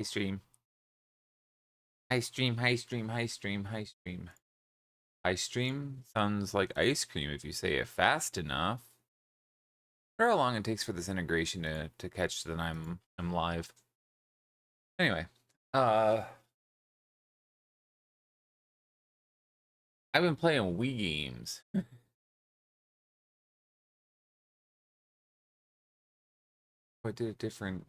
stream. High stream, high stream, high stream, high stream. High stream sounds like ice cream if you say it fast enough. I wonder how long it takes for this integration to catch that I'm live. Anyway, I've been playing Wii games. I did a different.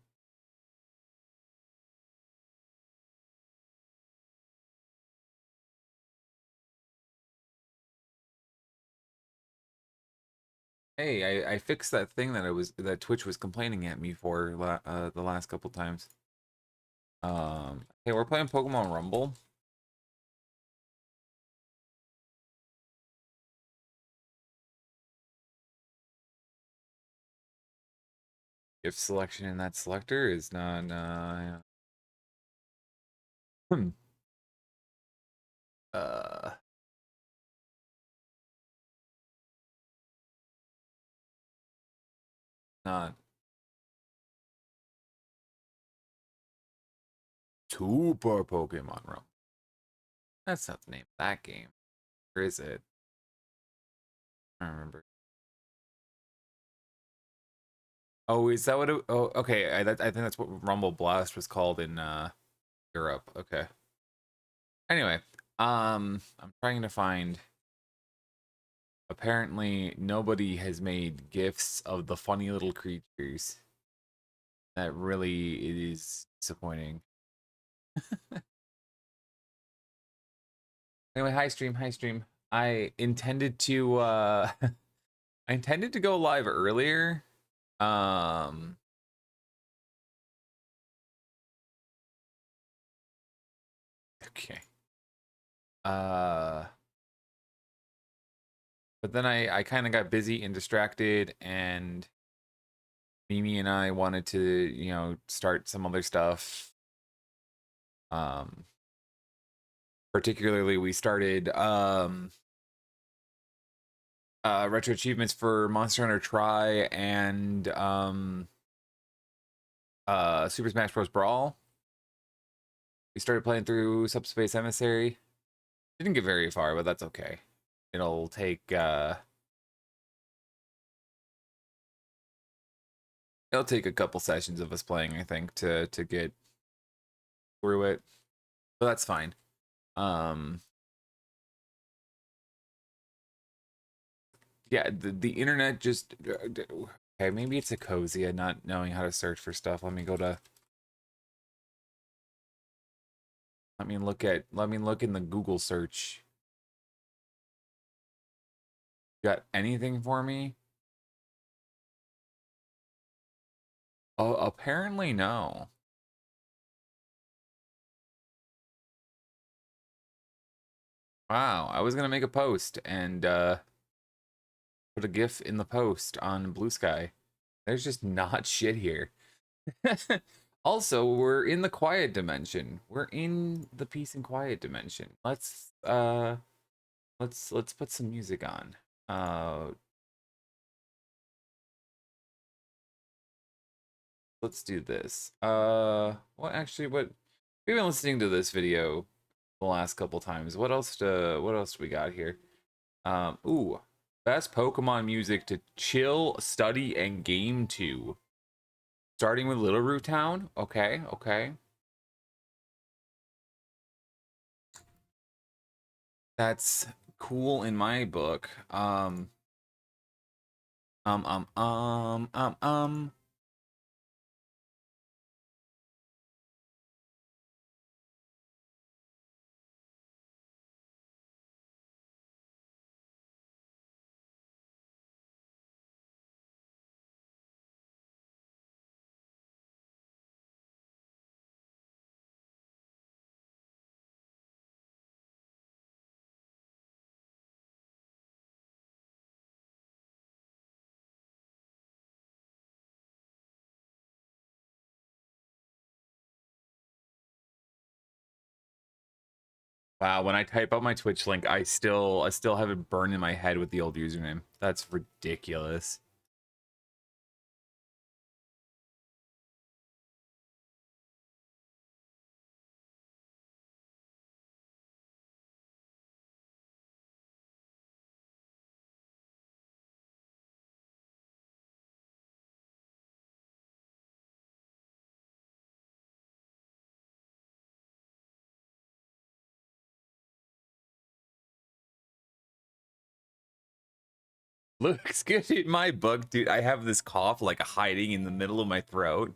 Hey, I fixed that thing that Twitch was complaining at me for the last couple times. Hey, we're playing Pokemon Rumble. If selection in that selector is not hmm. Uh not Super Pokemon Rumble. That's not the name of that game. Or is it? I don't remember. Oh, is that what it? Oh, okay. I think that's what Rumble Blast was called in Europe. Okay. Anyway, I'm trying to find. Apparently, nobody has made gifs of the funny little creatures. That really is disappointing. Anyway, hi stream, hi stream. I intended to I intended to go live earlier. Um okay. Uh but then I kind of got busy and distracted, and Mimi and I wanted to, start some other stuff. Um Particularly we started retro achievements for Monster Hunter Tri and Super Smash Bros. Brawl. We started playing through Subspace Emissary. Didn't get very far, but that's okay. It'll take a couple sessions of us playing, I think, to get through it. But that's fine. Yeah, the internet just okay, maybe it's a cozy and not knowing how to search for stuff. Let me go to let me look in the Google search. Got anything for me? Oh, apparently no. Wow, I was gonna make a post and put a GIF in the post on Blue Sky. There's just not shit here. Also, we're in the quiet dimension. We're in the peace and quiet dimension. Let's put some music on. Let's do this. What we've been listening to this video the last couple times. What else do we got here? Ooh, best Pokemon music to chill, study, and game to. Starting with Little Root Town. Okay, okay. That's cool in my book. Um, um, um, um, um. Wow, when I type out my Twitch link, I still have it burned in my head with the old username. That's ridiculous. Looks good in my book, dude. I have this cough like hiding in the middle of my throat.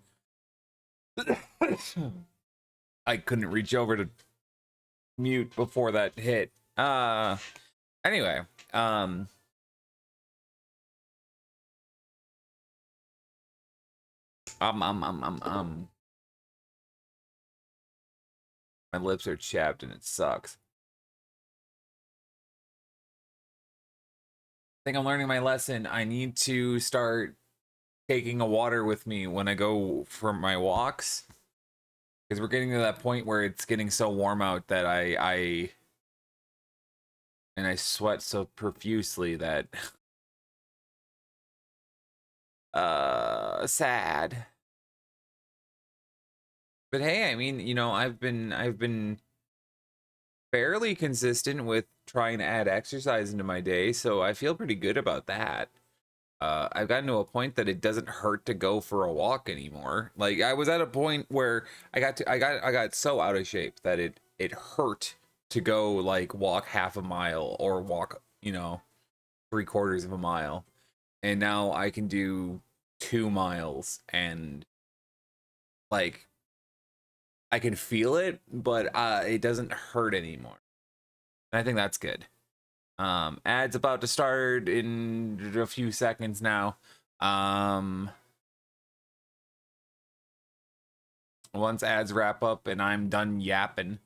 I couldn't reach over to mute before that hit. Anyway, um um um um um um my lips are chapped and it sucks. I think I'm learning my lesson. I need to start taking a water with me when I go for my walks, because we're getting to that point where it's getting so warm out that I sweat so profusely that sad. But hey, I mean, I've been fairly consistent with trying to add exercise into my day, so I feel pretty good about that. I've gotten to a point that it doesn't hurt to go for a walk anymore. Like I was at a point where I got so out of shape that it hurt to go like walk half a mile or walk, 3/4 of a mile. And now I can do 2 miles and like I can feel it, but it doesn't hurt anymore. And I think that's good. Ads about to start in a few seconds now. Um, Once ads wrap up and I'm done yapping,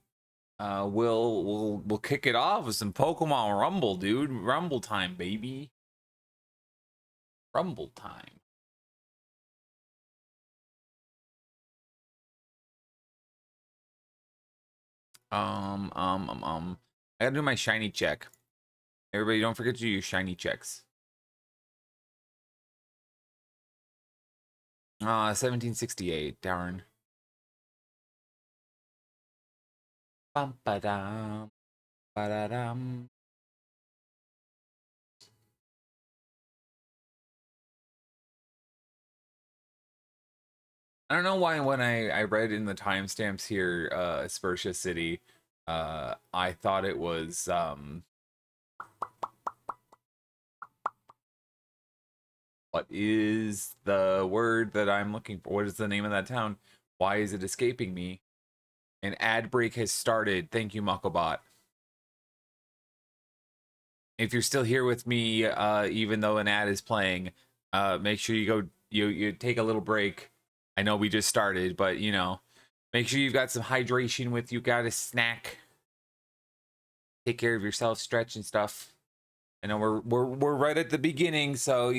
we'll kick it off with some Pokemon Rumble, dude. Rumble time, baby. Rumble time. I gotta do my shiny check. Everybody, don't forget to do your shiny checks. 1768. Darn. Bum ba dum ba da dum. I don't know why when I read in the timestamps here, Spurcia City, I thought it was what is the word that I'm looking for? What is the name of that town? Why is it escaping me? An ad break has started. Thank you, Muckobot. If you're still here with me, even though an ad is playing, make sure you go you take a little break. I know we just started, but make sure you've got some hydration with you, got a snack. Take care of yourself, stretch and stuff. I know we're right at the beginning, so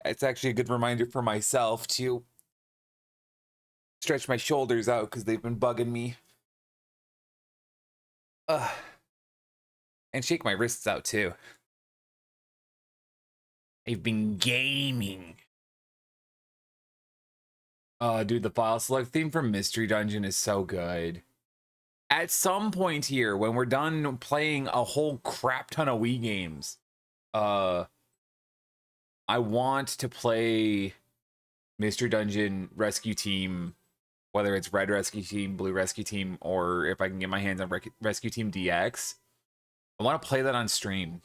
it's actually a good reminder for myself to stretch my shoulders out because they've been bugging me. And shake my wrists out too. I've been gaming. Oh, dude, the file select theme from Mystery Dungeon is so good. At some point here, when we're done playing a whole crap ton of Wii games, uh, I want to play Mystery Dungeon Rescue Team, whether it's Red Rescue Team, Blue Rescue Team, or if I can get my hands on Rescue Team DX. I want to play that on stream.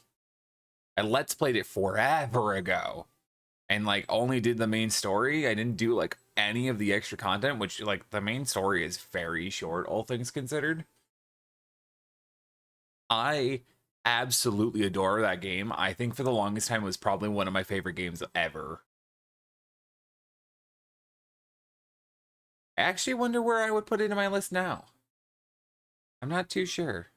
I Let's Played it forever ago, and like only did the main story. I didn't do like any of the extra content, which like the main story is very short, all things considered. I absolutely adore that game. I think for the longest time it was probably one of my favorite games ever. I actually wonder where I would put it in my list now. I'm not too sure.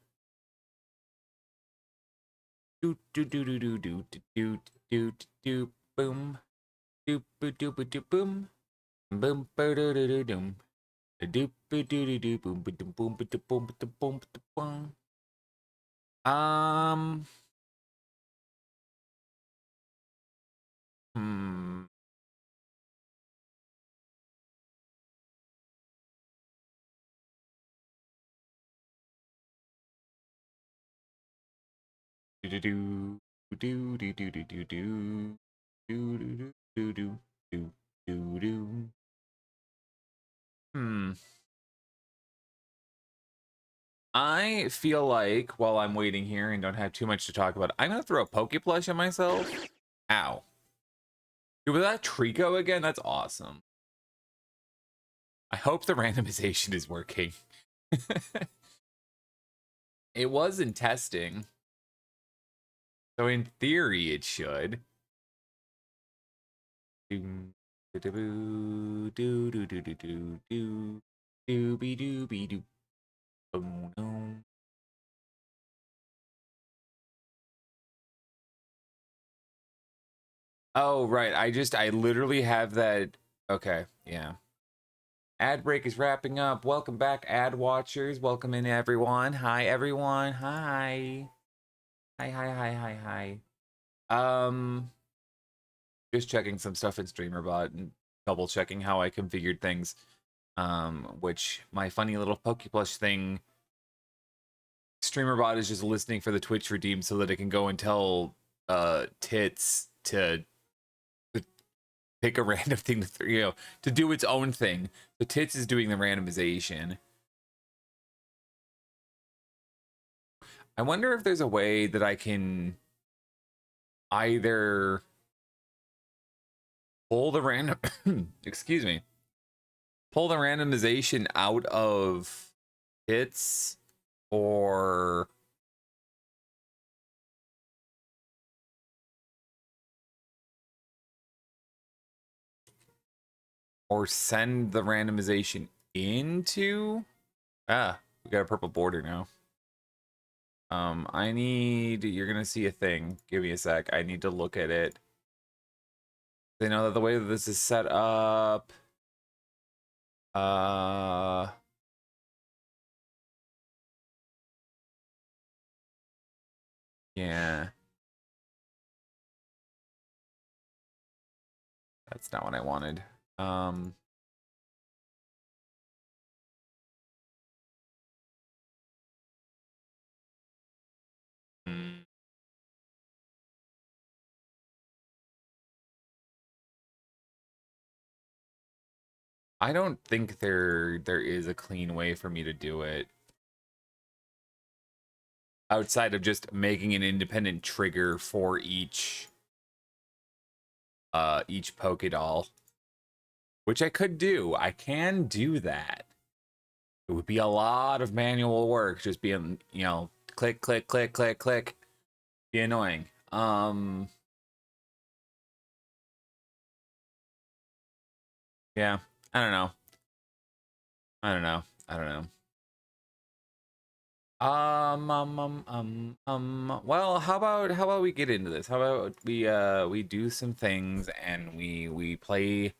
Do do do do do do do do do boom. Do do do do boom. Boom do do do doom. Do do do do boom boom boom boom boom boom. Um hmm. Do do do do do do do do do do do do do do do do. Hmm. I feel like while I'm waiting here and don't have too much to talk about, I'm gonna throw a Poke Plush at myself. Ow. Dude, was that Trico again? That's awesome. I hope the randomization is working. It was in testing. So in theory it should. Oh no. Oh right, I literally have that. Okay, yeah. Ad break is wrapping up. Welcome back, ad watchers. Welcome in, everyone. Hi, everyone. Hi. Hi. Just checking some stuff in StreamerBot and double checking how I configured things. Which my funny little PokePlush thing, StreamerBot is just listening for the Twitch redeem so that it can go and tell Tits to pick a random thing to do its own thing. The Tits is doing the randomization. I wonder if there's a way that I can either pull the random excuse me, pull the randomization out of Tits or send the randomization into we got a purple border now. You're gonna see a thing. Give me a sec. I need to look at it. They know that the way that this is set up, yeah, that's not what I wanted. Hmm. I don't think there is a clean way for me to do it outside of just making an independent trigger for each Pokédoll, which I could do. I can do that. It would be a lot of manual work, just being, click, click, click, click, click. Be annoying. Yeah, I don't know. I don't know. Well, how about we get into this? How about we do some things and we play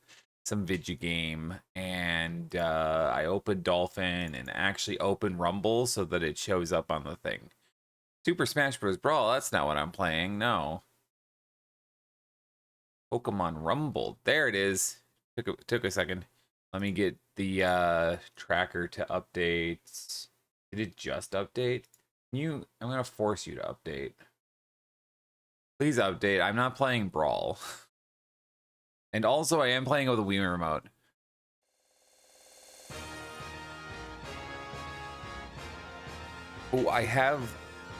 some video game and I open Dolphin and actually open Rumble so that it shows up on the thing. Super Smash Bros. Brawl, that's not what I'm playing, no. Pokemon Rumble, there it is. Took a second. Let me get the tracker to update. Did it just update? I'm gonna force you to update. Please update. I'm not playing Brawl. And also I am playing with a Wii remote. Oh, I have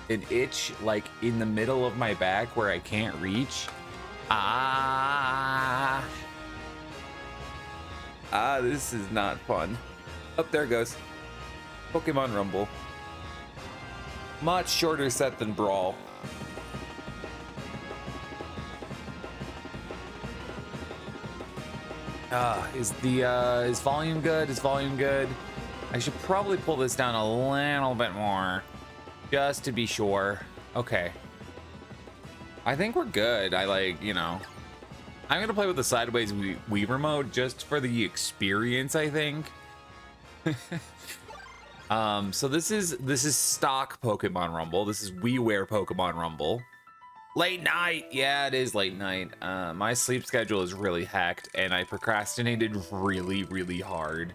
an itch like in the middle of my back where I can't reach. This is not fun. Up there it goes. Pokemon Rumble. Much shorter set than Brawl. Is volume good? Is volume good? I should probably pull this down a little bit more, just to be sure. Okay. I think we're good. I'm gonna play with the sideways Wii remote just for the experience, I think. So this is stock Pokemon Rumble. This is WiiWare Pokemon Rumble. Late night. Yeah, it is late night. My sleep schedule is really hacked and I procrastinated really hard.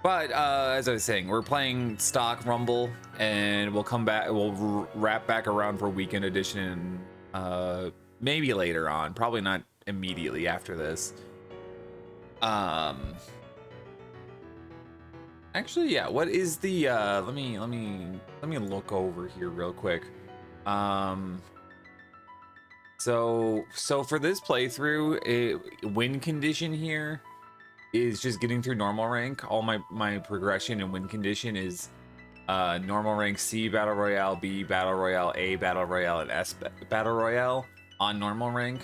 But as I was saying, we're playing stock Rumble and we'll come back, we'll wrap back around for weekend edition maybe later on, probably not immediately after this. Actually, yeah. What is the? Let me look over here real quick. Um. So for this playthrough, win condition here is just getting through normal rank. All my progression and win condition is normal rank, C battle royale, B battle royale, A battle royale, and S battle royale on normal rank,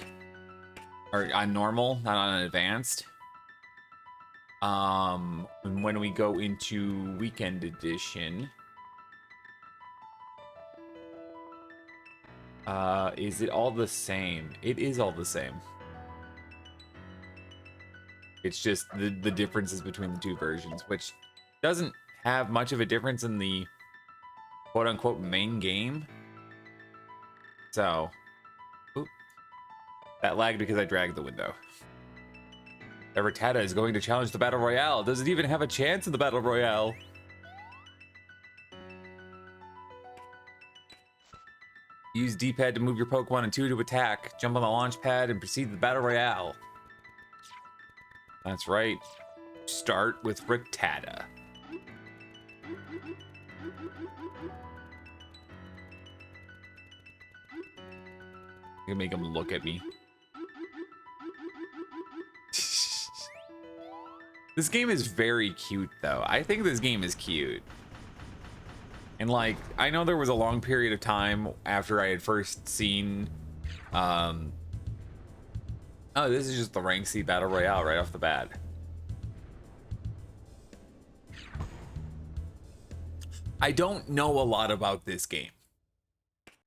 or on normal, not on advanced. And when we go into weekend edition, is it all the same? It is all the same. It's just the differences between the two versions, which doesn't have much of a difference in the quote-unquote main game. So, oop, that lagged because I dragged the window. The Rattata is going to challenge the Battle Royale. Does it even have a chance in the Battle Royale? Use D-pad to move your Pokemon and 2 to attack. Jump on the launch pad and proceed to the Battle Royale. That's right. Start with Rattata. I'm gonna make him look at me. This game is very cute, though. I think this game is cute. And, like, I know there was a long period of time after I had first seen... Oh, this is just the Rank C Battle Royale right off the bat. I don't know a lot about this game.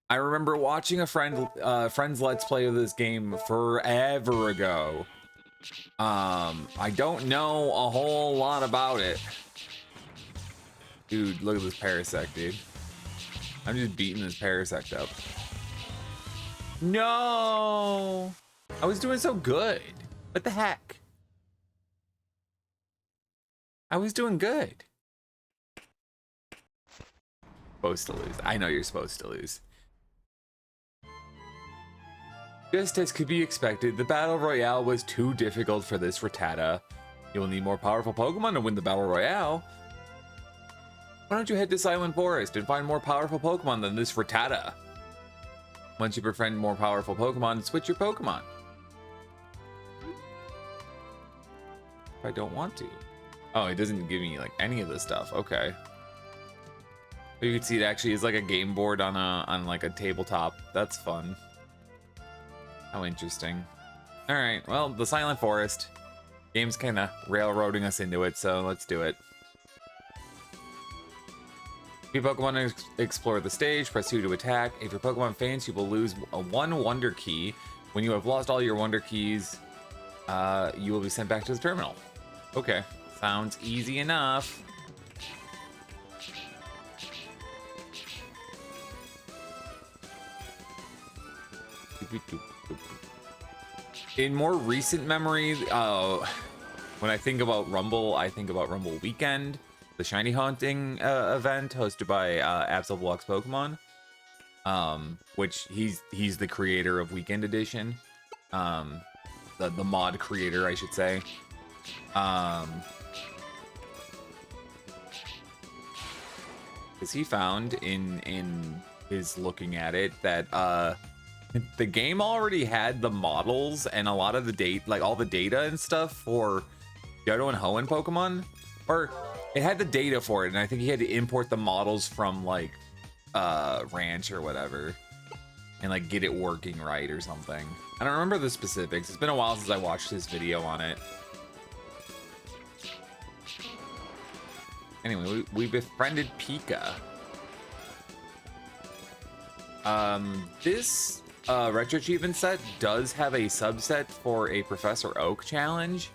I remember watching a friend's Let's Play of this game forever ago. I don't know a whole lot about it. Dude, look at this Parasect, dude. I'm just beating this Parasect up. No! I was doing so good. What the heck? I was doing good. Supposed to lose. I know you're supposed to lose. Just as could be expected, the Battle Royale was too difficult for this Rattata. You will need more powerful Pokemon to win the Battle Royale. Why don't you head to Silent Forest and find more powerful Pokemon than this Rattata? Once you befriend more powerful Pokemon, switch your Pokemon. If I don't want to. Oh, it doesn't give me like any of this stuff. Okay. You can see it actually is like a game board on like a tabletop. That's fun. How interesting. All right, well, the Silent Forest. Game's kind of railroading us into it, so let's do it. If your Pokemon explore the stage, press 2 to attack. If your Pokemon faints, you will lose one Wonder Key. When you have lost all your Wonder Keys, you will be sent back to the terminal. Okay, sounds easy enough. In more recent memory, when I think about Rumble, I think about Rumble Weekend, the Shiny Haunting event hosted by Absolblux Pokemon, which he's the creator of Weekend Edition, the mod creator, I should say. Because he found in his looking at it that the game already had the models and a lot of the date, like all the data and stuff for Johto and Hoenn Pokemon, or it had the data for it, and I think he had to import the models from like Ranch or whatever, and like get it working right or something. I don't remember the specifics. It's been a while since I watched this video on it. Anyway, we befriended Pika. This Retro Achievement set does have a subset for a Professor Oak challenge.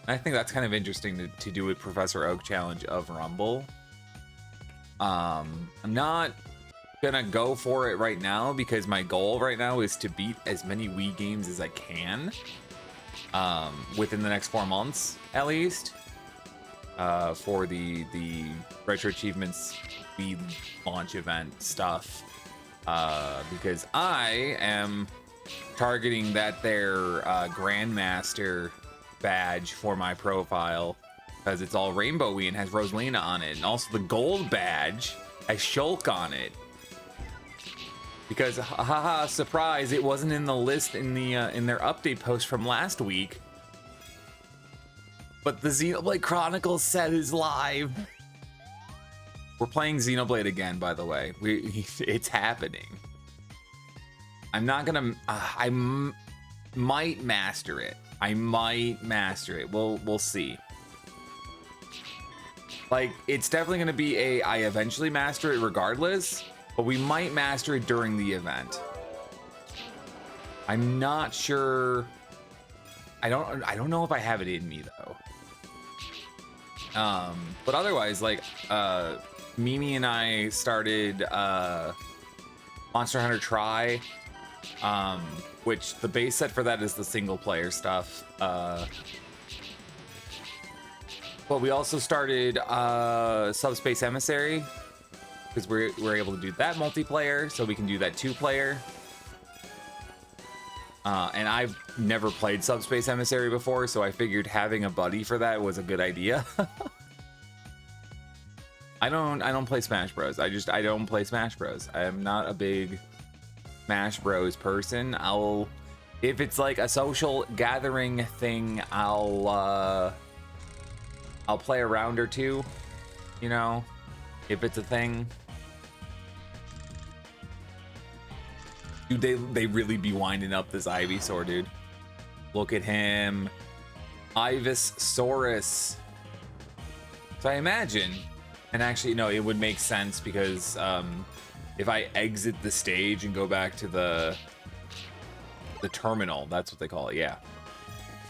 And I think that's kind of interesting to do a Professor Oak challenge of Rumble. I'm not gonna go for it right now because my goal right now is to beat as many Wii games as I can within the next 4 months at least, for the Retro Achievements Wii launch event stuff. Because I am targeting that their Grandmaster badge for my profile because it's all rainbowy and has Rosalina on it, and also the gold badge has Shulk on it. Because haha, surprise, it wasn't in the list in the in their update post from last week. But the Xenoblade Chronicles set is live. We're playing Xenoblade again, by the way. It's happening. I'm not gonna. Might master it. I might master it. We'll see. Like, it's definitely gonna be I eventually master it regardless, but we might master it during the event. I'm not sure. I don't know if I have it in me though. But otherwise, like, Mimi and I started Monster Hunter Tri, which the base set for that is the single player stuff. But we also started Subspace Emissary because we're able to do that multiplayer, so we can do that 2-player. And I've never played Subspace Emissary before, so I figured having a buddy for that was a good idea. I don't play Smash Bros. I don't play Smash Bros. I am not a big Smash Bros person. If it's like a social gathering thing, I'll play a round or two, you know, if it's a thing. Dude, they really be winding up this Ivysaur, dude. Look at him. Ivysaurus. So I imagine, and actually, no, it would make sense because if I exit the stage and go back to the terminal, that's what they call it, yeah.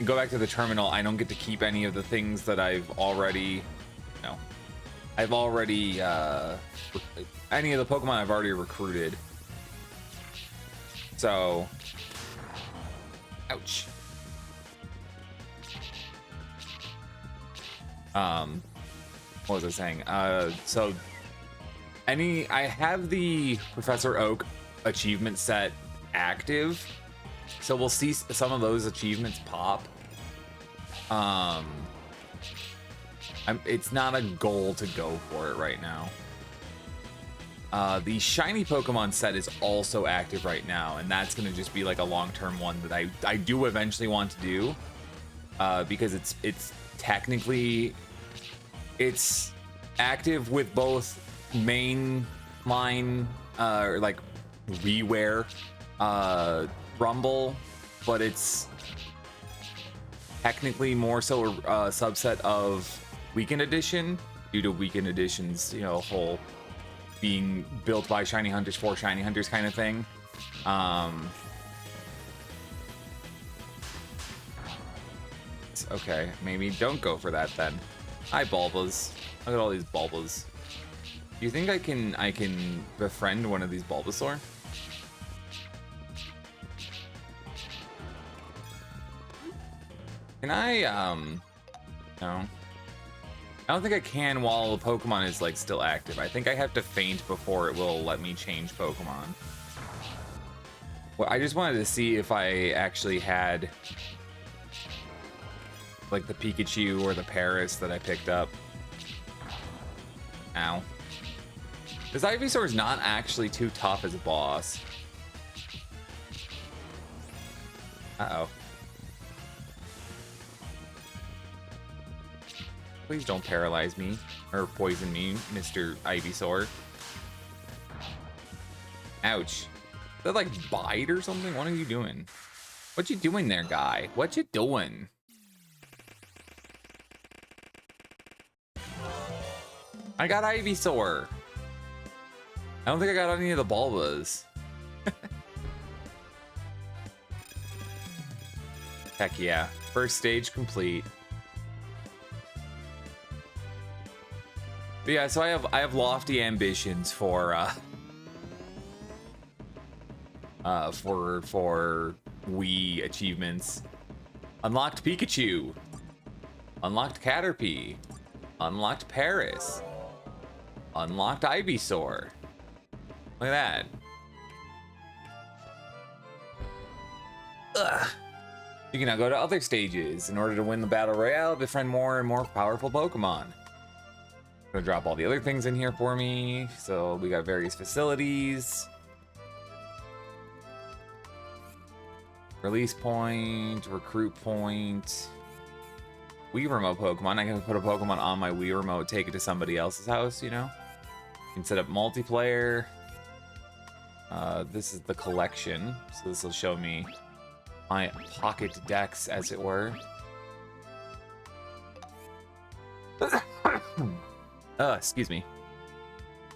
And go back to the terminal, I don't get to keep any of the things that I've already, any of the Pokemon I've already recruited. So, ouch. What was I saying? So I have the Professor Oak achievement set active, so we'll see some of those achievements pop. It's not a goal to go for it right now. The shiny Pokemon set is also active right now, and that's going to just be like a long-term one that I do eventually want to do, because it's technically active with both mainline or like reware Rumble, but it's technically more so a subset of Weekend Edition due to Weekend Edition's whole being built by shiny hunters for shiny hunters kind of thing. Okay, maybe don't go for that then. Hi, Bulbas. Look at all these Bulbas. Do you think I can befriend one of these Bulbasaur? Can I no. I don't think I can while the Pokemon is like still active. I think I have to faint before it will let me change Pokemon. Well, I just wanted to see if I actually had like the Pikachu or the Paris that I picked up. Ow. This Ivysaur is not actually too tough as a boss. Uh-oh. Please don't paralyze me or poison me, Mr. Ivysaur. Ouch. Is that like bite or something? What are you doing? What you doing there, guy? What you doing? I got Ivysaur. I don't think I got any of the Bulbas. Heck yeah. First stage complete. But yeah, so I have lofty ambitions for Wii achievements. Unlocked Pikachu. Unlocked Caterpie. Unlocked Paris. Unlocked Ivysaur. Look at that. Ugh. You can now go to other stages. In order to win the Battle Royale, befriend more and more powerful Pokemon. Gonna drop all the other things in here for me. So we got various facilities. Release point, recruit point. Wii Remote Pokemon. I can put a Pokemon on my Wii Remote, take it to somebody else's house, you know? You can set up multiplayer. This is the collection. So this will show me my pocket decks, as it were. Excuse me.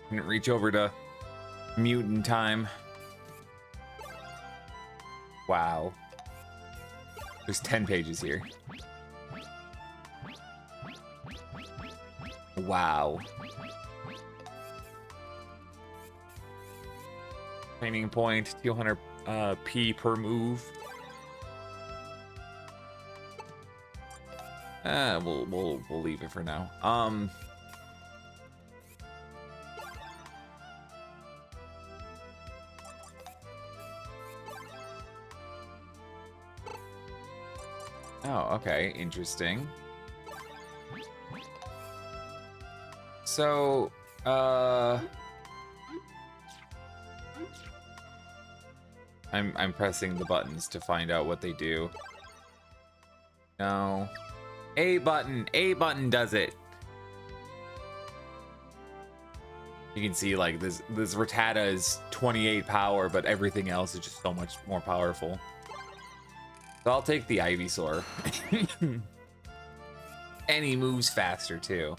Didn't reach over to mute in time. Wow. There's 10 pages here. Wow. Training point, 200 P per move. We'll leave it for now. Oh, okay, interesting. So, I'm pressing the buttons to find out what they do. No. A button does it. You can see like this Rattata is 28 power, but everything else is just so much more powerful. So I'll take the Ivysaur. And he moves faster too.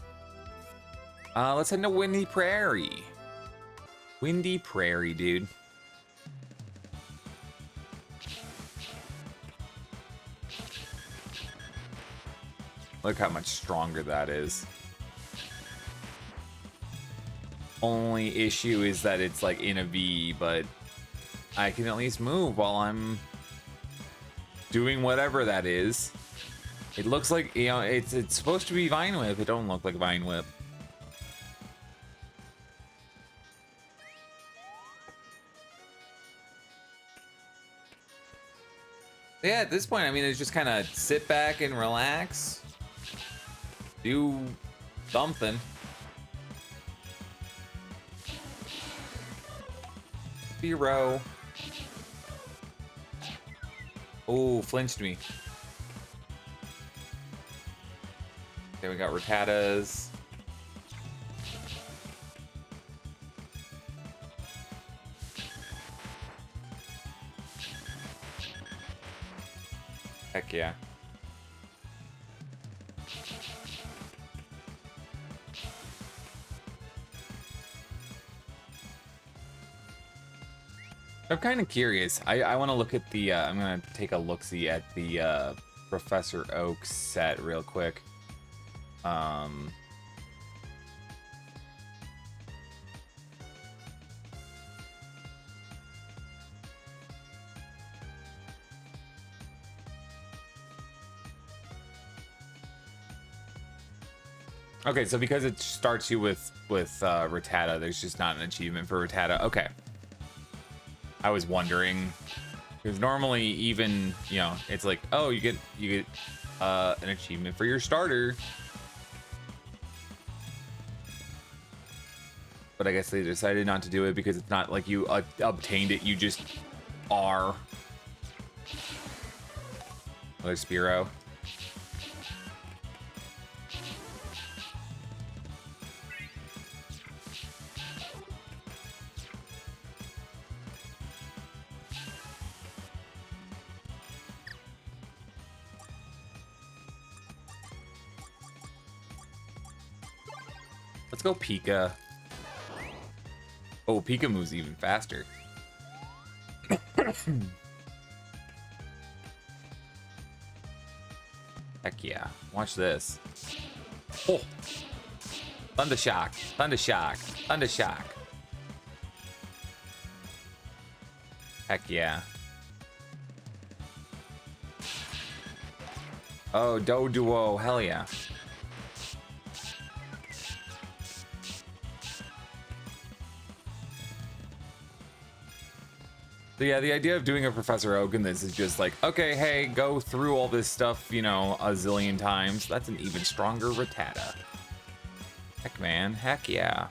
Let's head to Windy Prairie. Windy Prairie, dude. Look how much stronger that is. Only issue is that it's like in a V, but I can at least move while I'm doing whatever that is. It looks like, you know, it's supposed to be Vine Whip. It don't look like Vine Whip. Yeah, at this point, I mean, it's just kind of sit back and relax. Do something. Zero. Oh, flinched me. Okay, we got Rattatas. Heck yeah. I'm kind of curious. I want to look at the, I'm going to take a look-see at the Professor Oak set real quick. Okay, so because it starts you with Rattata, there's just not an achievement for Rattata. Okay. I was wondering, because normally even, you know, it's like, oh, you get an achievement for your starter. But I guess they decided not to do it because it's not like you obtained it, you just are. Another Spearow. Let's go Pika. Oh, Pika moves even faster. Heck yeah. Watch this. Oh. Thunder Shock. Thunder Shock. Thunder Shock. Heck yeah. Oh, Doduo. Hell yeah. So yeah, the idea of doing a Professor Oak in this is just like, okay, hey, go through all this stuff, you know, a zillion times. That's an even stronger Rattata. Heck, man. Heck yeah.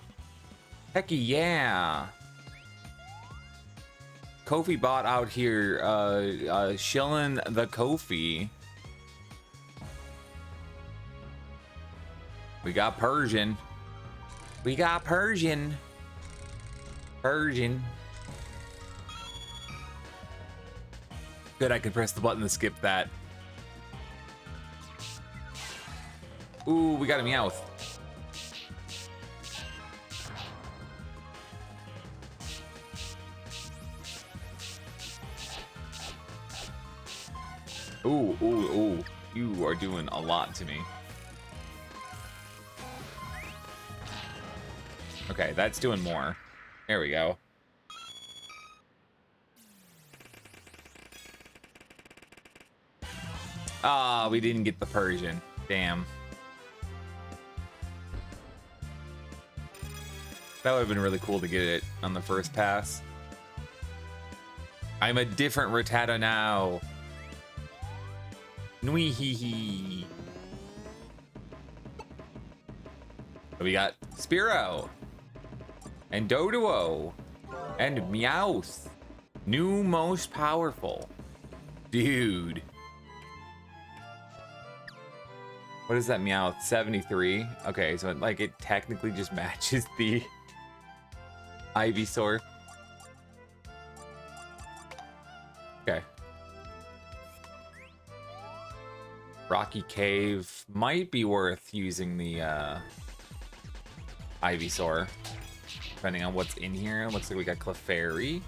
Heck yeah. Kofi bot out here, shilling the Kofi. We got Persian. We got Persian. Persian. Good, I could press the button to skip that. Ooh, we got a Meowth. Ooh, ooh, ooh. You are doing a lot to me. Okay, that's doing more. There we go. Ah, we didn't get the Persian. Damn. That would have been really cool to get it on the first pass. I'm a different Rattata now. Nui hee hee. We got Spearow. And Doduo. And Meowth. New most powerful. Dude. What is that Meowth? 73? Okay, so like it technically just matches the Ivysaur. Okay. Rocky Cave might be worth using the Ivysaur, depending on what's in here. Looks like we got Clefairy.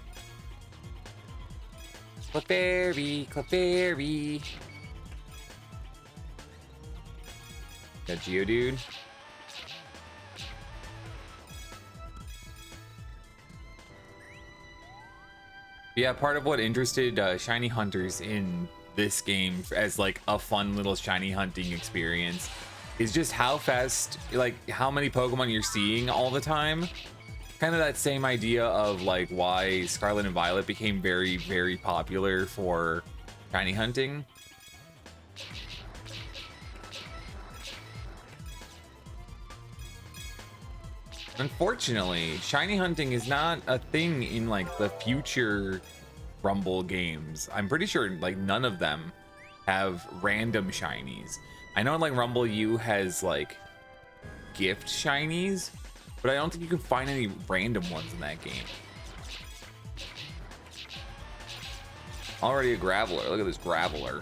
Clefairy, Clefairy. Got Geodude. Yeah, part of what interested shiny hunters in this game as like a fun little shiny hunting experience is just how fast, like how many Pokemon you're seeing all the time. Kind of that same idea of like why Scarlet and Violet became very, very popular for shiny hunting. Unfortunately, shiny hunting is not a thing in like the future Rumble games. I'm pretty sure like none of them have random shinies. I know like Rumble U has like gift shinies, but I don't think you can find any random ones in that game. Already a Graveler. Look at this Graveler.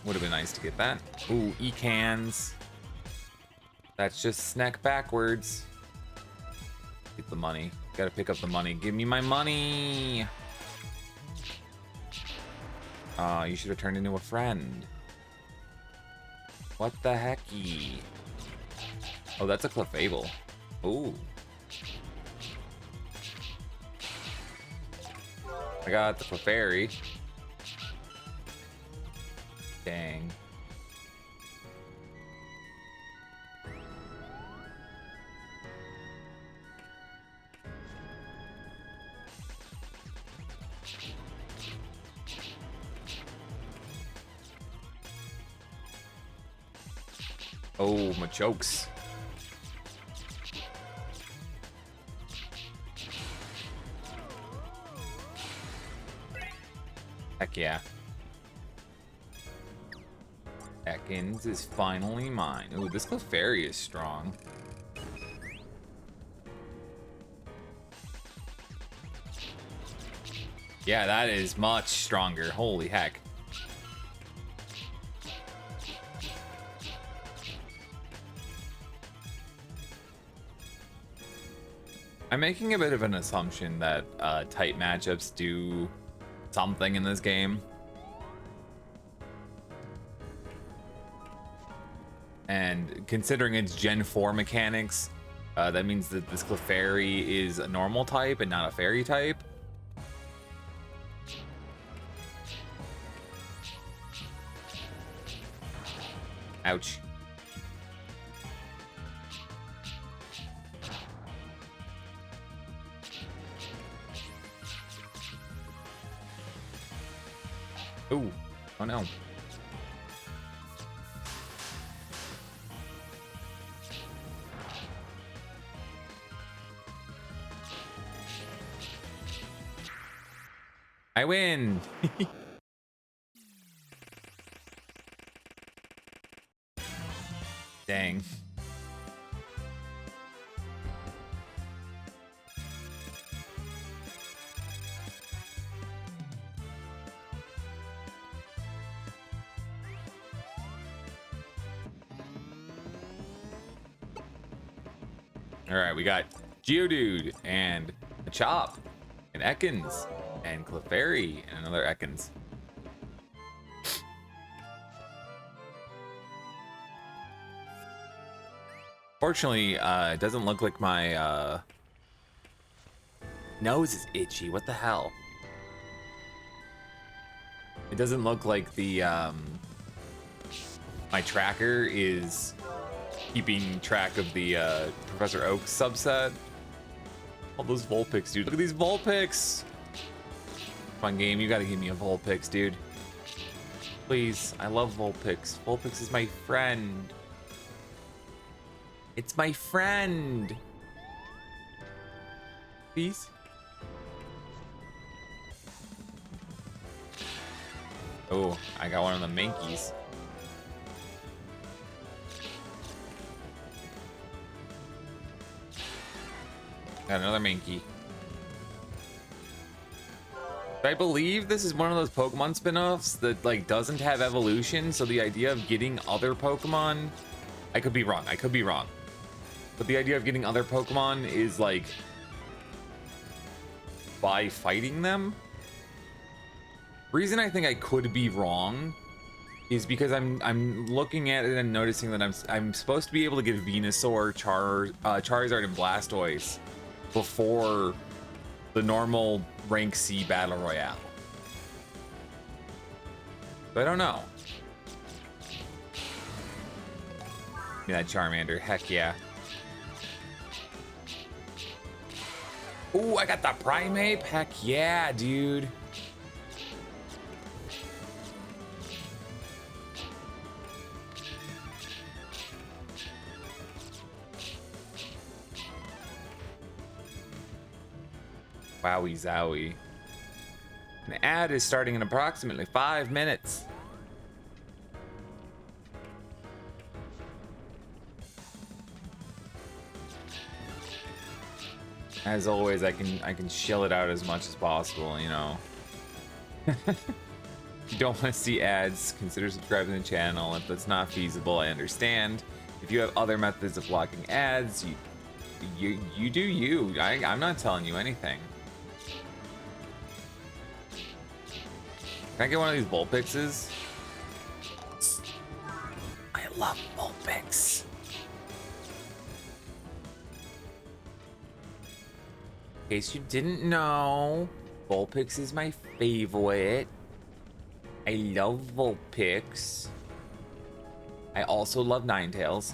Would have been nice to get that. Ooh, E-Cans. That's just snack backwards. Get the money. Gotta pick up the money. Give me my money. You should have turned into a friend. What the hecky? Oh, that's a Clefable. Ooh. I got the Clefairy. Dang. Oh, my chokes. Heck yeah. Ekans is finally mine. Ooh, this Clefairy is strong. Yeah, that is much stronger. Holy heck. I'm making a bit of an assumption that tight matchups do something in this game. And considering its Gen 4 mechanics, that means that this Clefairy is a normal type and not a fairy type. Ouch. Ooh. Oh no. I win. Dang. All right, we got Geodude and a Chop and Ekans and Clefairy and another Ekans. Fortunately, it doesn't look like my nose is itchy. What the hell? It doesn't look like the my tracker is keeping track of the Professor Oak subset. All those Vulpix, dude. Look at these Vulpix. Come on, game. You gotta give me a Vulpix, dude. Please. I love Vulpix. Vulpix is my friend. It's my friend. Please. Oh, I got one of the Mankeys. Got another Mankey. I believe this is one of those Pokemon spin-offs that like doesn't have evolution, so the idea of getting other Pokemon, I could be wrong. I could be wrong. But the idea of getting other Pokemon is like by fighting them. Reason I think I could be wrong is because I'm looking at it and noticing that I'm supposed to be able to get Venusaur, Charizard, and Blastoise before the normal rank C battle royale. But I don't know. Give me that Charmander, heck yeah. Ooh, I got the Primeape, heck yeah, dude. Wowie zowie. An ad is starting in approximately 5 minutes. As always, I can shill it out as much as possible, you know. If you don't want to see ads, consider subscribing to the channel. If that's not feasible, I understand. If you have other methods of blocking ads, you do you. I'm not telling you anything. Can I get one of these Vulpixes? I love Vulpix. In case you didn't know, Vulpix is my favorite. I love Vulpix. I also love Ninetales.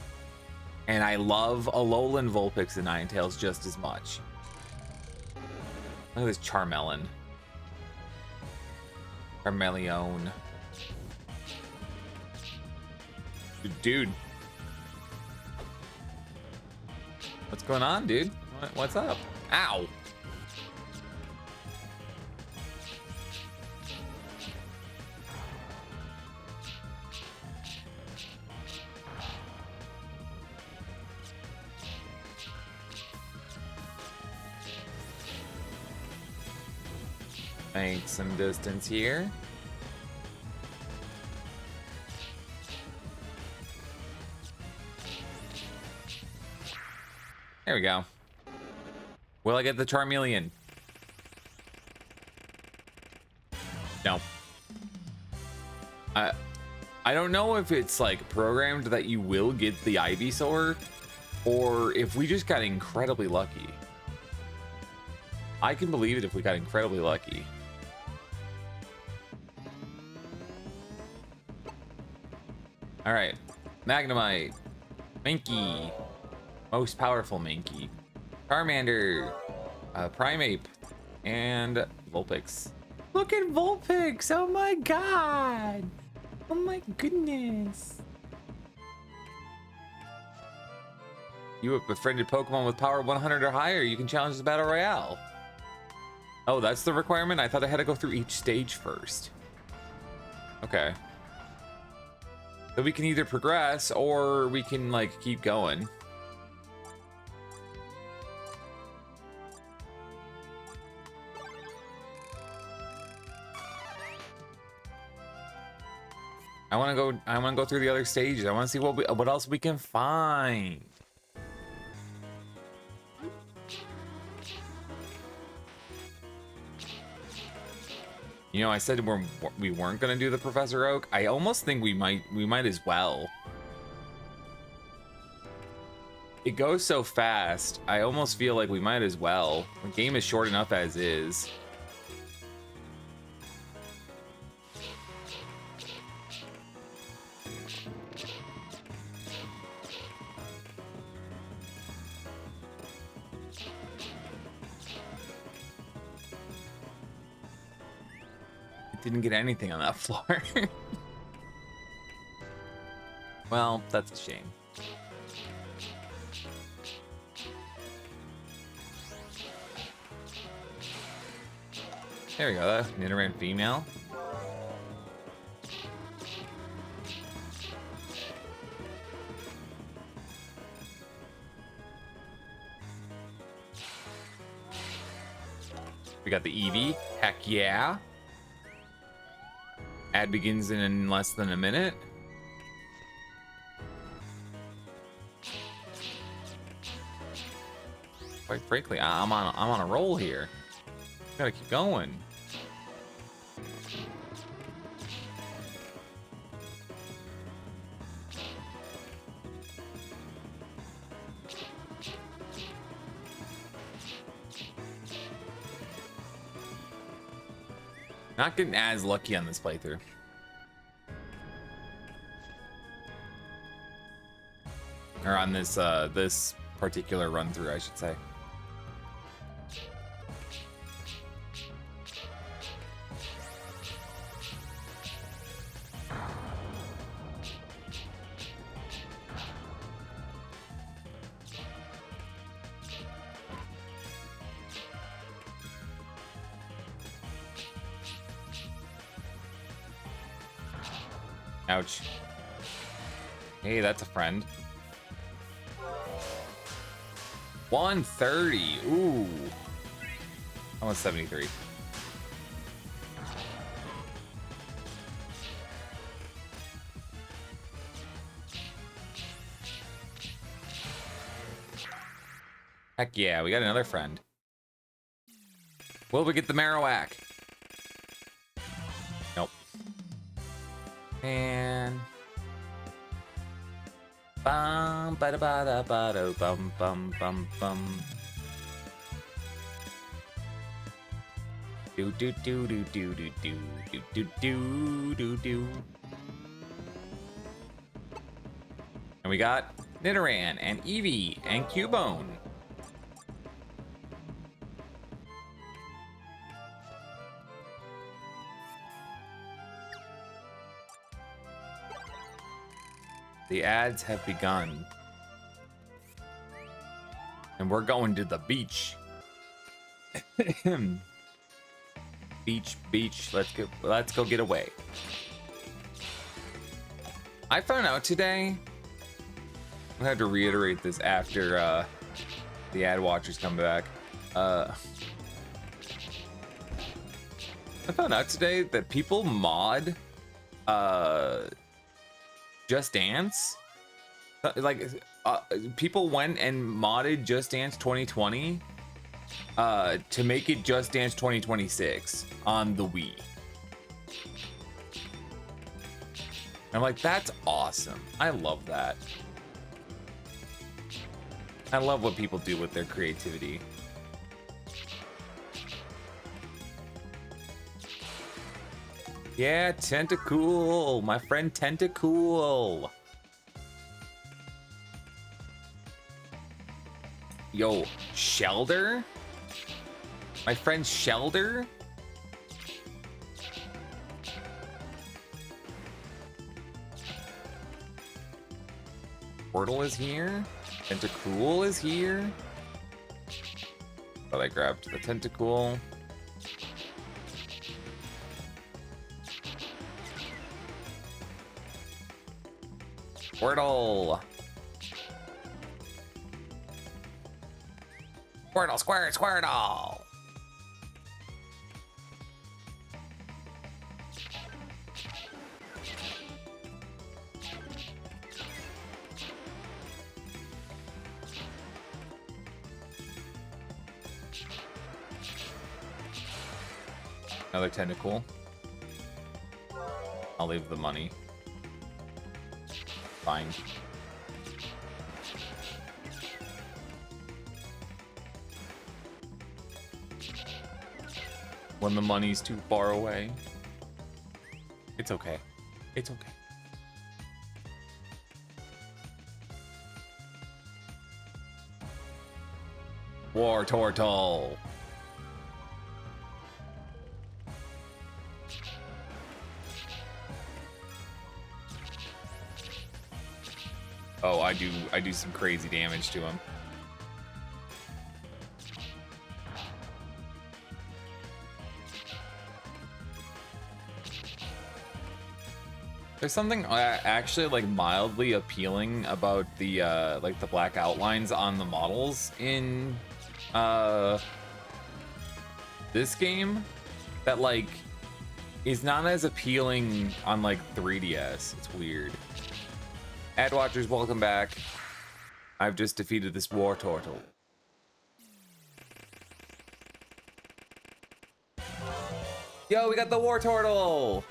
And I love Alolan Vulpix and Ninetales just as much. Look at this Charmeleon. Charmeleon. Dude. What's going on, dude? What's up? Ow. Make some distance here. There we go. Will I get the Charmeleon? No. I don't know if it's like programmed that you will get the Ivysaur, or if we just got incredibly lucky. I can believe it if we got incredibly lucky. All right, Magnemite, Mankey, most powerful Mankey, Charmander, Primeape, and Vulpix. Look at Vulpix! Oh my god! Oh my goodness! You have befriended Pokemon with power 100 or higher. You can challenge the Battle Royale. Oh, that's the requirement? I thought I had to go through each stage first. Okay. So we can either progress or we can, like, keep going. I want to go through the other stages. I want to see what else we can find. You know, I said we weren't going to do the Professor Oak. I almost think we might as well. It goes so fast. I almost feel like we might as well. The game is short enough as is. Didn't get anything on that floor. Well, that's a shame. There we go, Nidoran female. We got the Eevee, heck yeah. Ad begins in less than a minute. Quite frankly, I'm on a roll here. Gotta keep going. Not getting as lucky on this playthrough. Or on this this particular run through, I should say. Ouch. Hey, that's a friend. 130. Ooh. Almost 73. Heck yeah, we got another friend. Will we get the Marowak? Nope. And bum ba da ba da ba do bum bum bum bum. Do do do do do do do do do do do do. And we got Nidoran and Eevee and Cubone. The ads have begun. And we're going to the beach. Beach, beach, let's go get away. I found out today, I'm gonna have to reiterate this after the ad watchers come back. I found out today that people mod Just Dance, like people went and modded Just Dance 2020 to make it Just Dance 2026 on the Wii. I'm like, that's awesome. I love that. I love what people do with their creativity. Yeah, Tentacool, my friend Tentacool. Yo, Shelder? My friend Shelder? Squirtle is here. Tentacool is here. But I grabbed the Tentacool. Squirtle! Squirtle, Squirtle! Another Tentacool. I'll leave the money. Fine. When the money's too far away. It's okay. It's okay. War Turtle. Oh, I do some crazy damage to him. There's something actually like mildly appealing about the like the black outlines on the models in this game that like is not as appealing on like 3DS. It's weird. Ad watchers, welcome back. I've just defeated this War Turtle. Yo, we got the War Turtle!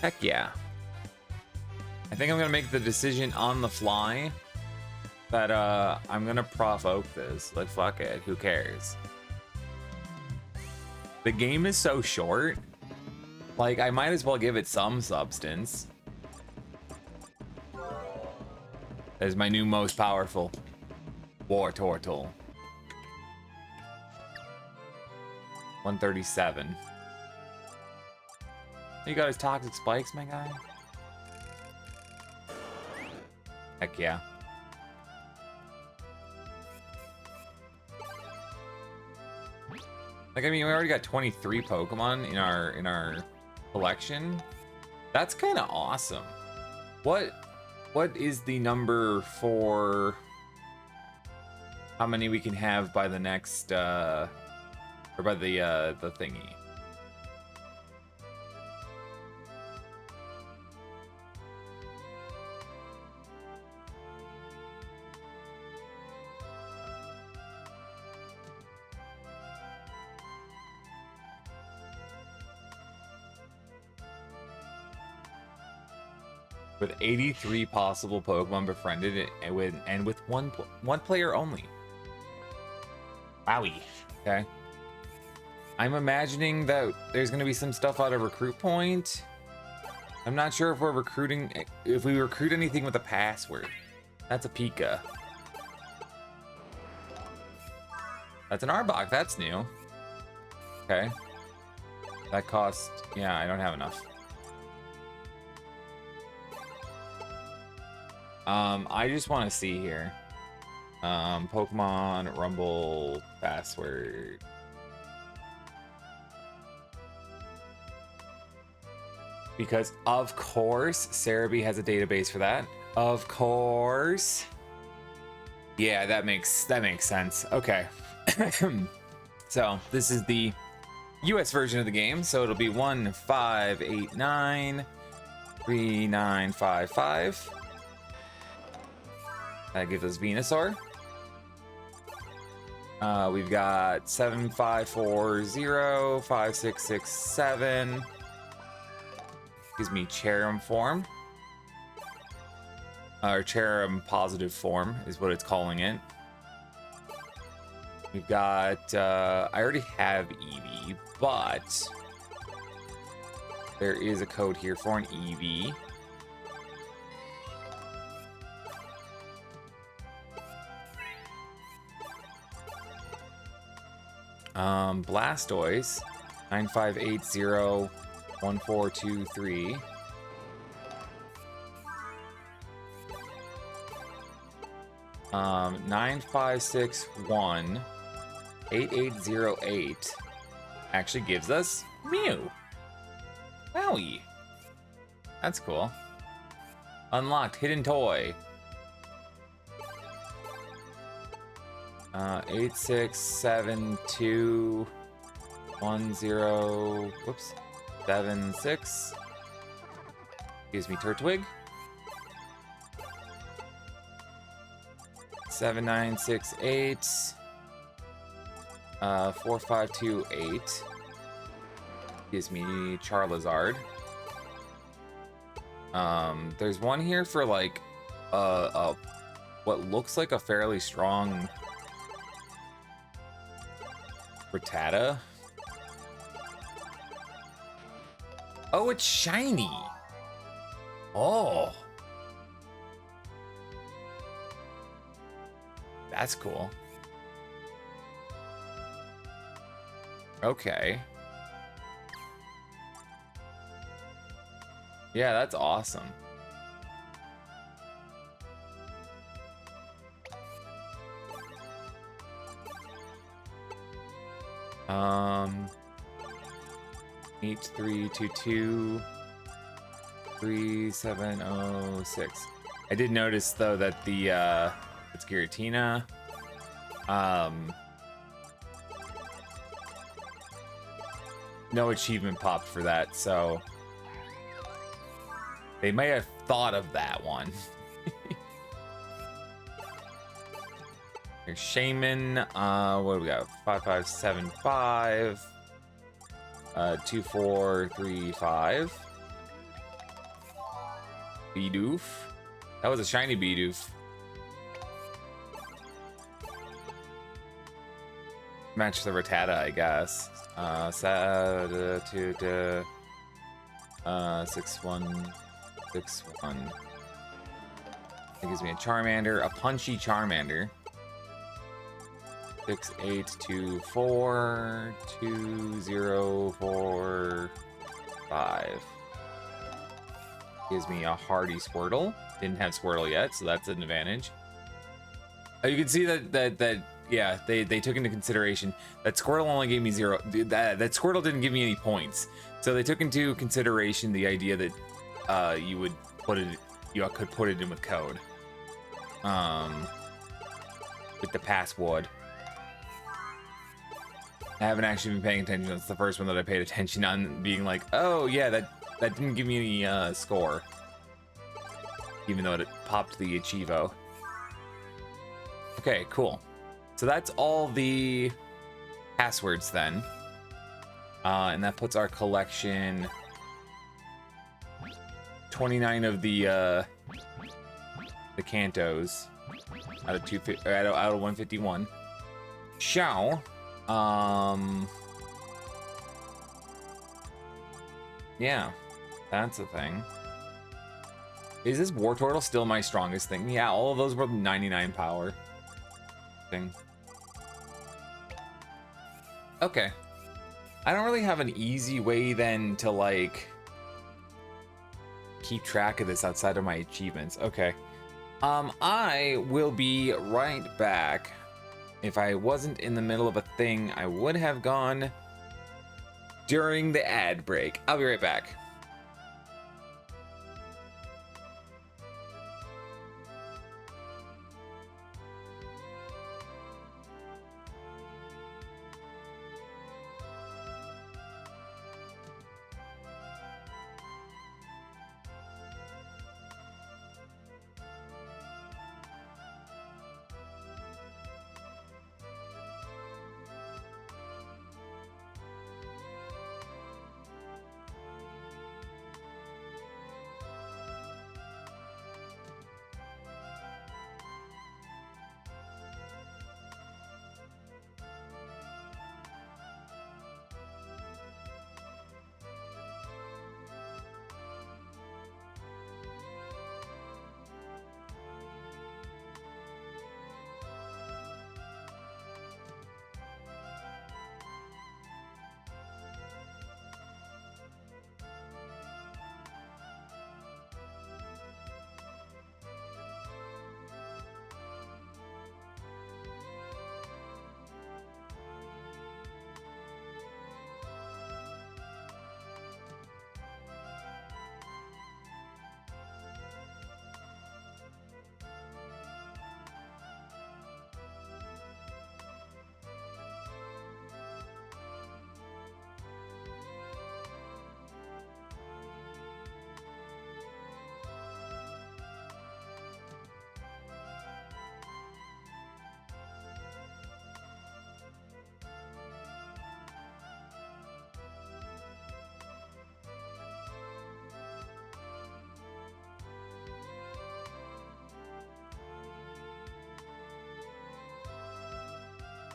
Heck yeah. I think I'm gonna make the decision on the fly that I'm gonna provoke this. Like, fuck it, who cares? The game is so short. Like, I might as well give it some substance. That is my new most powerful War Turtle. 137. You got his toxic spikes, my guy? Heck yeah. Like, I mean, we already got 23 Pokemon in our collection. That's kind of awesome. What is the number for how many we can have by the next or by the thingy? With 83 possible Pokemon befriended and with one player only. Wowie. Okay. I'm imagining that there's going to be some stuff out of Recruit Point. I'm not sure if we recruit anything with a password. That's a Pika. That's an Arbok. That's new. Okay. That cost... Yeah, I don't have enough. I just want to see here. Pokemon Rumble password. Because of course, Cerebi has a database for that. Of course. Yeah, that makes sense. Okay. So this is the US version of the game. So it'll be 15893955. That gives us Venusaur. We've got 75405667. Gives me Cherim form. Or Cherim positive form is what it's calling it. We've got, I already have Eevee, but there is a code here for an Eevee. Blastoise, 95801423. 9561 8808 actually gives us Mew. Wowie. That's cool. Unlocked hidden toy. 867210 whoops 76 gives me Turtwig. 7968 4528 gives me Charizard. There's one here for like what looks like a fairly strong Rattata. Oh, it's shiny. Oh, that's cool. Okay. Yeah, that's awesome. Um, 8322 3706. I did notice though that the it's Giratina. No achievement popped for that, so they may have thought of that one. Here's Shaman. What do we got? 5575. 2435. Bidoof. That was a shiny Bidoof. Match the Rattata, I guess. 6161. It gives me a Charmander, a punchy Charmander. 6824 2045. Gives me a hardy Squirtle. Didn't have Squirtle yet, so that's an advantage. You can see that yeah, they took into consideration that Squirtle only gave me 0. That Squirtle didn't give me any points, so they took into consideration the idea that you could put it in with code, with the password. I haven't actually been paying attention. That's the first one that I paid attention on, being like, oh yeah, that didn't give me any score, even though it popped the Achievo. Okay, cool. So that's all the passwords then. And that puts our collection 29 of the Kantos out of 250, out of 151. Shao. Yeah, that's a thing. Is this Wartortle still my strongest thing? Yeah, all of those were 99 power. Thing. Okay. I don't really have an easy way then to like keep track of this outside of my achievements. Okay. I will be right back. If I wasn't in the middle of a thing, I would have gone during the ad break. I'll be right back.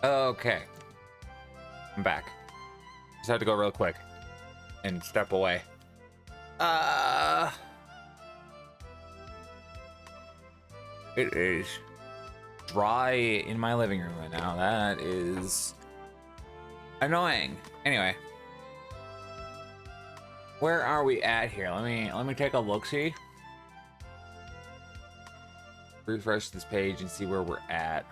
Okay. I'm back. Just had to go real quick and step away. It is dry in my living room right now. That is annoying. Anyway, where are we at here? Let me take a look-see. Refresh this page and see where we're at.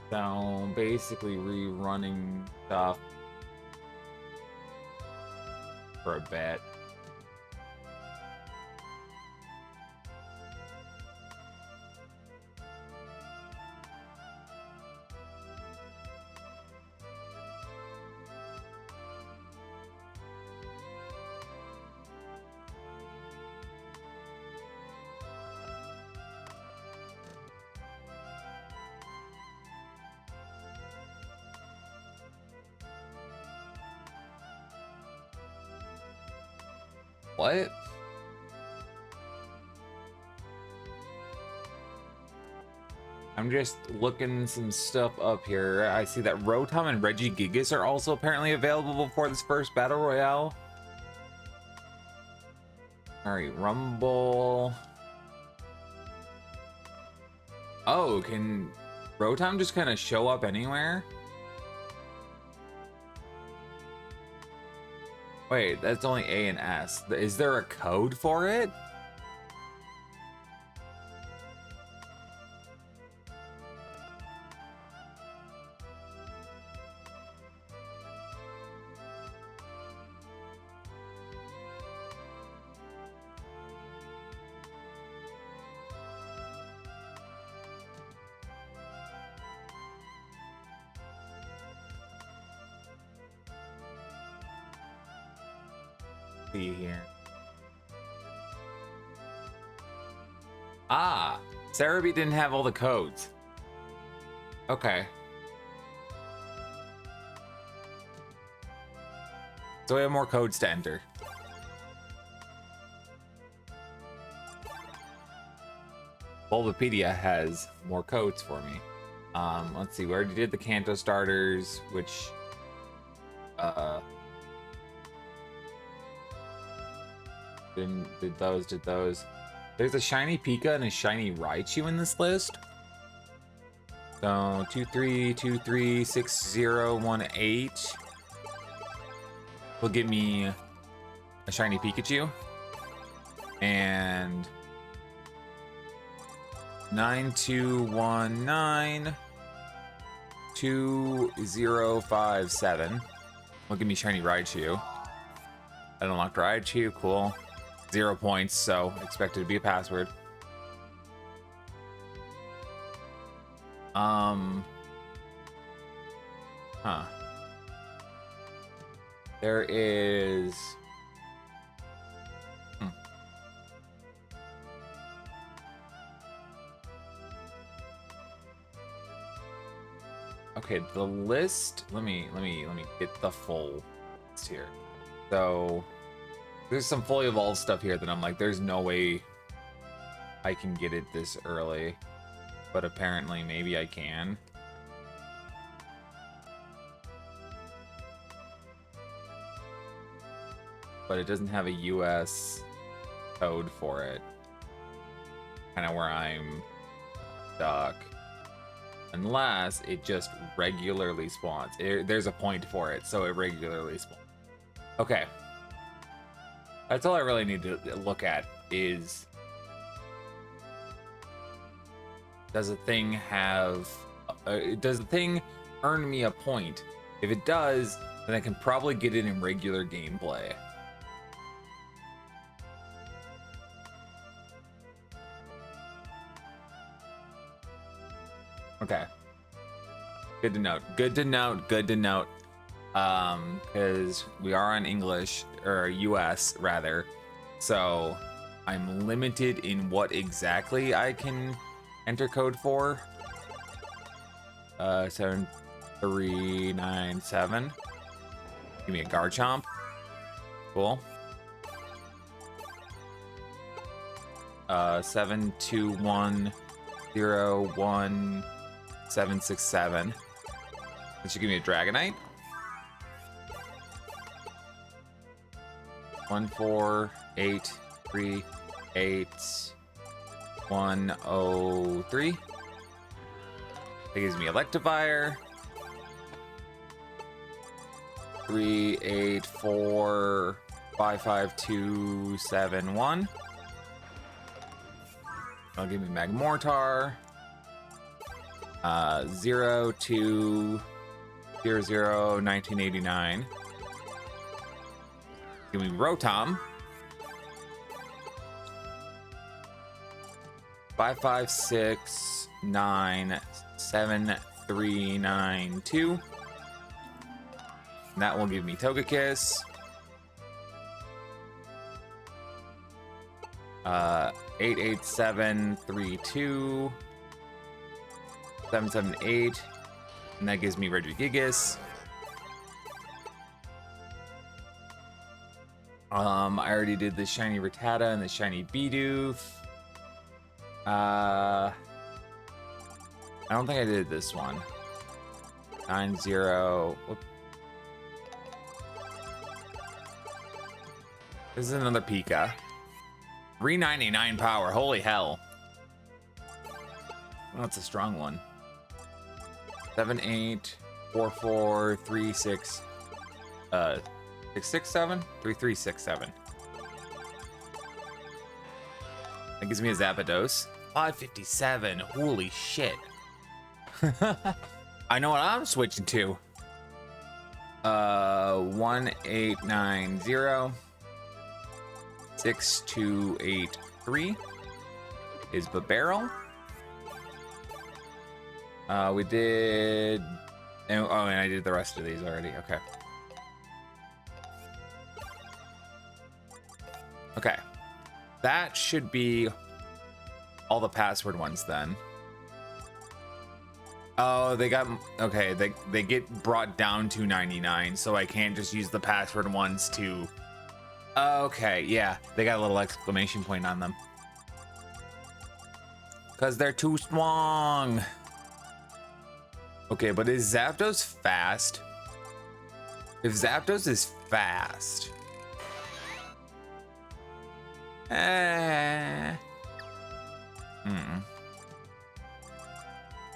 So basically rerunning stuff for a bit. What? I'm just looking some stuff up here. I see that Rotom and Regigigas are also apparently available before this first Battle Royale. Alright, Rumble. Oh, can Rotom just kind of show up anywhere? Wait, that's only A and S. Is there a code for it? See here. Ah, Cerebi didn't have all the codes. Okay. So we have more codes to enter. Bulbapedia has more codes for me. Let's see, we already did the Kanto starters, which did those. There's a shiny Pika and a shiny Raichu in this list. So 23236018 will give me a shiny Pikachu. And 92192057 will give me shiny Raichu. I unlocked Raichu, cool. 0 points, so expected to be a password. There is okay, the list, let me get the full list here. So there's some fully evolved stuff here that I'm like, there's no way I can get it this early, but apparently maybe I can. But it doesn't have a US code for it. Kind of where I'm stuck. Unless it just regularly spawns. There's a point for it, so it regularly spawns. Okay. That's all I really need to look at is, does the thing have, does the thing earn me a point? If it does, then I can probably get it in regular gameplay. Okay. Good to note. Good to note. Good to note. Because we are on English, or US rather, so I'm limited in what exactly I can enter code for. 7397. Give me a Garchomp. Cool. 721011767. That should give me a Dragonite. 14838 103. That gives me Electivire. 3845571. That'll give me Magmortar. 02001989. Give me Rotom. 556973992. That will give me Togekiss. 88732 778, and that gives me Regigigas. I already did the shiny Rattata and the shiny Bidoof. I don't think I did this one. 90. Whoop. This is another Pika. 399 power. Holy hell. Oh, that's a strong one. 784436 667 3367. That gives me a Zapdos. 557. Holy shit. I know what I'm switching to. 1890 6283 is Babarrel. We did, and I did the rest of these already. Okay. Okay, that should be all the password ones then. Oh, they got, okay, they get brought down to 99, so I can't just use the password ones to. Okay, yeah, they got a little exclamation point on them because they're too strong. Okay, but is Zapdos fast? If Zapdos is fast, kind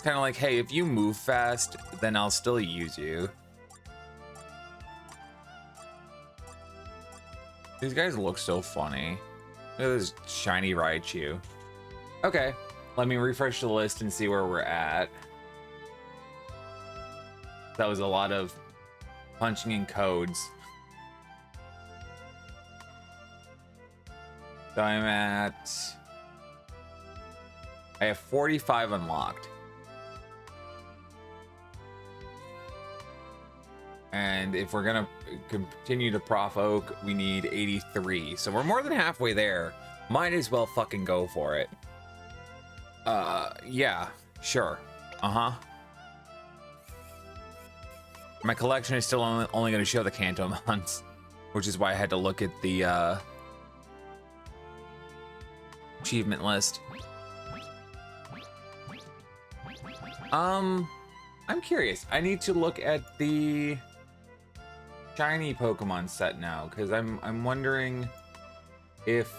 of like, hey, if you move fast, then I'll still use you. These guys look so funny. Look at this shiny Raichu. Okay, let me refresh the list and see where we're at. That was a lot of punching in codes. So I'm at, I have 45 unlocked. And if we're gonna continue to Prof Oak, we need 83. So we're more than halfway there. Might as well fucking go for it. Yeah, sure. Uh-huh. My collection is still only going to show the Kantomons, which is why I had to look at the achievement list. I'm curious. I need to look at the shiny Pokemon set now, because I'm wondering if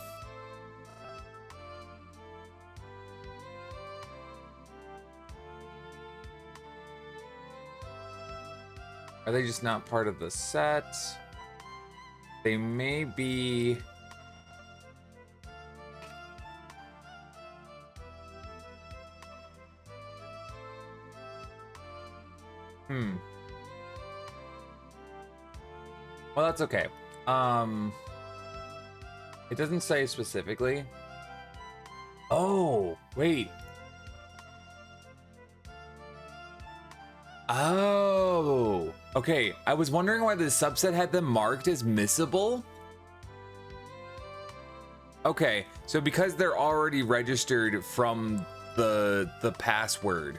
are they just not part of the set? They may be. Well, that's okay. It doesn't say specifically. Oh, wait. Oh, okay. I was wondering why the subset had them marked as missable. Okay, so because they're already registered from the password,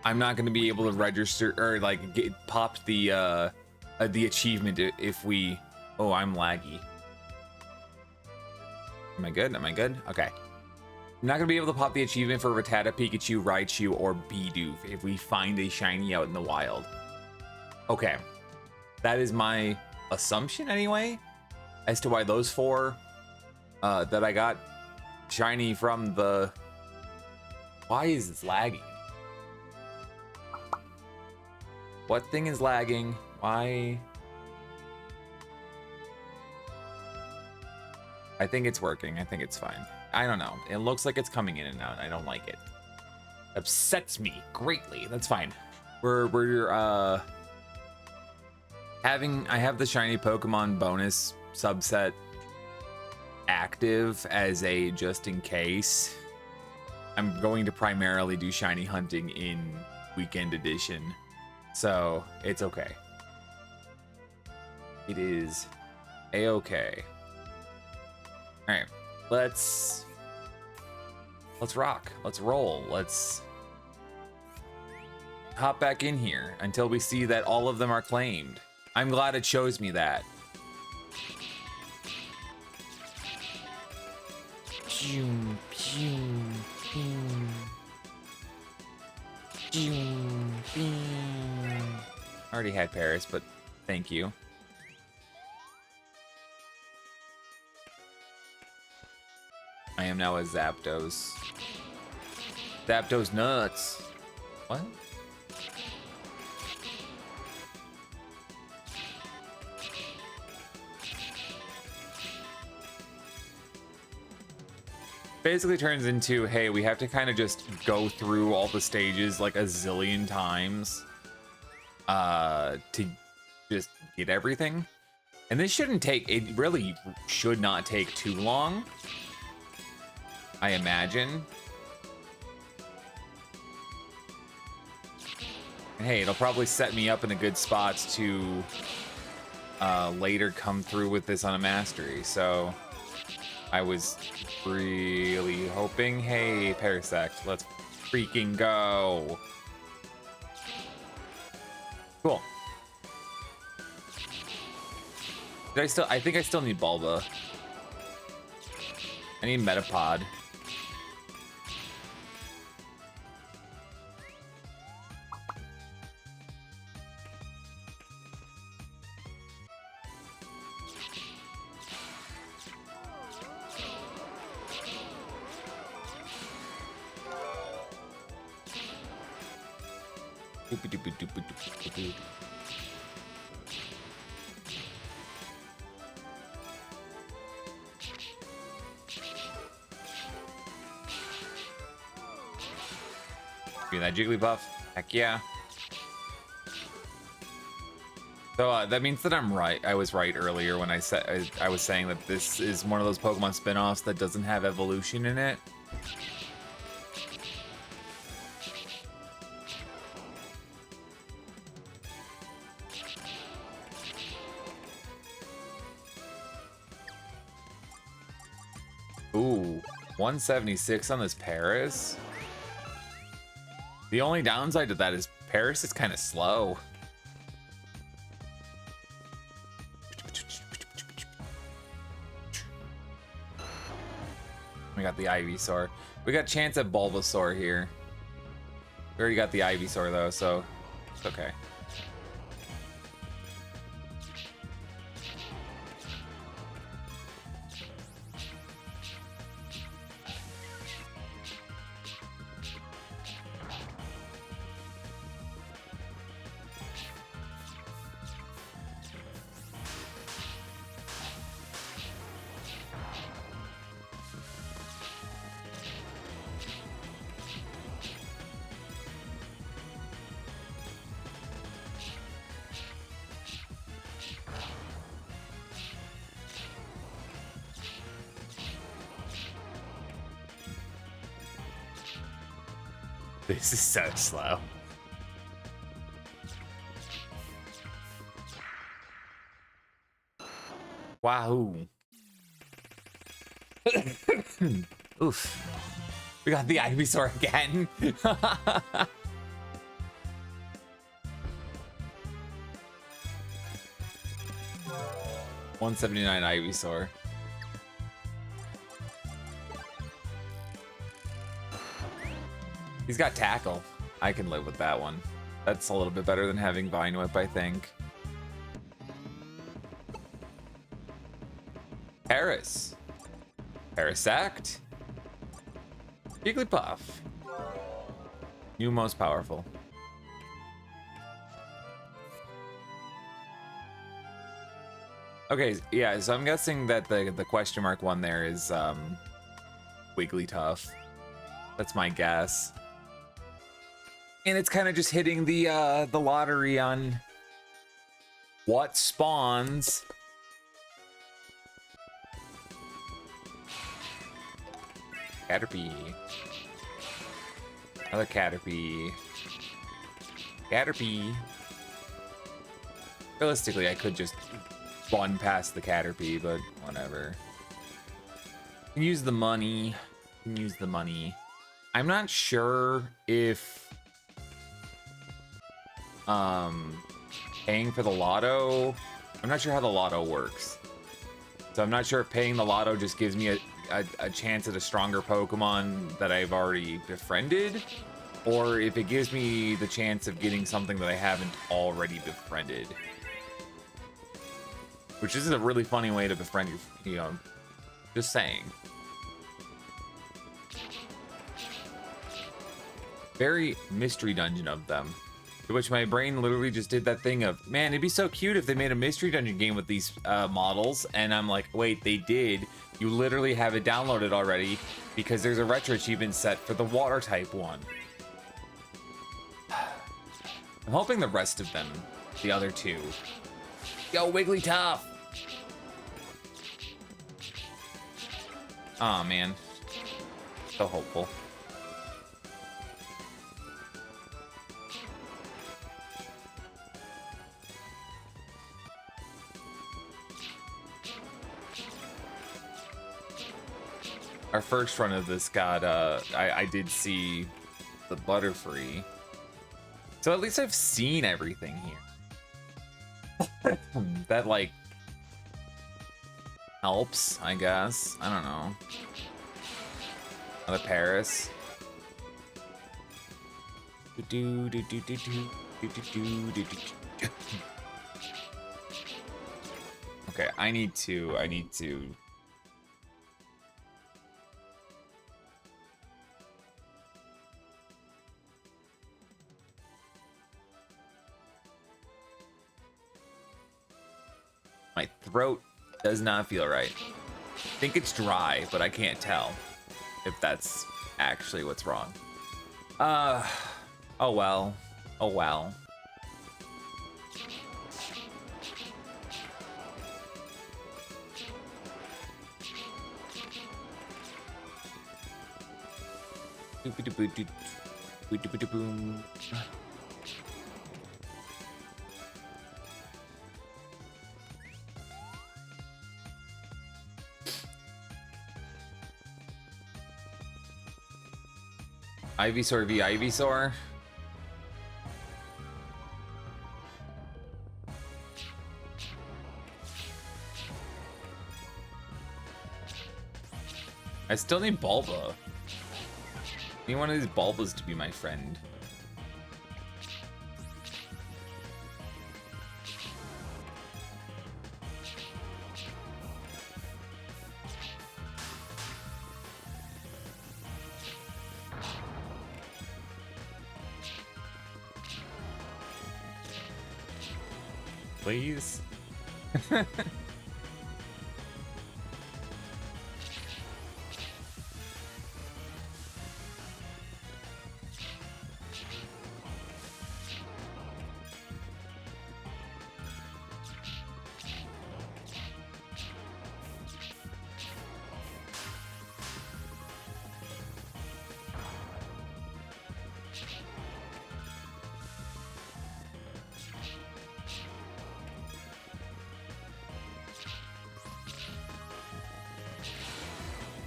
I'm not going to be able to register or like pop the achievement if we. Oh, I'm laggy. Am I good? Am I good? Okay. I'm not gonna be able to pop the achievement for Rattata, Pikachu, Raichu, or Bidoof if we find a shiny out in the wild. Okay. That is my assumption anyway, as to why those four that I got shiny from the... Why is this lagging? What thing is lagging? Why? I think it's working. I think it's fine. I don't know. It looks like it's coming in and out. I don't like it. Upsets me greatly. That's fine. I have the shiny Pokemon bonus subset active as a just in case. I'm going to primarily do shiny hunting in weekend edition, so it's okay. It is a-okay. All right, let's rock. Let's roll. Let's hop back in here until we see that all of them are claimed. I'm glad it shows me that. Pew, pew, pew. Pew, pew. I already had Paris, but thank you. I am now a Zapdos. Zapdos nuts. What? Basically turns into, hey, we have to kind of just go through all the stages like a zillion times to just get everything. And this shouldn't take, it really should not take too long, I imagine. And hey, it'll probably set me up in a good spot to later come through with this on a mastery. So I was really hoping, hey, Parasect, let's freaking go. Cool. I think I still need Bulba. I need Metapod. Be that Jigglypuff. Heck yeah. So that means that I'm right. I was right earlier when I said I was saying that this is one of those Pokemon spin-offs that doesn't have evolution in it. Ooh, 176 on this Paris. The only downside to that is Paris is kind of slow. We got the Ivysaur. We got chance at Bulbasaur here. We already got the Ivysaur though, so it's okay. This is so slow. Wahoo. Oof. We got the Ivysaur again. 179 Ivysaur. He's got tackle. I can live with that one. That's a little bit better than having Vine Whip, I think. Paris. Parasect. Jigglypuff. New most powerful. Okay, yeah, so I'm guessing that the question mark one there is Wigglytuff. That's my guess. And it's kind of just hitting the lottery on what spawns. Caterpie. Another Caterpie. Caterpie. Realistically, I could just run past the Caterpie, but whatever. Use the money. Use the money. I'm not sure if paying for the lotto. I'm not sure how the lotto works. So I'm not sure if paying the lotto just gives me a chance at a stronger Pokemon that I've already befriended, or if it gives me the chance of getting something that I haven't already befriended. Which is a really funny way to befriend you know, just saying. Very mystery dungeon of them. To which my brain literally just did that thing of, man, it'd be so cute if they made a mystery dungeon game with these models. And I'm like, wait, they did. You literally have it downloaded already because there's a retro achievement set for the water type one. I'm hoping the rest of them, the other two. Yo, Wigglytuff! Aw, oh, man. So hopeful. Our first run of this got, I did see the Butterfree. So at least I've seen everything here. That, like, helps, I guess. I don't know. Another Paris. Okay, I need to my throat does not feel right. I think it's dry, but I can't tell if that's actually what's wrong. Oh well. Oh well. Boom. Ivysaur v Ivysaur. I still need Bulba. I need one of these Bulbas to be my friend. Please.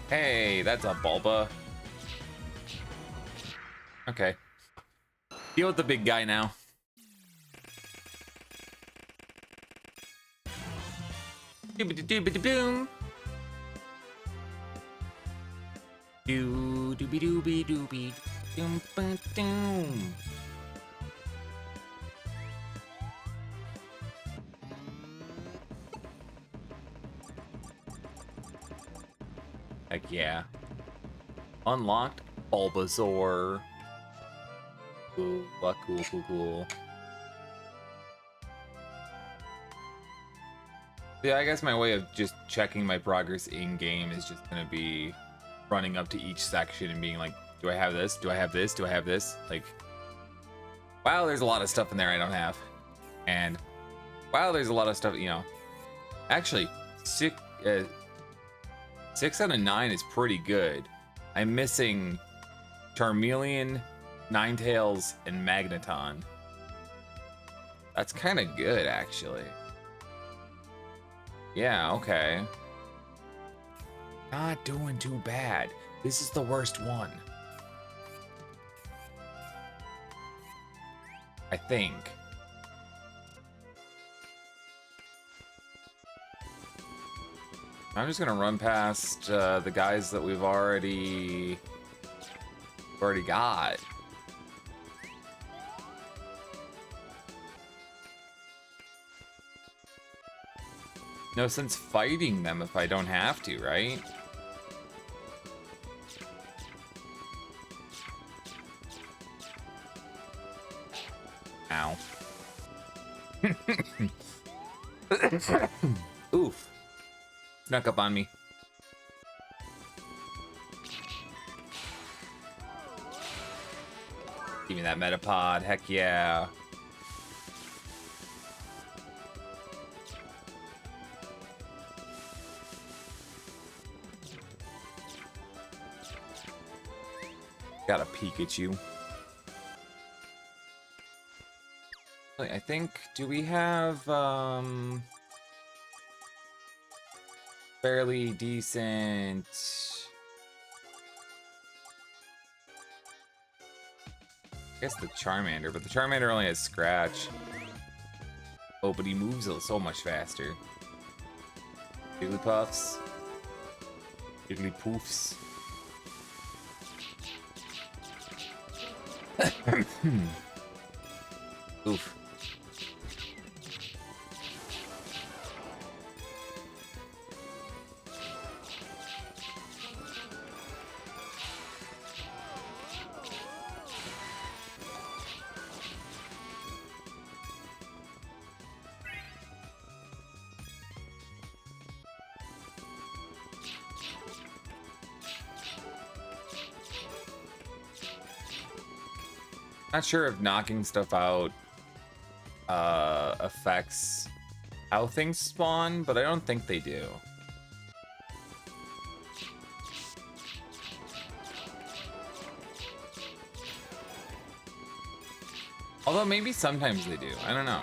Hey, that's a Bulba. Okay. Deal with the big guy now. Doobity-doobity-boom. Doo-doobie-doobie-doobie. Doom, ba, doom. Heck yeah. Unlocked Bulbasaur. Cool, cool. Yeah, I guess my way of just checking my progress in-game is just gonna be running up to each section and being like, do I have this? Do I have this? Do I have this? Like, wow, there's a lot of stuff in there I don't have. And, wow, there's a lot of stuff, you know. Actually, 6 out of 9 is pretty good. I'm missing Charmeleon, Ninetales, and Magneton. That's kind of good, actually. Yeah, okay. Not doing too bad. This is the worst one. I think. I'm just gonna run past the guys that we've already got. No sense fighting them if I don't have to, right? Ow. Oof. Snuck up on me. Give me that Metapod, heck yeah. Got a Pikachu. I think, do we have, fairly decent... I guess the Charmander, but the Charmander only has Scratch. Oh, but he moves so much faster. Jigglypuffs. Jigglypoofs. Oof. Not sure if knocking stuff out affects how things spawn, but I don't think they do. Although maybe sometimes they do. I don't know.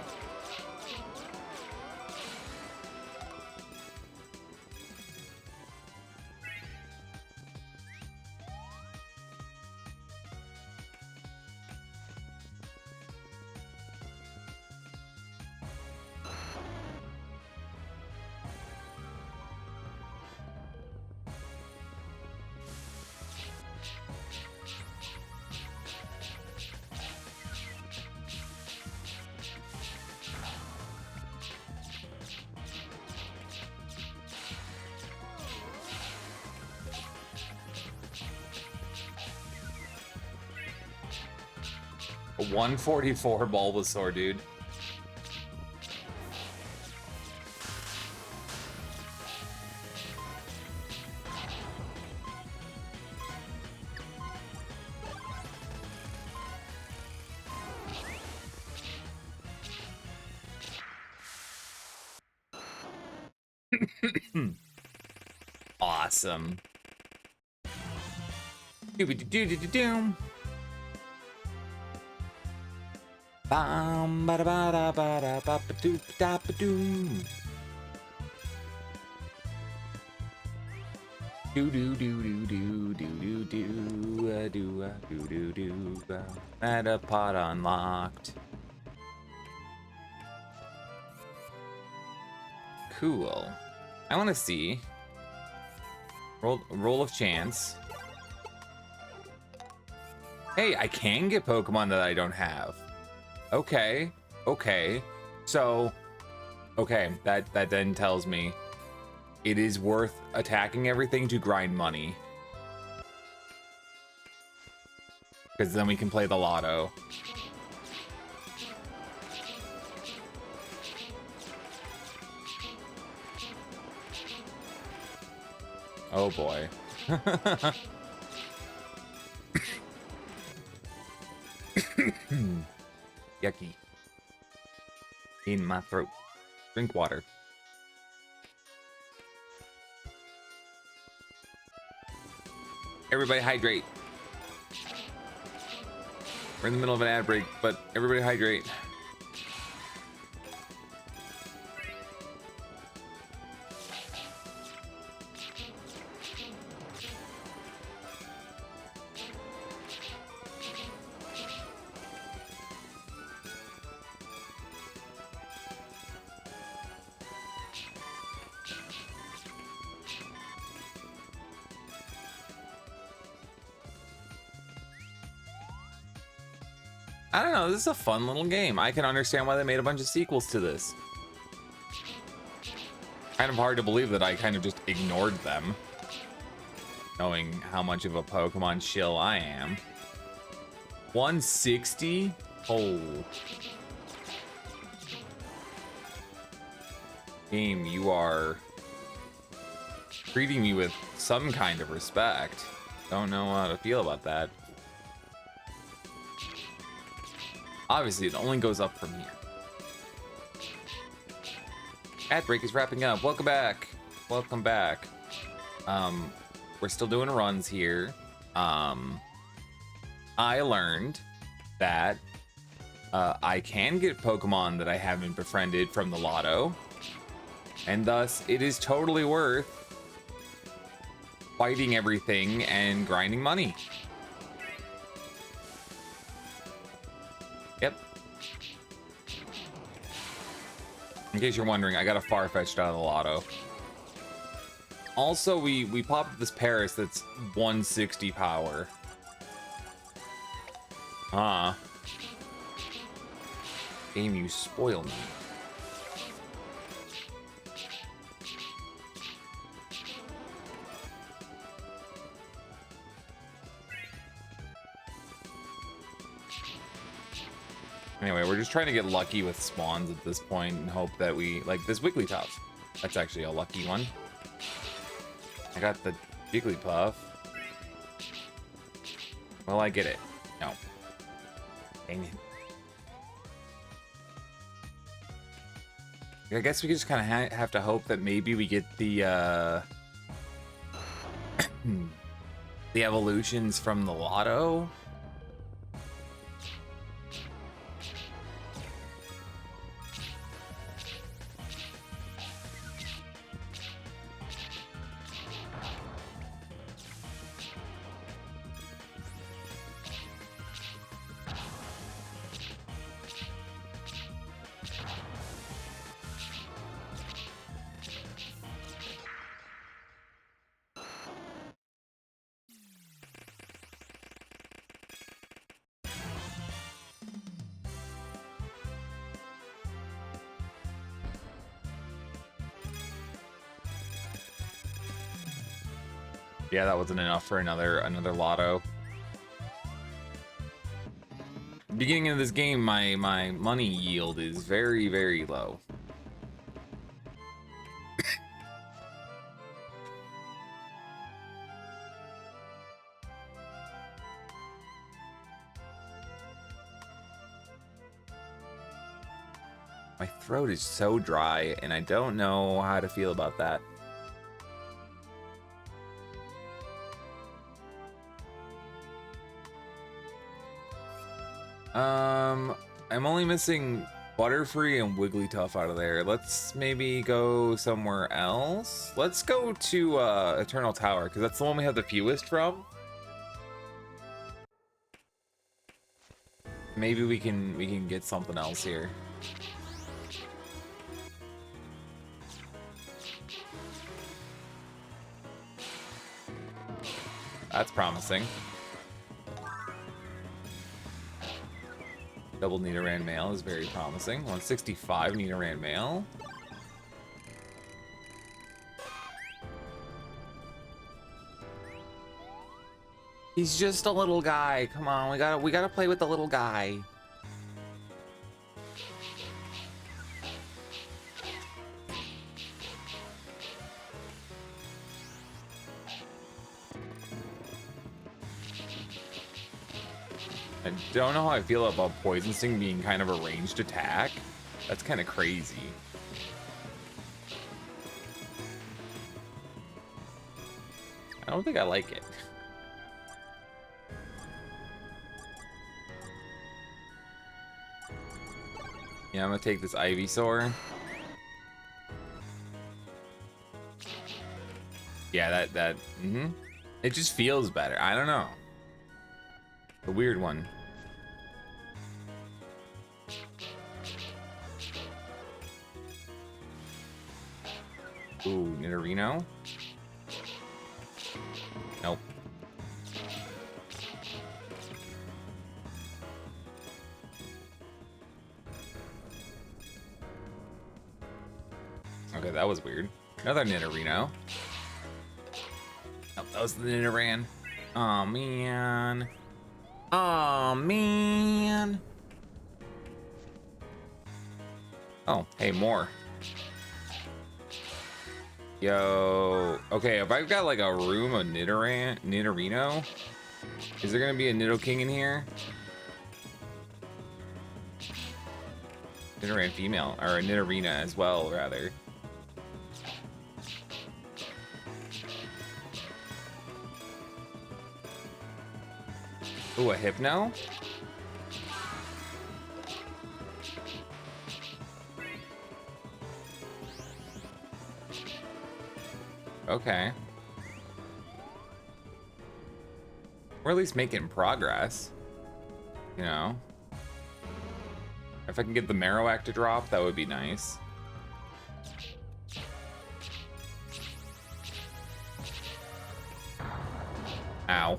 A 144 Bulbasaur, dude. Awesome. Doobie-doo-doo-doo-doom. Bam ba da ba da ba da ba ba doo da ba doom. Do do do do do do do do do do do do. Metapod unlocked. Cool. I want to see. Roll of chance. Hey, I can get Pokemon that I don't have. Okay. Okay. So, okay, that then tells me it is worth attacking everything to grind money. Because then we can play the lotto. Oh boy. Yucky. In my throat. Drink water. Everybody hydrate. We're in the middle of an ad break, but everybody hydrate. I don't know, this is a fun little game. I can understand why they made a bunch of sequels to this. Kind of hard to believe that I kind of just ignored them, knowing how much of a Pokemon shill I am. 160? Oh. Game, you are treating me with some kind of respect. Don't know how to feel about that. Obviously, it only goes up from here. Ad break is wrapping up. Welcome back. Welcome back. We're still doing runs here. I learned that I can get Pokemon that I haven't befriended from the lotto, and thus it is totally worth fighting everything and grinding money. Yep. In case you're wondering, I got a Farfetch'd out of the lotto. Also, we popped this Paris that's 160 power. Ah. Game, you spoil me. Anyway, we're just trying to get lucky with spawns at this point and hope that we, like this Wigglytuff. That's actually a lucky one. I got the Jigglypuff. Well, I get it. No. Dang it. I guess we just kind of have to hope that maybe we get the the evolutions from the lotto. Yeah, that wasn't enough for another lotto. Beginning of this game, my money yield is very, very low. My throat is so dry, and I don't know how to feel about that. I'm only missing Butterfree and Wigglytuff out of there. Let's maybe go somewhere else. Let's go to Eternal Tower, because that's the one we have the fewest from. Maybe we can get something else here. That's promising. Double Nidoran male is very promising. 165 Nidoran male. He's just a little guy. Come on, we gotta play with the little guy. I don't know how I feel about Poison Sting being kind of a ranged attack. That's kind of crazy. I don't think I like it. Yeah, I'm gonna take this Ivysaur. Yeah, it just feels better. I don't know. The weird one. Ooh, Nidorino. Nope. Okay, that was weird. Another Nidorino. Oh, that was the Nidoran. Oh man. Oh man. Oh, hey, more. Yo. Okay, if I've got like a room of Nidorino, is there gonna be a Nidoking in here? Nidoran female, or a Nidorina as well, rather. Ooh, a Hypno? Okay. We're at least making progress. You know? If I can get the Marowak to drop, that would be nice. Ow.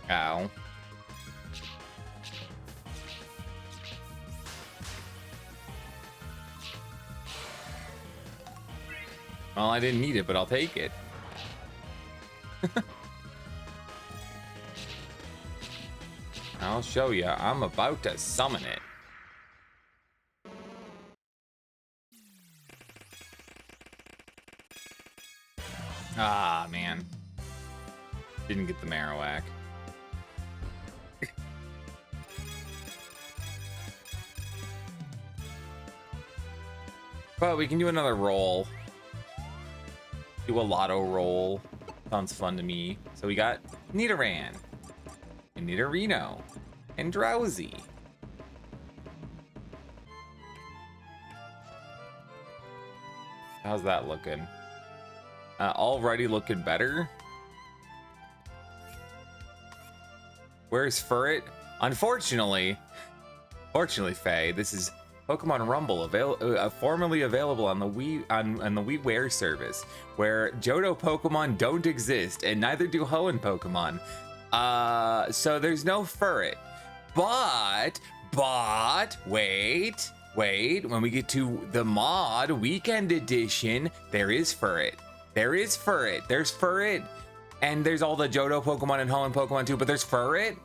Ow. Well, I didn't need it, but I'll take it. I'll show you. I'm about to summon it. Ah, man. Didn't get the Marowak. But we can do another roll. Do a lotto roll. Sounds fun to me. So we got Nidoran, and Nidorino, and Drowsy. How's that looking? Already looking better. Where's Furret? Unfortunately, Faye, this is Pokemon Rumble, formerly available on the Wii on the WiiWare service, where Johto Pokemon don't exist, and neither do Hoenn Pokemon. So there's no Furret. But wait, when we get to the mod Weekend Edition, there is Furret. There's Furret. And there's all the Johto Pokemon and Hoenn Pokemon too, but there's Furret.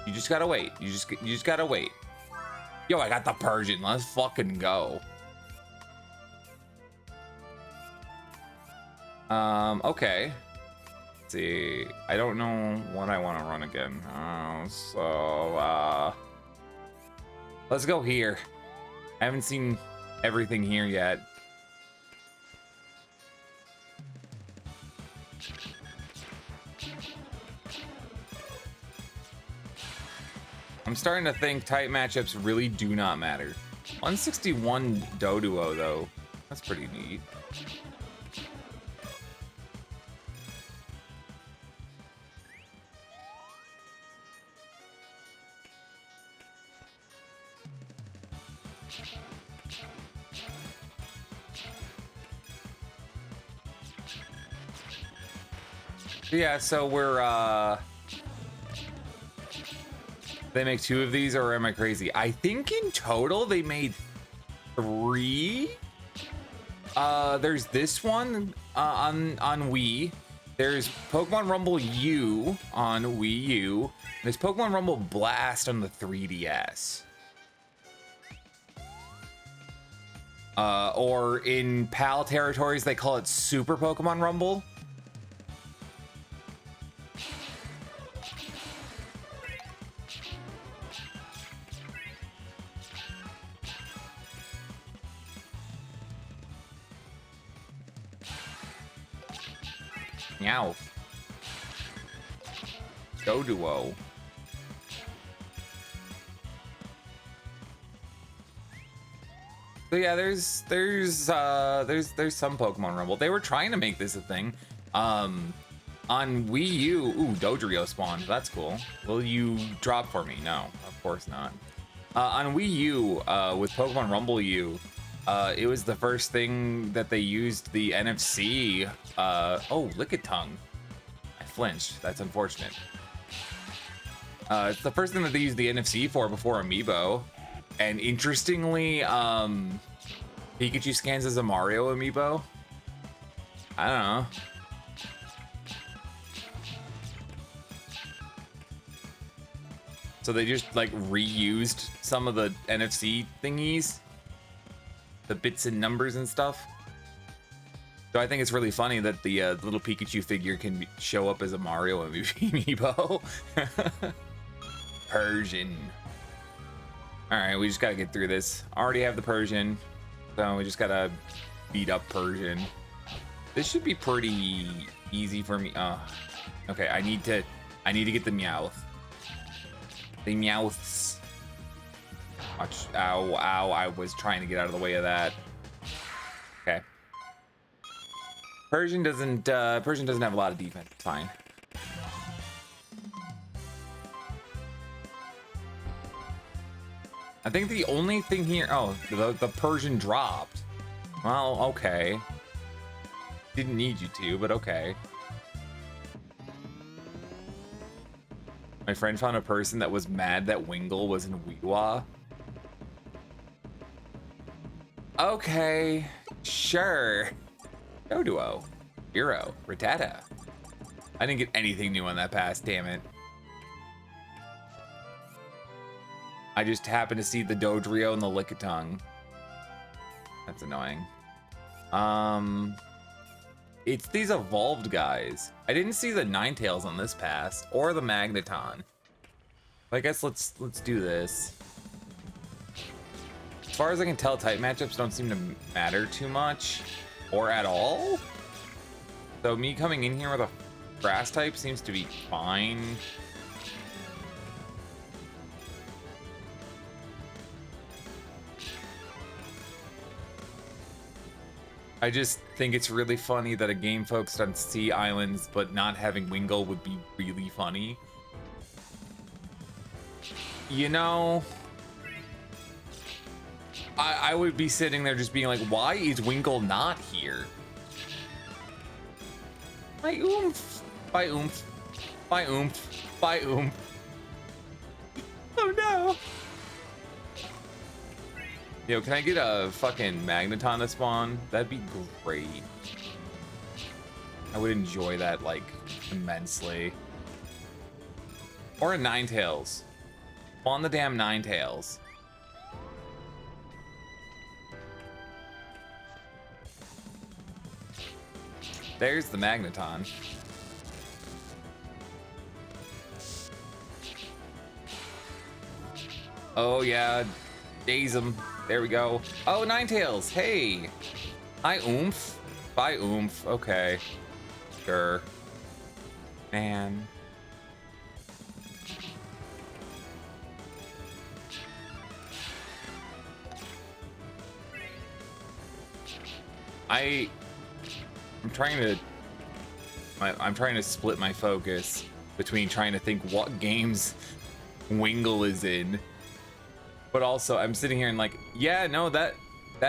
You just gotta wait. You just gotta wait. Yo, I got the Persian. Let's fucking go. Okay. Let's see. I don't know what I want to run again. Let's go here. I haven't seen everything here yet. I'm starting to think tight matchups really do not matter. 161 Doduo though. That's pretty neat. Yeah, so we're they make 2 of these, or am I crazy? I think in total they made 3. There's this one on Wii. There's Pokemon Rumble U on Wii U. There's Pokemon Rumble Blast on the 3DS. Or in PAL territories, they call it Super Pokemon Rumble. Meow. Doduo. So yeah, there's some Pokemon Rumble. They were trying to make this a thing. On Wii U, ooh, Dodrio spawned. That's cool. Will you drop for me? No, of course not. On Wii U, with Pokemon Rumble U, it was the first thing that they used the NFC. Oh, Lickitung. I flinched. That's unfortunate. It's the first thing that they used the NFC for before Amiibo. And interestingly, Pikachu scans as a Mario Amiibo. I don't know. So they just like reused some of the NFC thingies, the bits and numbers and stuff. So I think it's really funny that the little Pikachu figure can show up as a Mario Amiibo. Persian. All right, we just gotta get through this. Already have the Persian, so we just gotta beat up Persian. This should be pretty easy for me. Okay, I need to get the Meowth. The Meowths. Watch. Ow, ow, I was trying to get out of the way of that. Okay. Persian doesn't have a lot of defense. It's fine. I think the only thing here, oh, the Persian dropped. Well, okay. Didn't need you to, but okay. My friend found a person that was mad that Wingull was in Weewa. Okay, sure. Doduo, Hero, Rattata. I didn't get anything new on that pass, damn it. I just happened to see the Dodrio and the Lickitung. That's annoying. It's these evolved guys. I didn't see the Ninetales on this pass or the Magneton. I guess let's do this. As far as I can tell, type matchups don't seem to matter too much or at all. So me coming in here with a grass type seems to be fine. I just think it's really funny that a game focused on sea islands but not having Wingull would be really funny. You know, I would be sitting there just being like, why is Wingull not here? By oomph, by oomph, by oomph, by oomph. Oh no. Yo, can I get a fucking Magneton to spawn? That'd be great. I would enjoy that, like, immensely. Or a Ninetales. Spawn the damn Ninetales. There's the Magneton. Oh yeah, daze him. There we go. Oh, Ninetales. Hey. Hi, oomph. Bye, oomph. Okay. Sure. Man. I'm trying to split my focus between trying to think what games Wingull is in. But also, I'm sitting here and like, yeah, no, that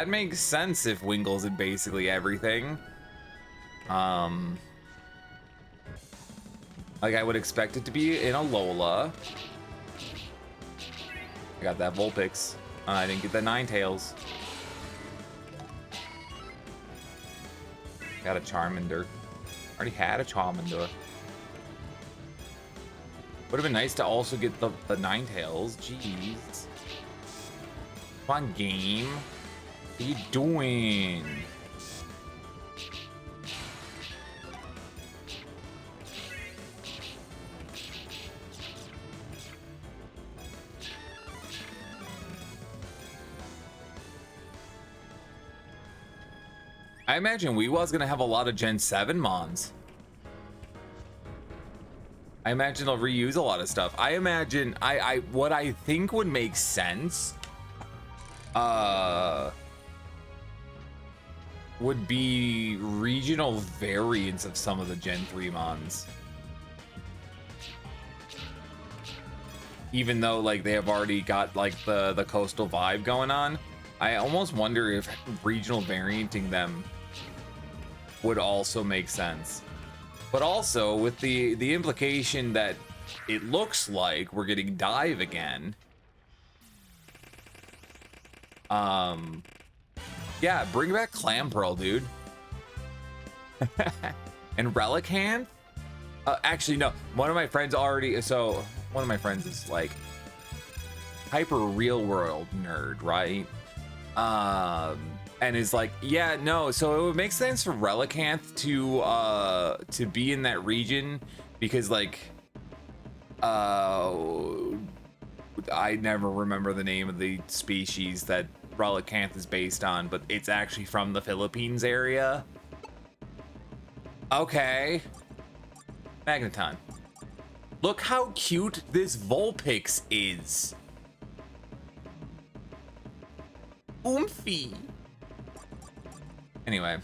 makes sense if Wingull's in basically everything. like I would expect it to be in a Lola. I got that Vulpix. I didn't get the Ninetales. Got a Charmander. Already had a Charmander. Would have been nice to also get the Ninetales. Jeez. Come on, game. What are you doing? I imagine Weewa's gonna have a lot of Gen 7 mons. I imagine they'll reuse a lot of stuff. I imagine what I think would make sense would be regional variants of some of the Gen 3 mons. Even though like they have already got like the coastal vibe going on, I almost wonder if regional varianting them would also make sense. But also with the implication that it looks like we're getting Dive again. Yeah, bring back Clamperl, dude. And Relicanth? Actually, no. One of my friends already... So, one of my friends is, like, hyper real-world nerd, right? And is like, yeah, no. So it would make sense for Relicanth to be in that region because, like... I never remember the name of the species that Relicanth is based on, but it's actually from the Philippines area. Okay. Magneton. Look how cute this Vulpix is. Oomphy. Anyway.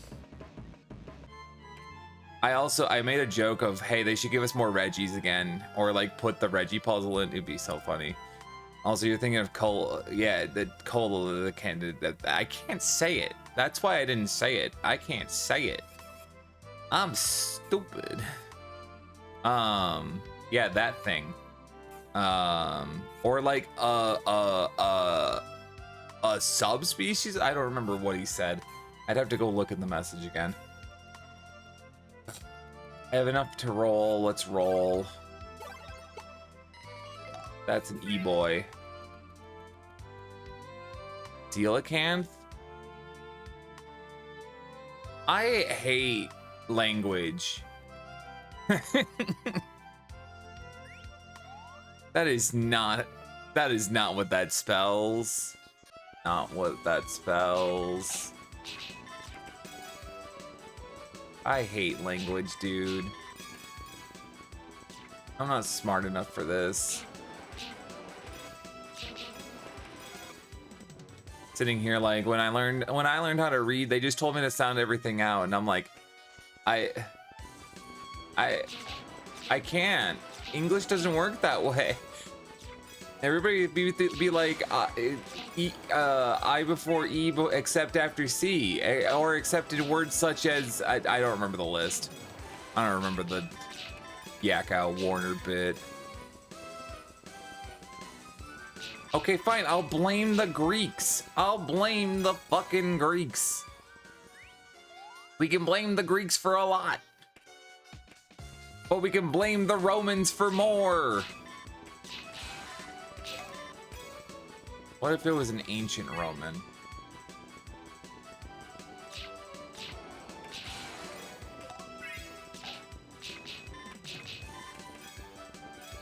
I made a joke of, hey, they should give us more Reggies again, or like put the Reggie puzzle in. It'd be so funny. Also, you're thinking of Cole. Yeah, the Cole, the candidate. I can't say it. That's why I didn't say it. I can't say it. I'm stupid. Yeah, that thing. Or like a subspecies. I don't remember what he said. I'd have to go look at the message again. I have enough to roll. Let's roll. That's an E-boy. Coelacanth? I hate language. That is not what that spells. Not what that spells. I hate language, dude. I'm not smart enough for this. Sitting here like when I learned how to read, they just told me to sound everything out, and I'm like, I can't. English doesn't work that way. Everybody be like, I before E except after C, or except in words such as, I don't remember the list. I don't remember the Yakao Warner bit. Okay, fine, I'll blame the Greeks. I'll blame the fucking Greeks. We can blame the Greeks for a lot. But we can blame the Romans for more. What if it was an ancient Roman?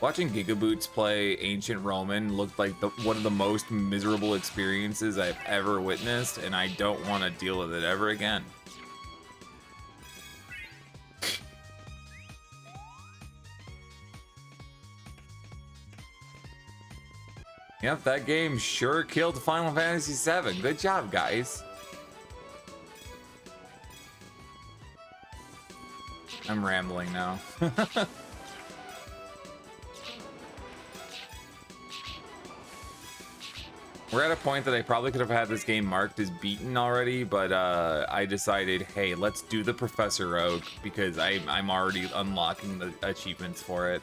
Watching Gigaboots play Ancient Roman looked like one of the most miserable experiences I've ever witnessed, and I don't want to deal with it ever again. Yep, that game sure killed Final Fantasy VII. Good job, guys. I'm rambling now. We're at a point that I probably could have had this game marked as beaten already, but I decided, hey, let's do the Professor Oak because I'm already unlocking the achievements for it.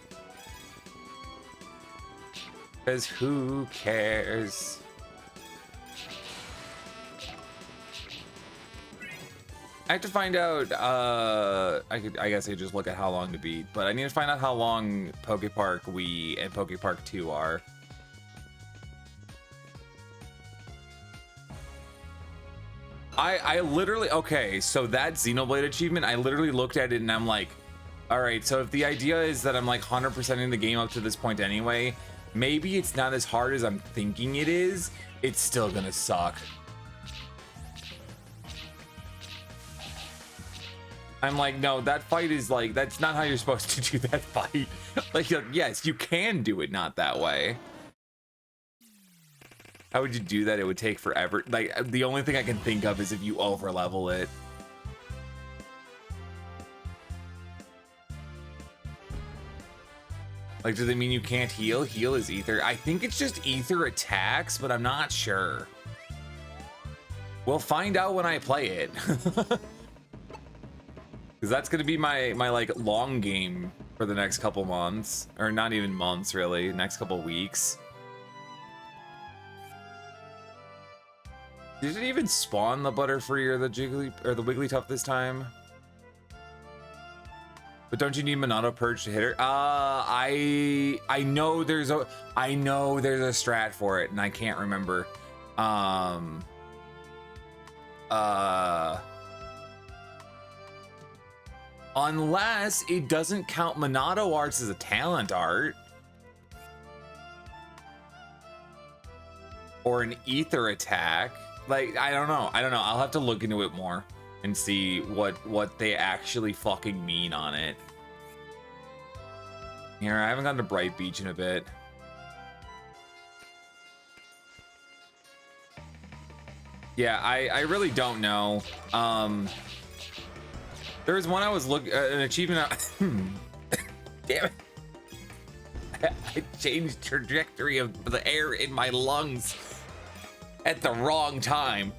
Because who cares? I have to find out, I guess I could just look at how long to beat, but I need to find out how long Pokepark Wii and Pokepark 2 are. I literally, okay, so that Xenoblade achievement, I literally looked at it and I'm like, all right, so if the idea is that I'm like 100%ing the game up to this point anyway, maybe it's not as hard as I'm thinking it is. It's still gonna suck. I'm like, no, that fight is like, that's not how you're supposed to do that fight. Like, yes, you can do it not that way. How would you do that? It would take forever. Like, the only thing I can think of is if you over level it. Like, does it mean you can't heal? Heal is ether. I think it's just ether attacks, but I'm not sure. We'll find out when I play it. Because that's going to be my like long game for the next couple months. Or not even months, really. Next couple weeks. Did it even spawn the Butterfree or the Wigglytuff this time? But don't you need Monado Purge to hit her? I know there's a strat for it, and I can't remember. Unless it doesn't count Monado Arts as a talent art. Or an ether attack. Like, I don't know. I'll have to look into it more and see what they actually fucking mean on it. Here, I haven't gone to Bright Beach in a bit. Yeah, I really don't know. There was one I was looking an achievement. Damn it! I changed trajectory of the air in my lungs at the wrong time.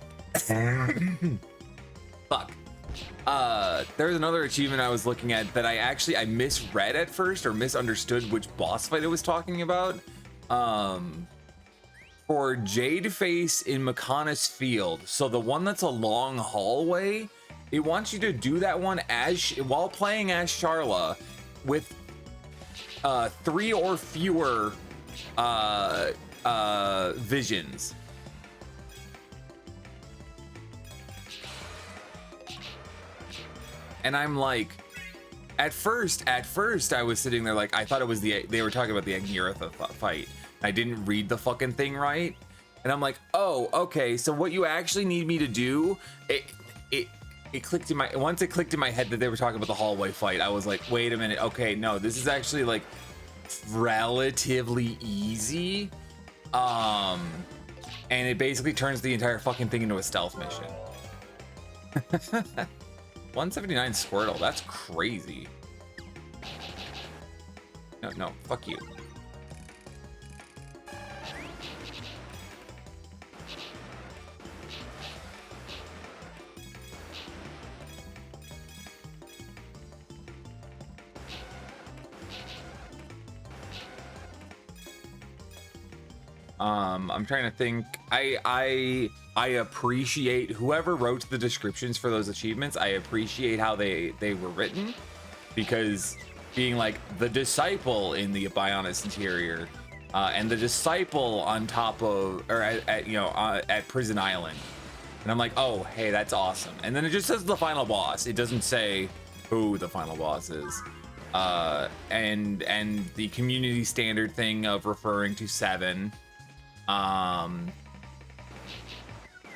Fuck. There's another achievement I was looking at that I misread at first or misunderstood which boss fight it was talking about. For Jade Face in Makanis Field, so the one that's a long hallway, it wants you to do that one while playing as Charla with 3 or fewer visions. And I'm like, at first I was sitting there like, I thought it was they were talking about the Agniratha fight. I didn't read the fucking thing right. And I'm like, oh, okay, so what you actually need me to do, it clicked in my, once it clicked in my head that they were talking about the hallway fight, I was like, wait a minute, okay, no, this is actually like relatively easy. And it basically turns the entire fucking thing into a stealth mission. 179 Squirtle, that's crazy. No, fuck you. I'm trying to think. I appreciate whoever wrote the descriptions for those achievements. I appreciate how they were written, because being like the disciple in the Bionis interior, and the disciple on top of, or at Prison Island, and I'm like, oh, hey, that's awesome. And then it just says the final boss. It doesn't say who the final boss is. And the community standard thing of referring to 7.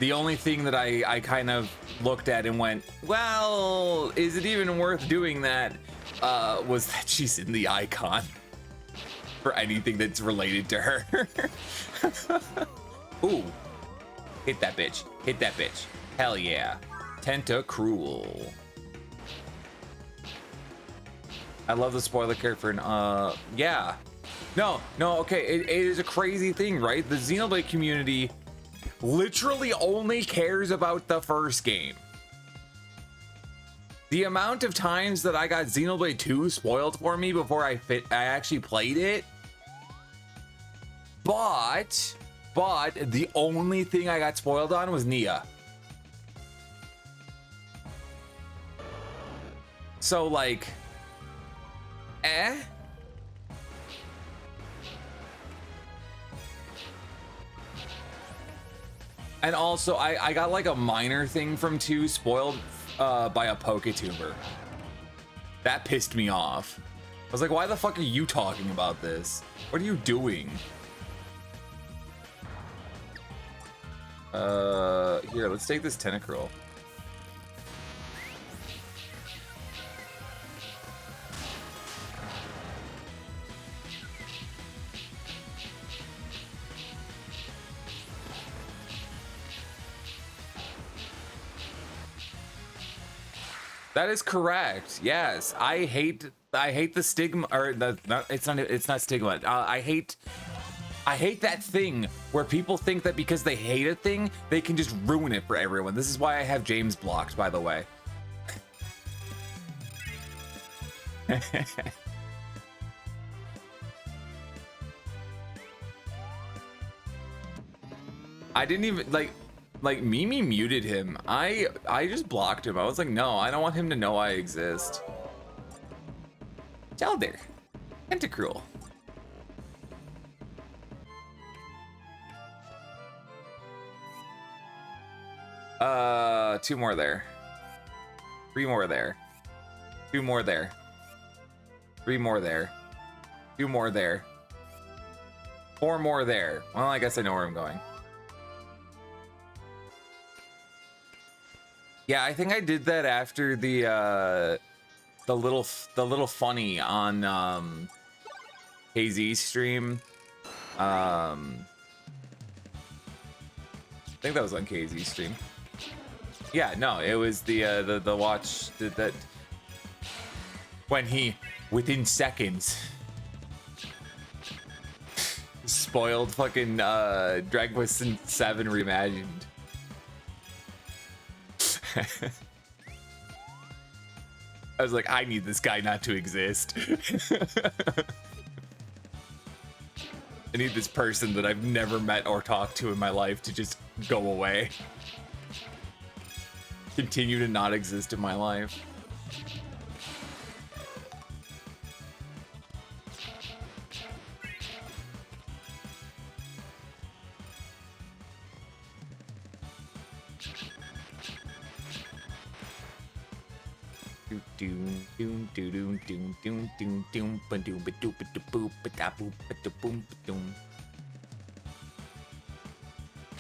The only thing that I kind of looked at and went, well, is it even worth doing that? Was that she's in the icon for anything that's related to her. Ooh, hit that bitch, hit that bitch. Hell yeah. Tentacruel. I love the spoiler character yeah. No, okay, it is a crazy thing, right? The Xenoblade community literally only cares about the first game. The amount of times that I got Xenoblade 2 spoiled for me before I actually played it. But the only thing I got spoiled on was Nia. So like, eh? And also, I got like a minor thing from 2 spoiled by a Poketuber. That pissed me off. I was like, why the fuck are you talking about this? What are you doing? Here, let's take this Tentacruel. That is correct. Yes, I hate the stigma, or it's not stigma. I hate that thing where people think that because they hate a thing, they can just ruin it for everyone. This is why I have James blocked, by the way. I didn't even like Mimi muted him. I just blocked him. I was like, no, I don't want him to know I exist. Ciao there. Tentacruel. Two more there. 3 more there. 2 more there. 3 more there. 2 more there. 4 more there. Well, I guess I know where I'm going. Yeah, I think I did that after the little funny on KZ's stream. I think that was on KZ's stream. Yeah, no, it was the watch that when he within seconds spoiled fucking Dragon Quest 7 Reimagined. I was like, I need this guy not to exist. I need this person that I've never met or talked to in my life to just go away. Continue to not exist in my life.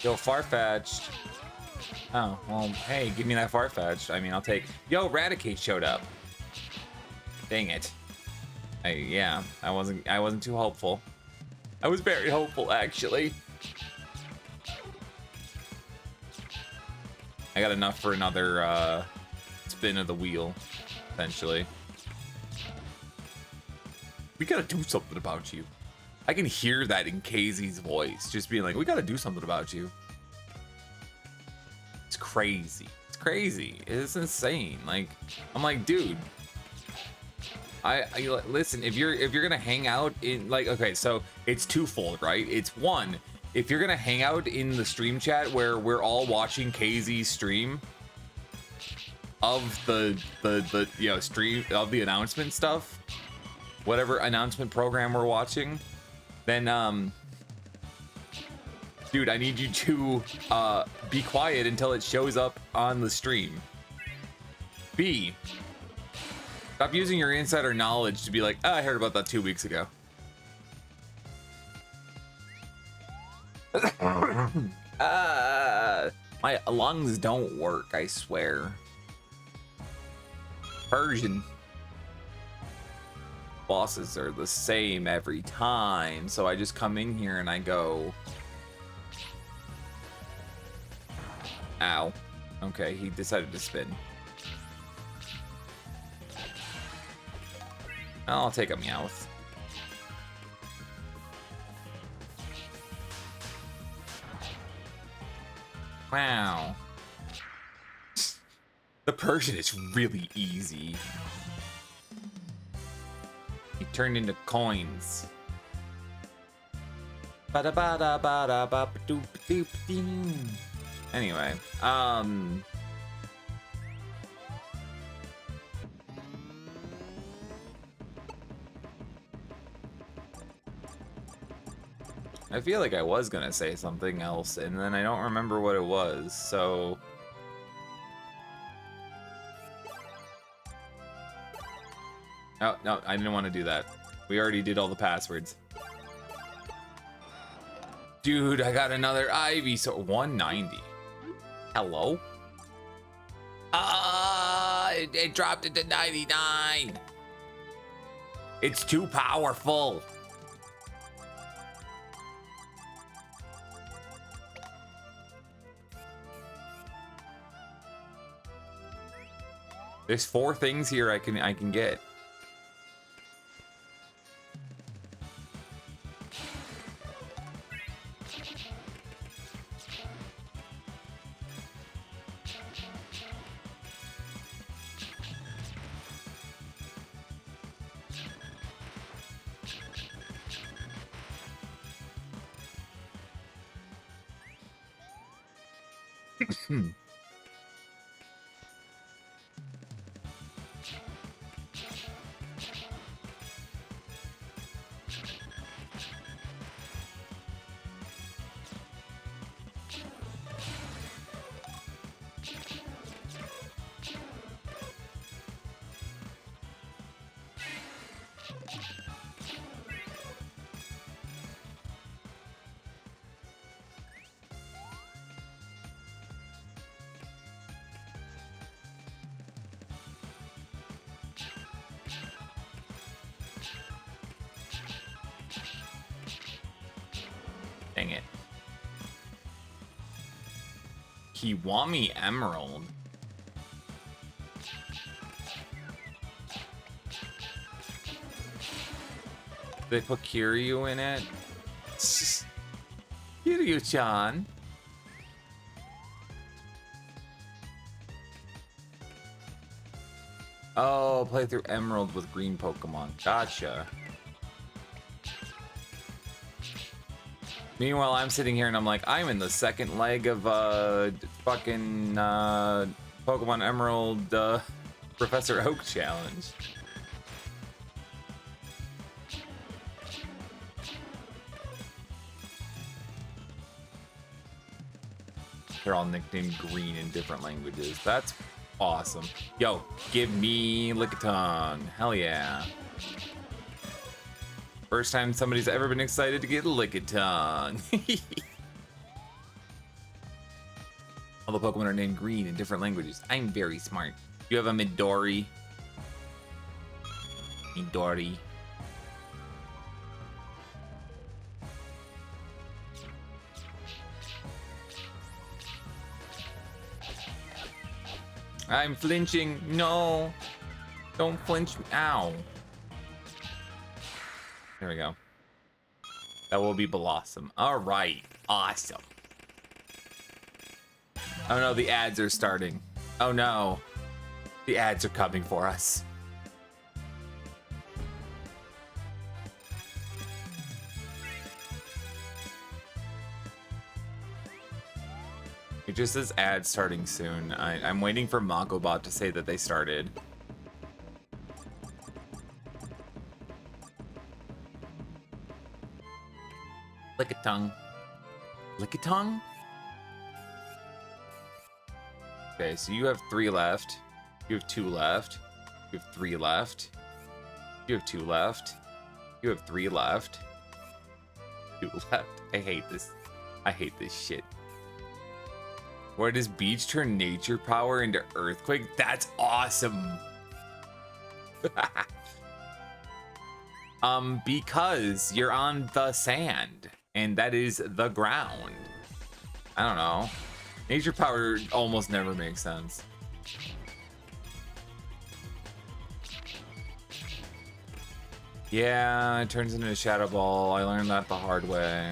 Yo, Farfetch'd. Oh, well, hey, give me that Farfetch'd. I mean, I'll take... Yo, Raticate showed up. Dang it. Yeah, I wasn't too hopeful. I was very hopeful, actually. I got enough for another spin of the wheel, essentially. We gotta do something about you. I can hear that in KZ's voice, just being like, we gotta do something about you. It's crazy. It's crazy. It's insane. Like, I'm like, dude, I listen, if you're gonna hang out in, like, okay, so it's twofold, right? It's one, if you're gonna hang out in the stream chat where we're all watching KZ's stream of the you know, stream of the announcement stuff, whatever announcement program we're watching, then dude, I need you to be quiet until it shows up on the stream. B, stop using your insider knowledge to be like, oh, I heard about that 2 weeks ago. My lungs don't work, I swear. Persian. Bosses are the same every time, so I just come in here and I go, ow. Okay, he decided to spin. I'll take a Meowth. Wow. The Persian is really easy. He turned into coins. Anyway, I feel like I was gonna say something else, and then I don't remember what it was, so... Oh, no, I didn't want to do that. We already did all the passwords. Dude, I got another Ivy, so 190. Hello? It dropped it to 99. It's too powerful. There's 4 things here I can get. Dang it. Kiwami Emerald. They put Kiryu in it? Kiryu-chan. Oh, play through Emerald with green Pokemon. Gotcha. Meanwhile, I'm sitting here and I'm like, I'm in the second leg of fucking Pokemon Emerald Professor Oak challenge. They're all nicknamed green in different languages. That's awesome. Yo, give me Lickitung. Hell yeah. First time somebody's ever been excited to get Lickitung. All the Pokemon are named green in different languages. I'm very smart. You have a Midori. Midori. I'm flinching. No. Don't flinch. Ow. There we go. That will be Blossom. All right. Awesome. Oh no, the ads are starting. Oh no. The ads are coming for us. It just says ads starting soon. I'm waiting for Makobot to say that they started. Lickitung. Lickitung? Okay, so you have 3 left. You have 2 left. You have 3 left. You have 2 left. You have 3 left. 2 left. I hate this. I hate this shit. Where does Beach turn nature power into earthquake? That's awesome. Because you're on the sand, and that is the ground. I don't know. Nature power almost never makes sense. Yeah, it turns into a Shadow Ball. I learned that the hard way.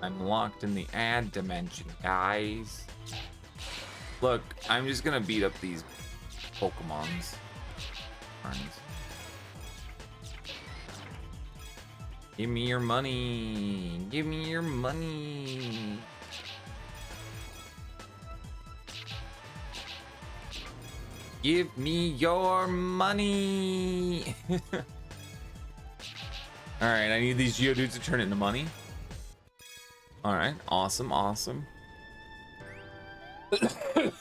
I'm locked in the ad dimension, guys. Look, I'm just gonna beat up these Pokemons. Give me your money. Give me your money. Give me your money. Alright, I need these Geodudes to turn into money. Alright, awesome, awesome. Alright,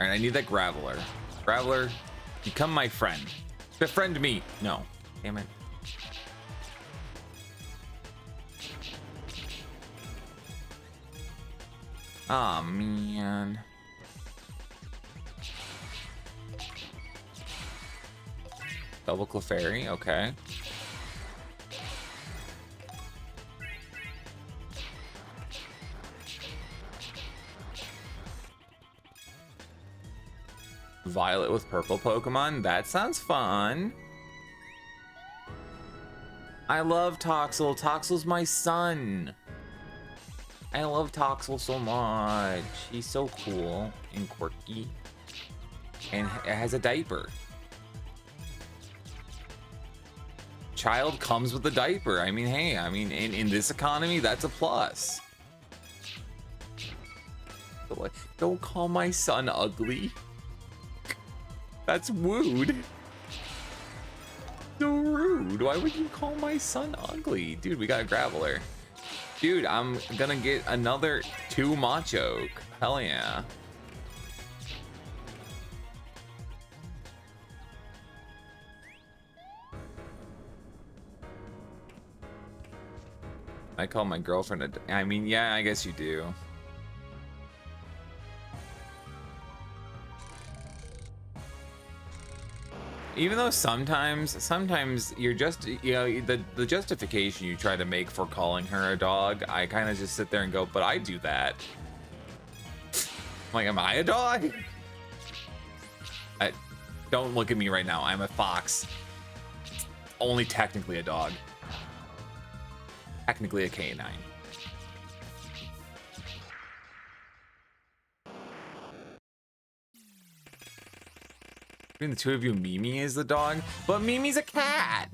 I need that Graveler. Graveler, become my friend. Befriend me. No. Damn it. Aw, man. Double Clefairy, okay. Violet with purple Pokemon? That sounds fun. I love Toxel. Toxel's my son. I love Toxel so much. He's so cool and quirky. And it has a diaper. Child comes with a diaper. I mean, hey, I mean, in this economy, that's a plus. But like, don't call my son ugly. That's rude. So rude. Why would you call my son ugly? Dude, we got a Graveler. Dude, I'm gonna get another 2 Machoke. Hell yeah. I call my girlfriend I mean, yeah, I guess you do. Even though sometimes you're just, you know, the justification you try to make for calling her a dog, I kind of just sit there and go, but I do that. I'm like, am I a dog? Don't look at me right now. I'm a fox. Only technically a dog. Technically a canine. Between the two of you, Mimi is the dog, but Mimi's a cat.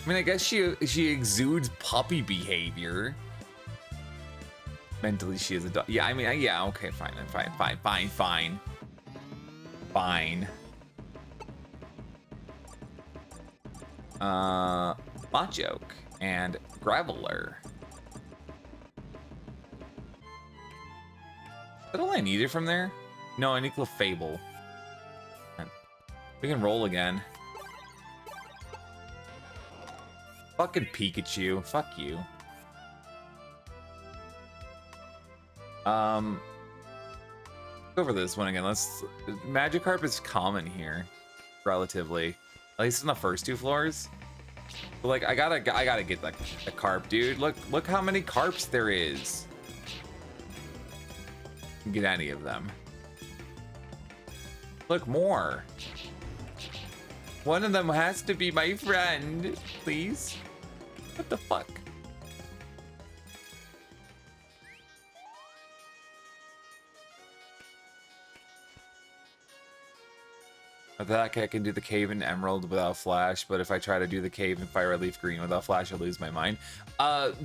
I mean, I guess she exudes puppy behavior. Mentally, she is a dog. Yeah, I mean, yeah, okay, fine. Machoke and Graveler. Is that all I needed from there? No, I need Clefable. We can roll again. Fucking Pikachu. Fuck you. Go over this one again. Magikarp is common here, relatively. At least in the first 2 floors. But like, I gotta get like a carp, dude. Look how many carps there is. Get any of them. Look, more. One of them has to be my friend, please. What the fuck? With that, I can do the cave in Emerald without Flash, but if I try to do the cave in Fire Leaf Green without Flash, I lose my mind.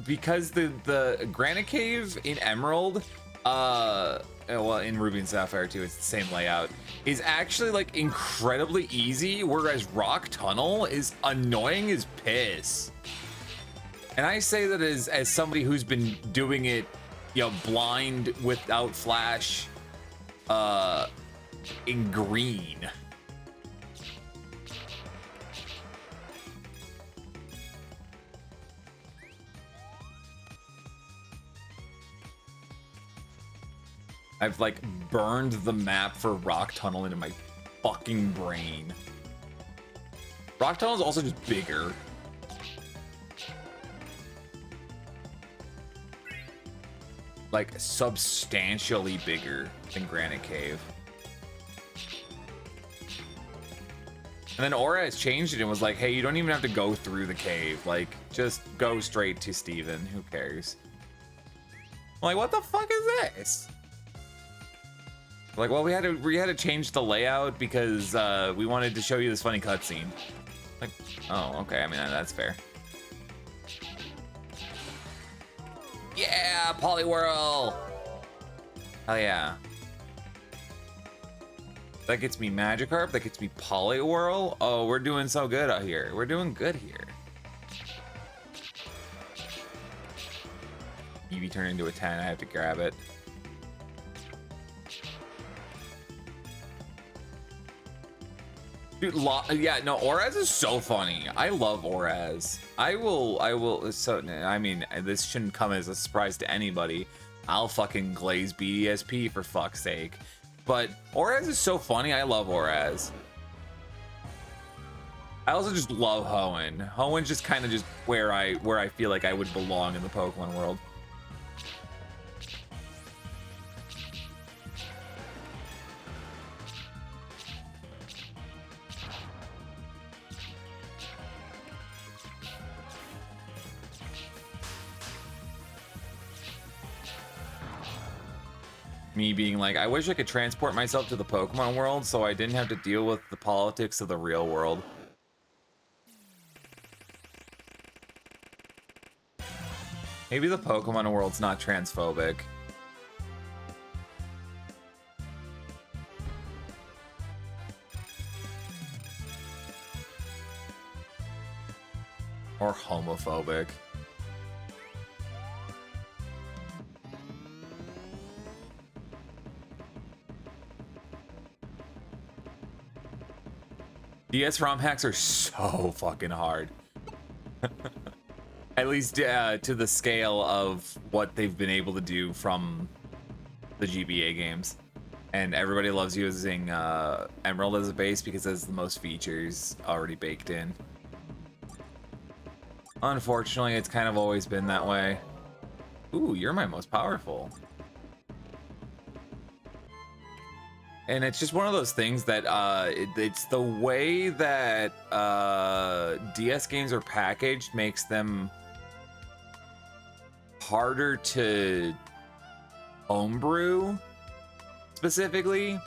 Because the Granite Cave in Emerald, well, in Ruby and Sapphire too, it's the same layout, is actually like incredibly easy, whereas Rock Tunnel is annoying as piss. And I say that as somebody who's been doing it, you know, blind without Flash, in green. I've like burned the map for Rock Tunnel into my fucking brain. Rock Tunnel is also just bigger. like substantially bigger than Granite Cave. And then Aura has changed it and was like, hey, you don't even have to go through the cave. Like, just go straight to Steven. Who cares? I'm like, what the fuck is this? Like, well, we had to change the layout because we wanted to show you this funny cutscene. Like, oh, okay. I mean, that's fair. Yeah, Poliwhirl. Hell yeah. That gets me Magikarp. That gets me Poliwhirl. Oh, we're doing so good out here. We're doing good here. Eevee turned into a 10. I have to grab it. Dude, yeah, no, Oraz is so funny. I love Oraz. I will, so, I mean, this shouldn't come as a surprise to anybody. I'll fucking glaze BDSP for fuck's sake. But Oraz is so funny. I love Oraz. I also just love Hoenn. Hoenn's just kind of just where I feel like I would belong in the Pokemon world. Me being like, I wish I could transport myself to the Pokemon world so I didn't have to deal with the politics of the real world. Maybe the Pokemon world's not transphobic. Or homophobic. DS ROM hacks are so fucking hard. At least to the scale of what they've been able to do from the GBA games. And everybody loves using Emerald as a base because it has the most features already baked in. Unfortunately, it's kind of always been that way. Ooh, you're my most powerful. And it's just one of those things that it's the way that DS games are packaged makes them harder to homebrew specifically,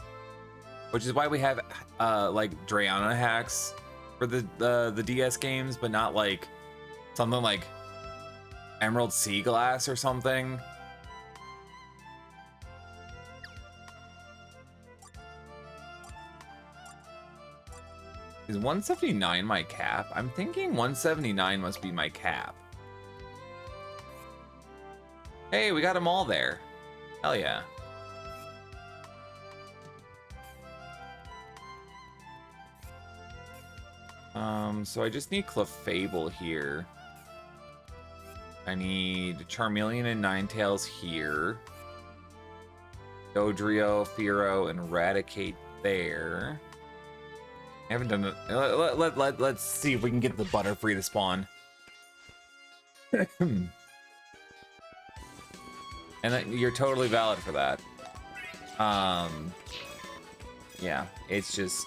which is why we have like Drayana hacks for the DS games, but not like something like Emerald Sea Glass or something. Is 179 my cap? I'm thinking 179 must be my cap. Hey, we got them all there. Hell yeah. So I just need Clefable here. I need Charmeleon and Ninetales here. Dodrio, Fearow, and Eradicate there. I haven't done it. Let's see if we can get the Butterfree to spawn. And you're totally valid for that. Yeah, it's just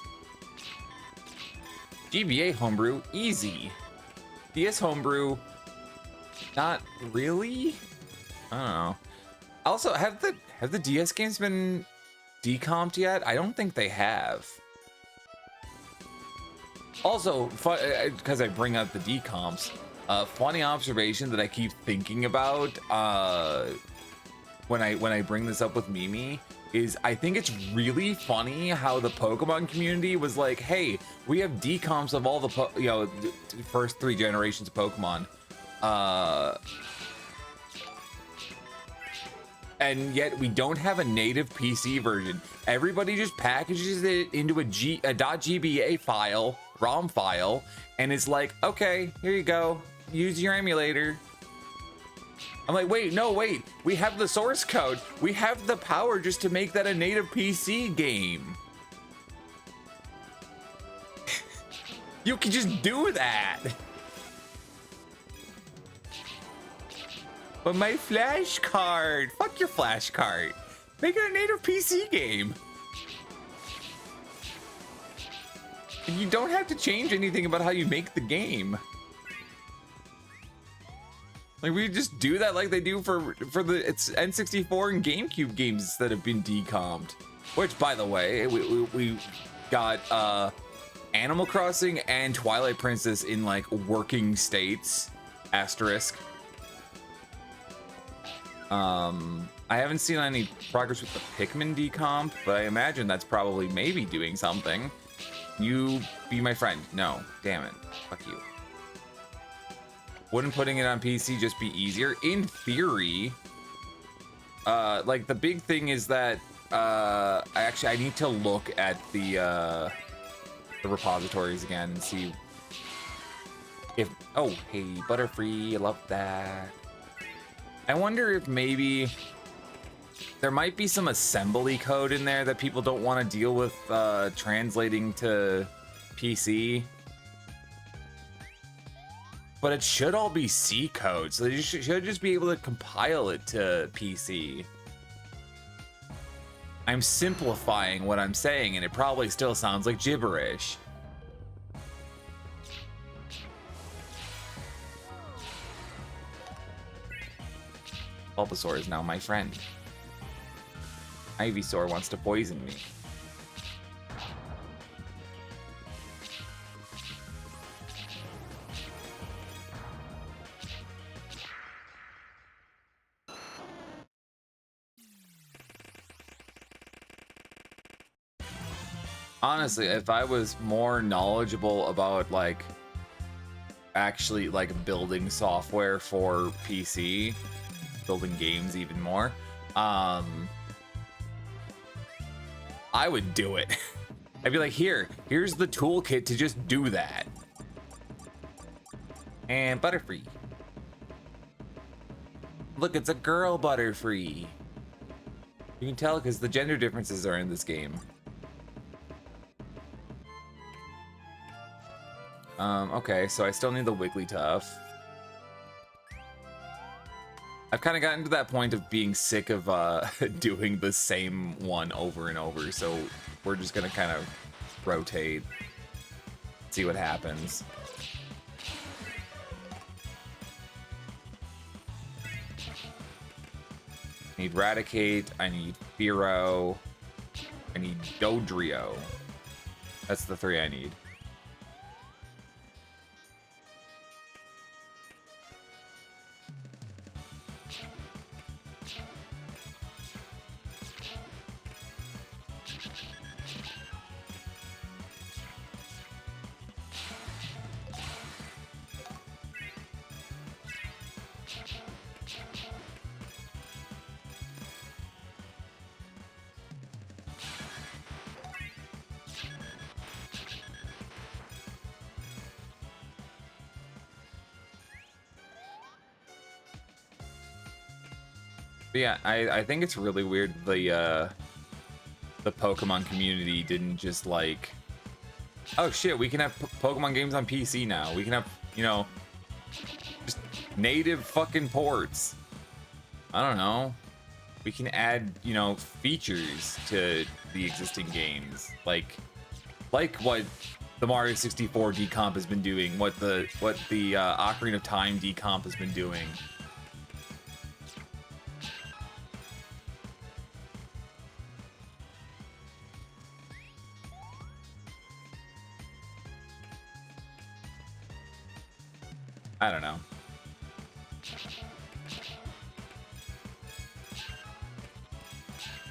GBA homebrew, easy. DS homebrew, not really. I don't know. Also, have the DS games been decomped yet? I don't think they have. Also, because I bring up the decomps, funny observation that I keep thinking about when I bring this up with Mimi is I think it's really funny how the Pokemon community was like, hey, we have decomps of all the first 3 generations of Pokemon, and yet we don't have a native PC version. Everybody just packages it into a .gba file, ROM file, and it's like, okay, here you go, use your emulator. I'm like, wait, no, wait. We have the source code. We have the power just to make that a native PC game. You can just do that. But my flash card. Fuck your flash card. Make it a native PC game. And you don't have to change anything about how you make the game. Like, we just do that like they do for it's N64 and GameCube games that have been decomped. Which, by the way, we got Animal Crossing and Twilight Princess in like working states. Asterisk. I haven't seen any progress with the Pikmin decomp, but I imagine that's probably maybe doing something. You be my friend. No, damn it. Fuck you. Wouldn't putting it on PC just be easier? In theory, like the big thing is that I need to look at the repositories again and see if hey, Butterfree, I love that. I wonder if maybe there might be some assembly code in there that people don't want to deal with translating to PC. But it should all be C code, so you should just be able to compile it to PC. I'm simplifying what I'm saying, and it probably still sounds like gibberish. Bulbasaur is now my friend. Ivysaur wants to poison me. Honestly, if I was more knowledgeable about like actually like building software for PC, building games even more, I would do it. I'd be like, here's the toolkit to just do that. And Butterfree. Look, it's a girl Butterfree. You can tell because the gender differences are in this game. Okay, so I still need the Wigglytuff. I've kind of gotten to that point of being sick of doing the same one over and over, so we're just gonna kind of rotate, see what happens. I need Raticate, I need Fearow, I need Dodrio. That's the three I need. But yeah, I think it's really weird the Pokemon community didn't just like, oh shit, we can have Pokemon games on PC now. We can have, you know, just native fucking ports. I don't know. We can add, you know, features to the existing games, like what the Mario 64 decomp has been doing, what the Ocarina of Time decomp has been doing. I don't know.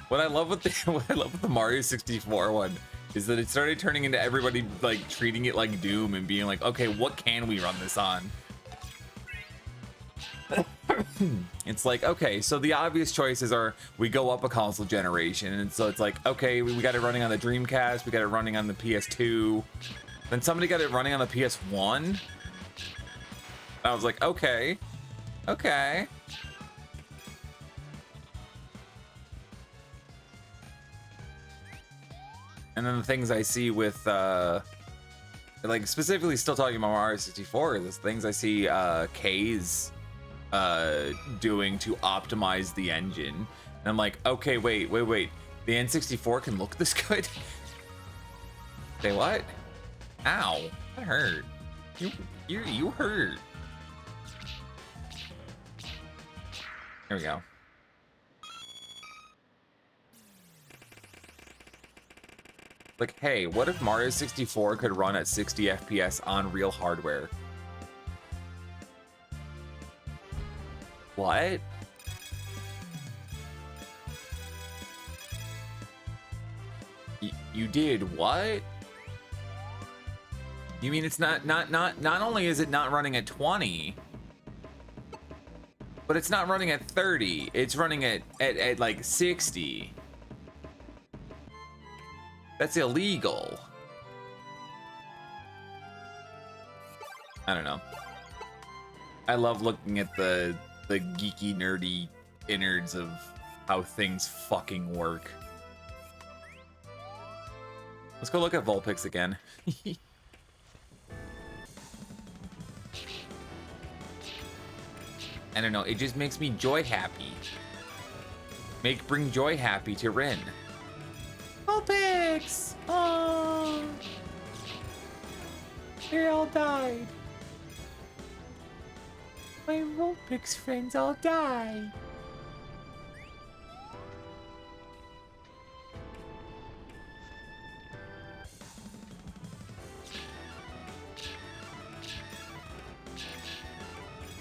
What I love with the Mario 64 one is that it started turning into everybody like treating it like Doom and being like, okay, what can we run this on? It's like, okay, so the obvious choices are we go up a console generation, and so it's like, okay, we got it running on the Dreamcast, we got it running on the PS2, then somebody got it running on the PS1. I was like, okay. And then the things I see with, like specifically still talking about Mario 64, the things I see K's doing to optimize the engine. And I'm like, okay, wait. The N64 can look this good? Say what? Ow, that hurt. You hurt. Here we go. Like, hey, what if Mario 64 could run at 60 FPS on real hardware? What? You did what? You mean it's not only is it not running at 20, but it's not running at 30. It's running at like 60. That's illegal. I don't know. I love looking at the geeky, nerdy innards of how things fucking work. Let's go look at Vulpix again. I don't know, it just makes me joy happy. Bring joy happy to Rin. Vulpix! Oh, they all died. My Vulpix friends all died.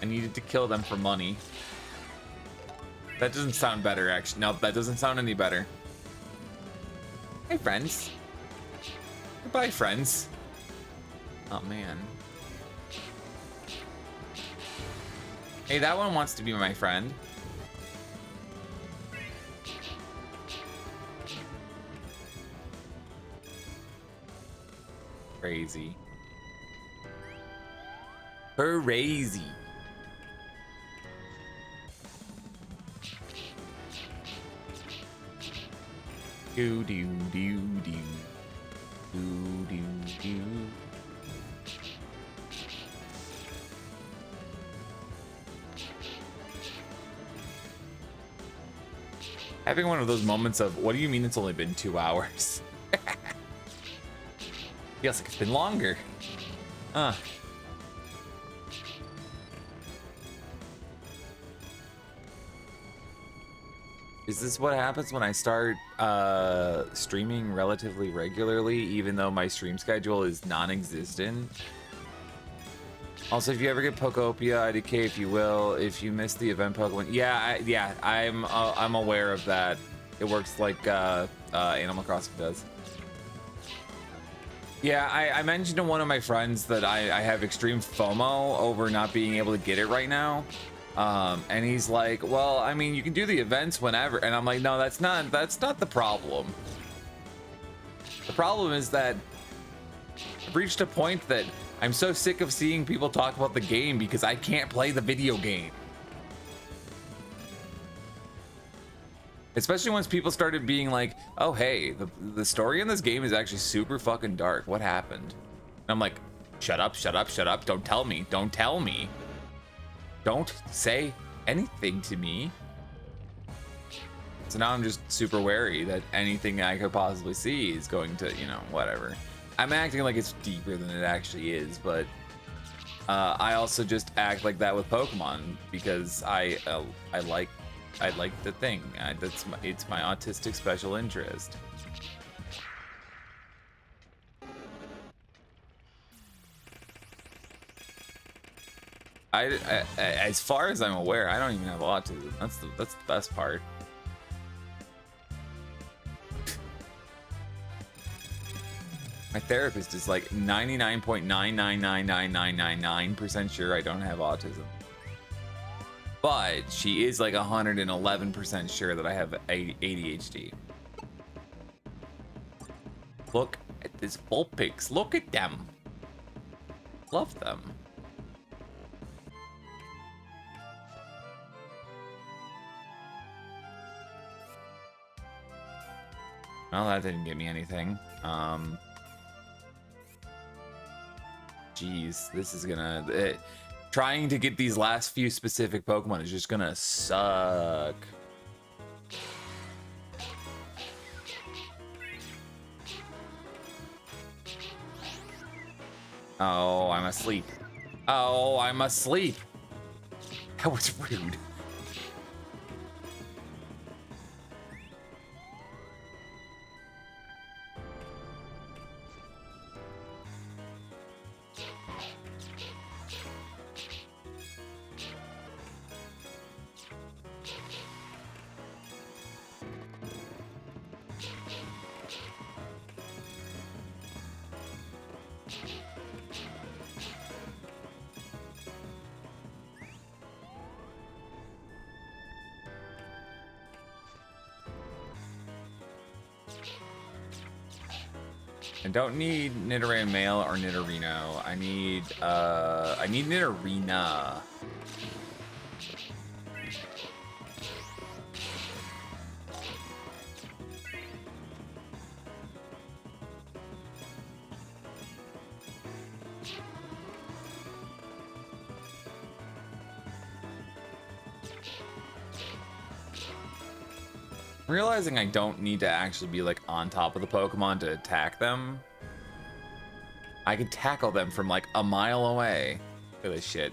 I needed to kill them for money. That doesn't sound better, actually. No, that doesn't sound any better. Hey, friends. Goodbye, friends. Oh, man. Hey, that one wants to be my friend. Crazy. Crazy. Do do do do do do do. Having one of those moments of, what do you mean it's only been 2 hours? Feels like it's been longer. Is this what happens when I start streaming relatively regularly, even though my stream schedule is non-existent? Also, if you ever get Pokopia, IDK if you will, if you miss the event Pokemon, yeah, I'm aware of that. It works like Animal Crossing does. Yeah, I mentioned to one of my friends that I have extreme FOMO over not being able to get it right now. And he's like, well, I mean, you can do the events whenever. And I'm like, no, that's not the problem. The problem is that I've reached a point that I'm so sick of seeing people talk about the game because I can't play the video game. Especially once people started being like, oh, hey, the story in this game is actually super fucking dark. What happened? And I'm like, shut up, shut up, shut up. Don't tell me. Don't tell me. Don't say anything to me. So now I'm just super wary that anything I could possibly see is going to, you know, whatever. I'm acting like it's deeper than it actually is, but I also just act like that with Pokemon because I like the thing. It's my autistic special interest. As far as I'm aware, I don't even have autism. That's the best part. My therapist is like 99.9999999% sure I don't have autism. But she is like 111% sure that I have ADHD. Look at this Vulpix. Look at them. Love them. Well, that didn't get me anything. Jeez, this is gonna... Trying to get these last few specific Pokemon is just gonna suck. Oh, I'm asleep. Oh, I'm asleep. That was rude. I don't need Nidoran male or Nidorino. I need Nidorina. Realizing I don't need to actually be like on top of the Pokemon to attack them. I can tackle them from like a mile away. Look at this shit.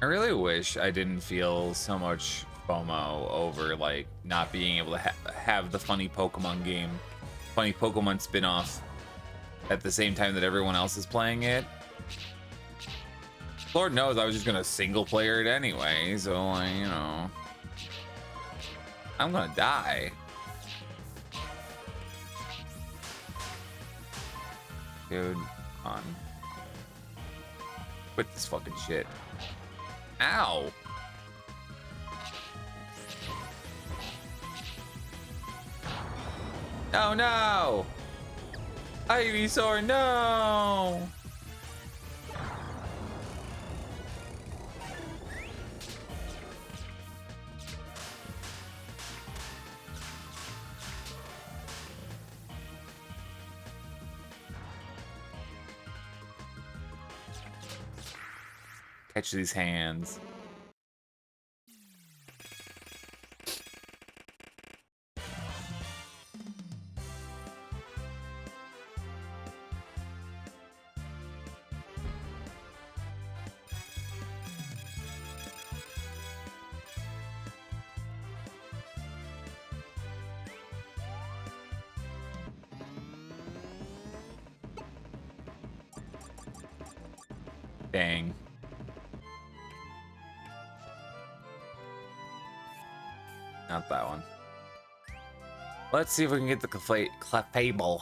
I really wish I didn't feel so much FOMO over like not being able to have the funny Pokemon game, funny Pokemon spin-off at the same time that everyone else is playing it. Lord knows I was just gonna single player it anyway, so like, you know, I'm gonna die. Dude, on. Quit this fucking shit. Ow! Oh no! Ivysaur, no! Catch these hands. Dang. Not that one. Let's see if we can get the Clefable.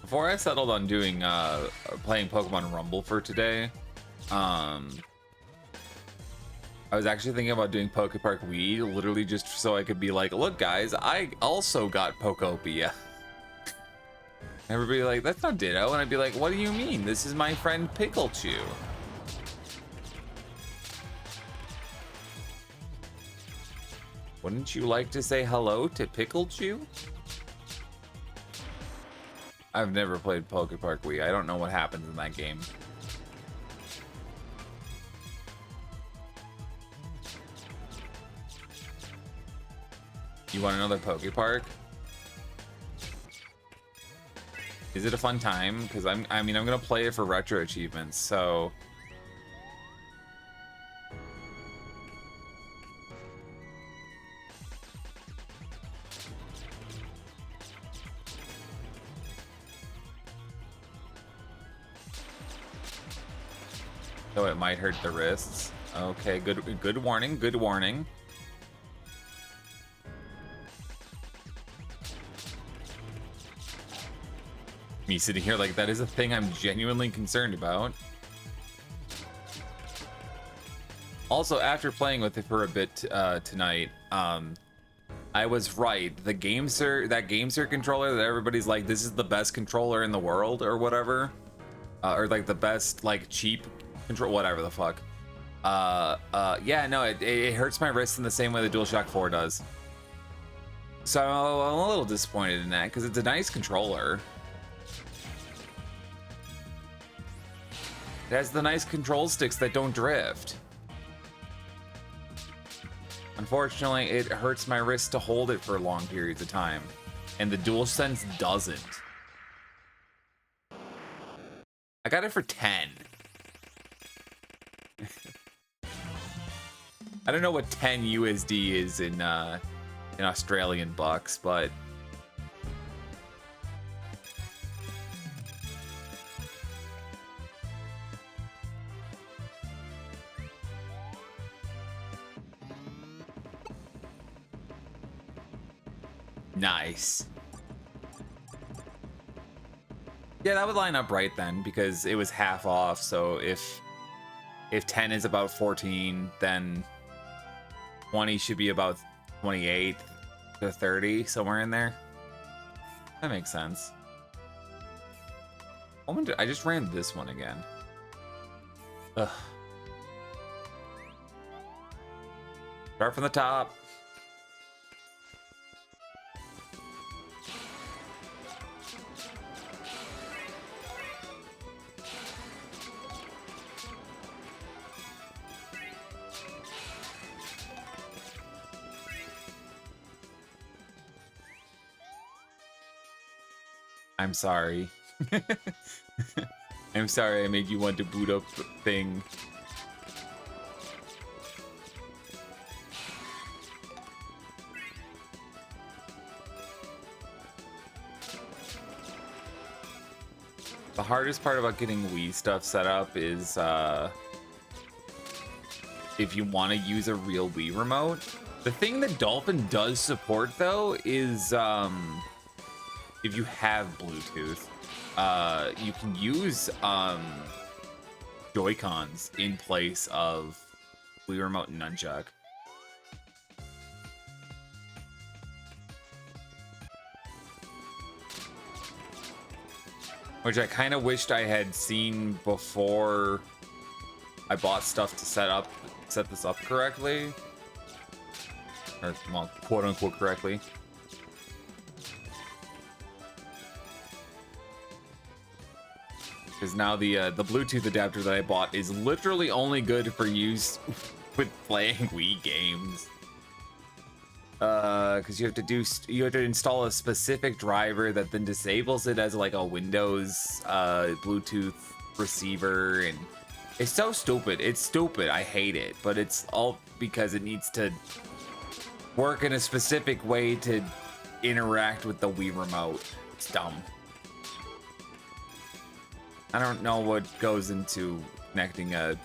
Before I settled on doing playing Pokemon Rumble for today, I was actually thinking about doing Poke Park Wii, literally just so I could be like, look guys, I also got Pokopia. Everybody like, that's not Ditto, and I'd be like, what do you mean? This is my friend Pikachu. Wouldn't you like to say hello to Pikachu? I've never played Poke Park Wii. I don't know what happens in that game. You want another Poke Park? Is it a fun time? Because I mean, I'm gonna play it for retro achievements, so. So it might hurt the wrists. Okay, good warning, good warning. Me sitting here like that is a thing I'm genuinely concerned about. Also, after playing with it for a bit tonight, I was right. The that GameSir controller that everybody's like, this is the best controller in the world or whatever, or like the best like cheap control, whatever the fuck. Yeah, no, it hurts my wrist in the same way the DualShock 4 does. So I'm a little disappointed in that because it's a nice controller. It has the nice control sticks that don't drift. Unfortunately, it hurts my wrist to hold it for long periods of time, and the DualSense doesn't. I got it for 10. I don't know what 10 USD is in Australian bucks, but nice. Yeah, that would line up right then because it was half off. So if 10 is about 14, then 20 should be about 28 to 30, somewhere in there. That makes sense. I just ran this one again. Ugh. Start from the top. I'm sorry. I'm sorry I made you want to boot up thing. The hardest part about getting Wii stuff set up is if you want to use a real Wii remote. The thing that Dolphin does support though is if you have Bluetooth, you can use Joy-Cons in place of Wii Remote and Nunchuck. Which I kind of wished I had seen before I bought stuff to set this up correctly. Or, well, quote unquote correctly. Because now the Bluetooth adapter that I bought is literally only good for use with playing Wii games. Because you have to install a specific driver that then disables it as like a Windows Bluetooth receiver, and it's so stupid. It's stupid. I hate it, but it's all because it needs to work in a specific way to interact with the Wii remote. It's dumb. I don't know what goes into connecting a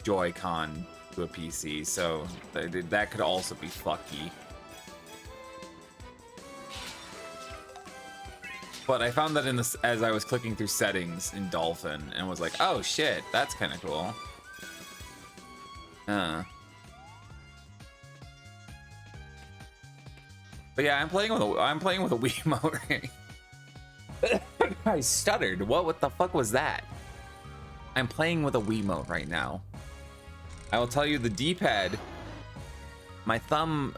Joy-Con to a PC, so that could also be fucky. But I found that in this as I was clicking through settings in Dolphin and was like, oh shit, that's kind of cool. But yeah, I'm playing with a Wiimote. I stuttered. What the fuck was that? I'm playing with a Wiimote right now. I will tell you the D-pad My thumb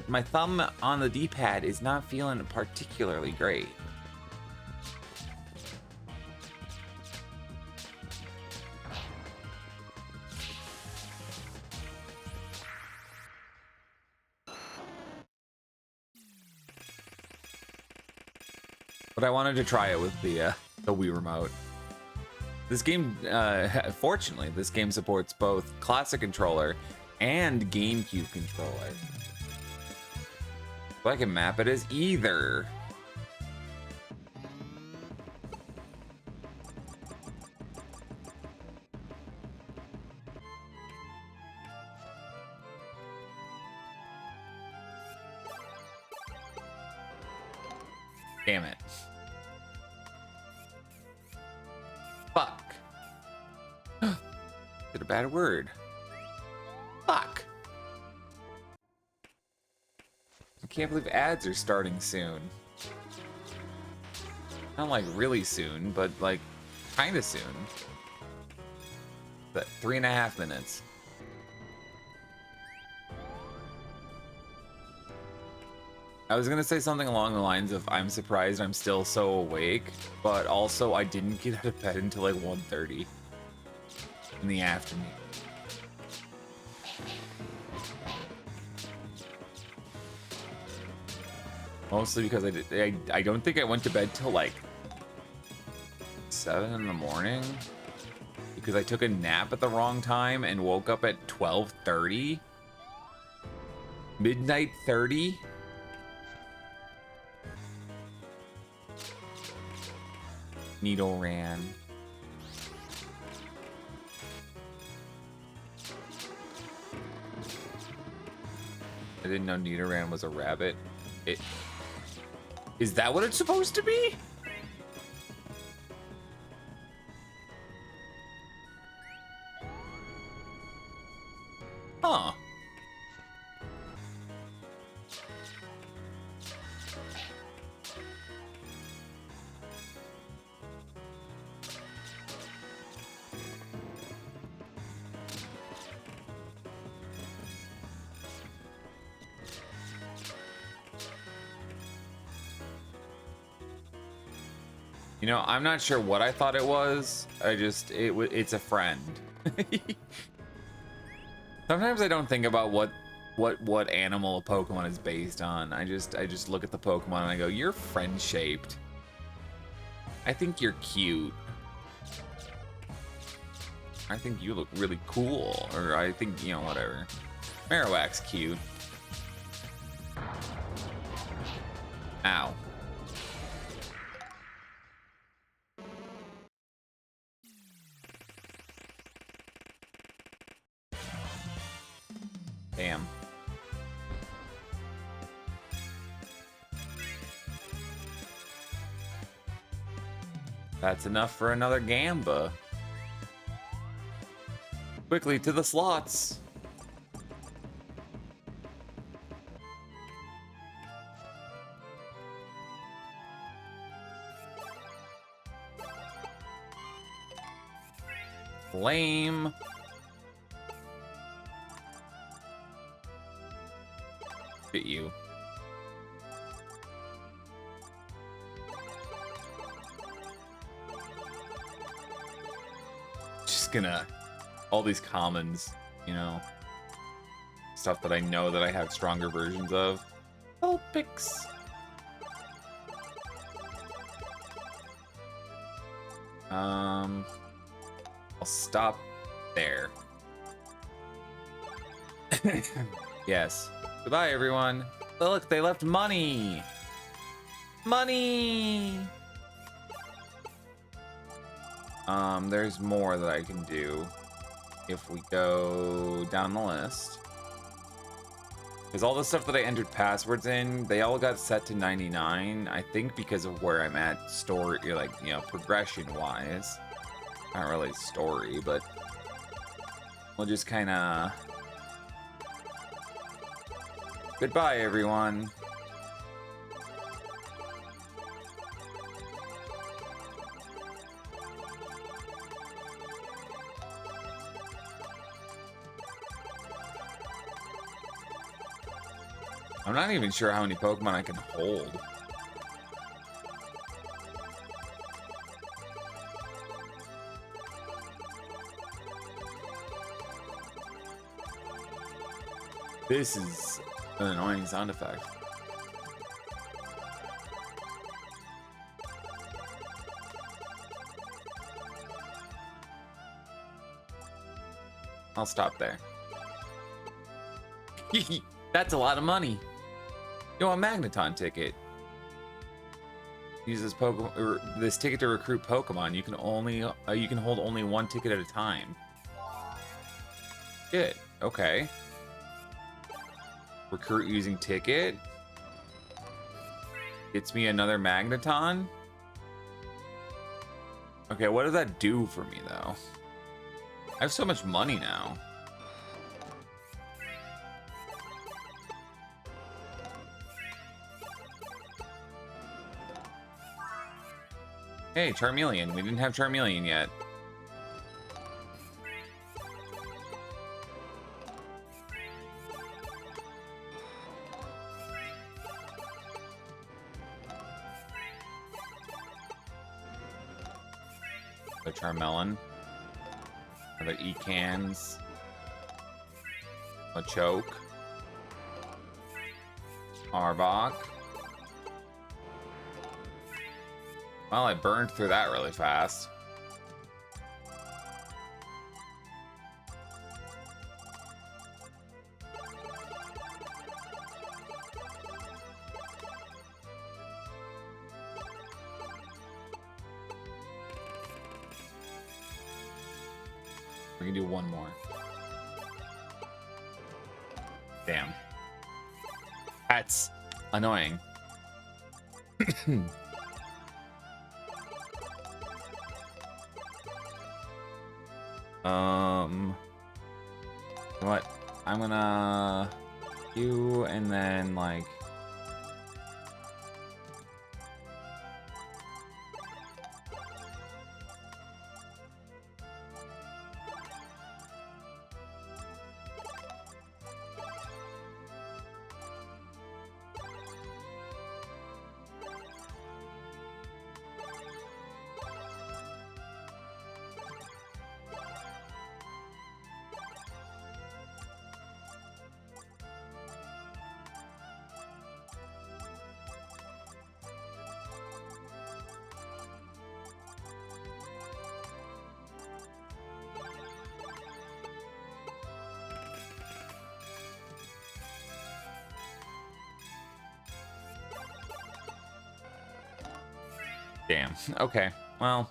my thumb on the D-pad is not feeling particularly great. But I wanted to try it with the Wii remote. This game, fortunately, this game supports both classic controller and GameCube controller. So I can map it as either. Damn it. Fuck. Did a bad word. Fuck. I can't believe ads are starting soon. Not like really soon, but like kind of soon. But 3.5 minutes. I was gonna say something along the lines of I'm surprised I'm still so awake, but also I didn't get out of bed until like 1:30 in the afternoon. Mostly because I don't think I went to bed till like 7 in the morning because I took a nap at the wrong time and woke up at 12:30, midnight 30. Needle ran. I didn't know Nidoran was a rabbit. Is that what it's supposed to be? Huh. You know, I'm not sure what I thought it was. It's a friend. Sometimes I don't think about what animal a Pokemon is based on. I just look at the Pokemon and I go, "You're friend-shaped. I think you're cute. I think you look really cool." Or I think, you know, whatever. Marowak's cute. Ow. Damn. That's enough for another Gamba. Quickly to the slots. Lame. At you. Just gonna all these commons, you know, stuff that I know that I have stronger versions of. Oh, picks. I'll stop there. Yes. Goodbye, everyone. Oh, look, they left money. Money. There's more that I can do if we go down the list. Because all the stuff that I entered passwords in, they all got set to 99. I think because of where I'm at story, like, you know, progression-wise. Not really story, but we'll just kind of... Goodbye, everyone. I'm not even sure how many Pokemon I can hold. This is an annoying sound effect. I'll stop there. That's a lot of money. Yo, a Magneton ticket. Use this Pokemon or this ticket to recruit Pokemon. You can hold only one ticket at a time. Good. Okay. Recruit using ticket. Gets me another Magneton. Okay, what does that do for me though? I have so much money now. Hey, Charmeleon. We didn't have Charmeleon yet. The Charmelon. Another Ecans. A Choke. Arbok. Well, I burned through that really fast. We can do one more. Damn. That's annoying. What? I'm gonna you and then like damn. Okay. Well,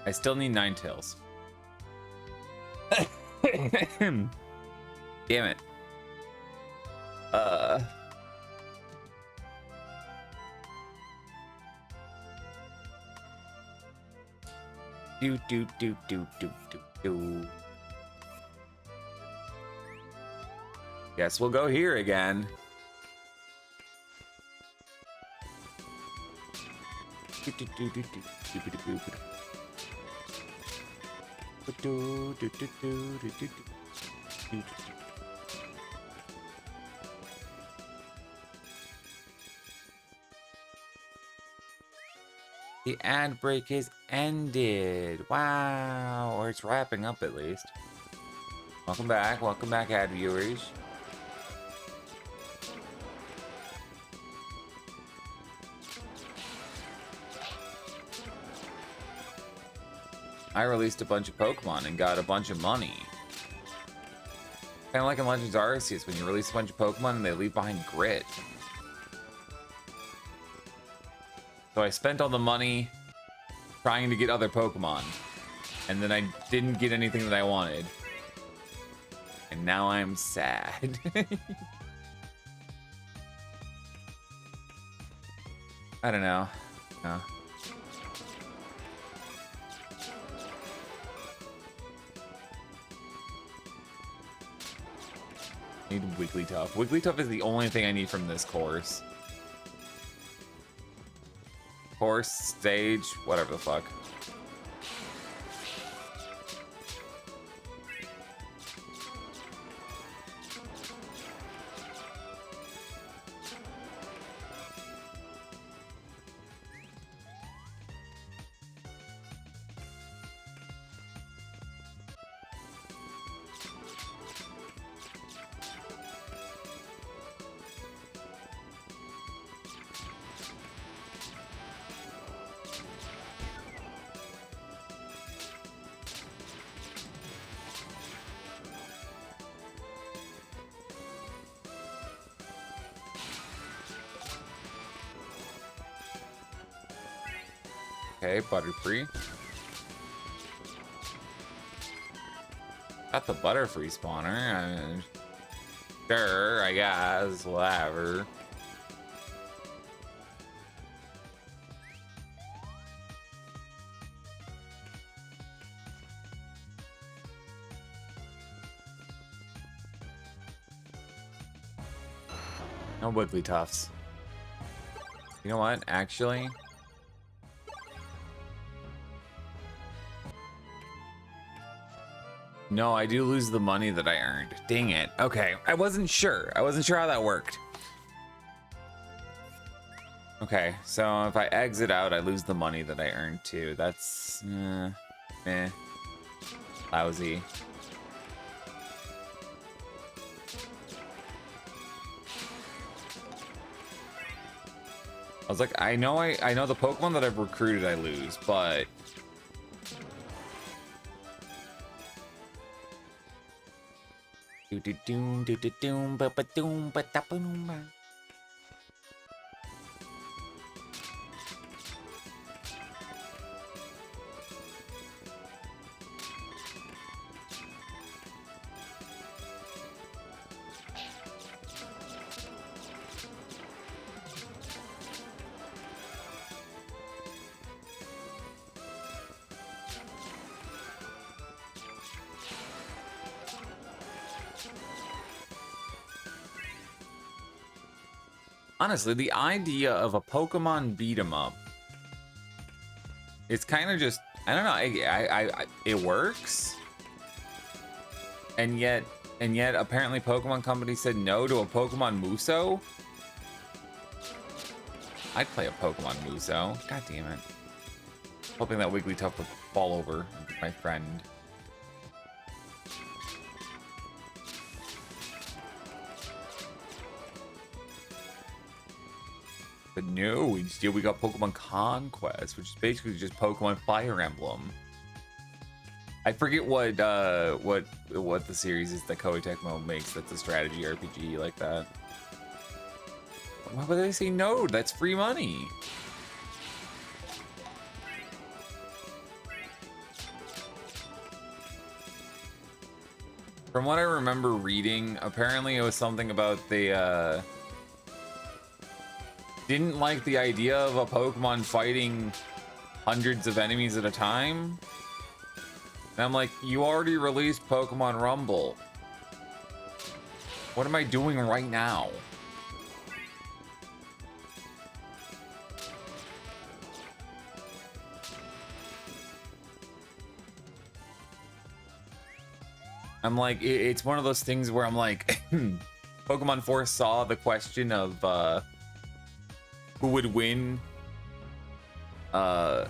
I still need 9 tails. Damn it. Do. Guess we'll go here again. The ad break is ended. Wow, or it's wrapping up at least. Welcome back, ad viewers. I released a bunch of Pokemon and got a bunch of money. Kind of like in Legends Arceus, when you release a bunch of Pokemon and they leave behind grit. So I spent all the money trying to get other Pokemon. And then I didn't get anything that I wanted. And now I'm sad. I don't know. No. I need Wigglytuff. Wigglytuff is the only thing I need from this course. Course, stage, whatever the fuck. Okay, Butterfree. Got the Butterfree spawner. Sure, I guess. Whatever. No Wigglytuffs. You know what? Actually, no, I do lose the money that I earned. Dang it. Okay, I wasn't sure. I wasn't sure how that worked. Okay, so if I exit out, I lose the money that I earned too. That's lousy. I was like, I know the Pokemon that I've recruited I lose, but honestly, the idea of a Pokemon beat 'em up, it's kind of just, I don't know, it works, and yet apparently Pokemon Company said no to a Pokemon Muso. I'd play a Pokemon Muso. God damn it. Hoping that Wigglytuff would fall over, my friend. But no, instead we got Pokemon Conquest, which is basically just Pokemon Fire Emblem. I forget what the series is that Koei Tecmo makes that's a strategy RPG like that. Why would they say no? That's free money. From what I remember reading, apparently it was something about they didn't like the idea of a Pokemon fighting hundreds of enemies at a time. And I'm like, you already released Pokemon Rumble. What am I doing right now? I'm like, it's one of those things where I'm like, Pokemon 4 saw the question of who would win a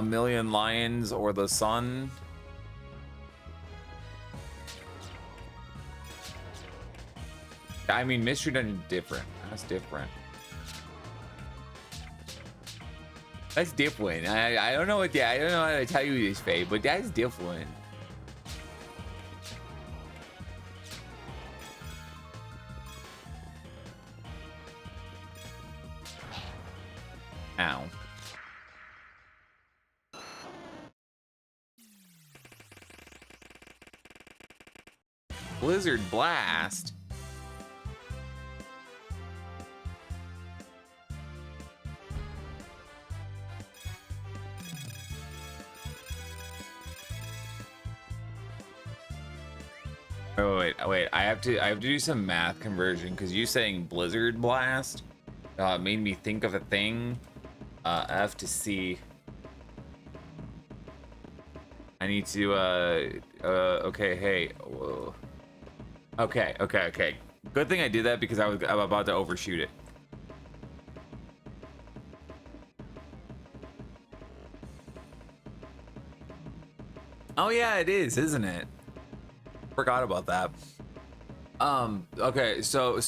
million lions or the sun. I mean, Mystery Dungeon is different. That's different. That's different. I don't know what I don't know how to tell you this, Faye, but that's different. Ow. Blizzard Blast. Wait. I have to do some math conversion because you saying Blizzard Blast made me think of a thing. F to C. I need to okay, hey. Whoa. Okay. Good thing I did that because I'm about to overshoot it. Oh yeah, it is, isn't it? Forgot about that. Okay, so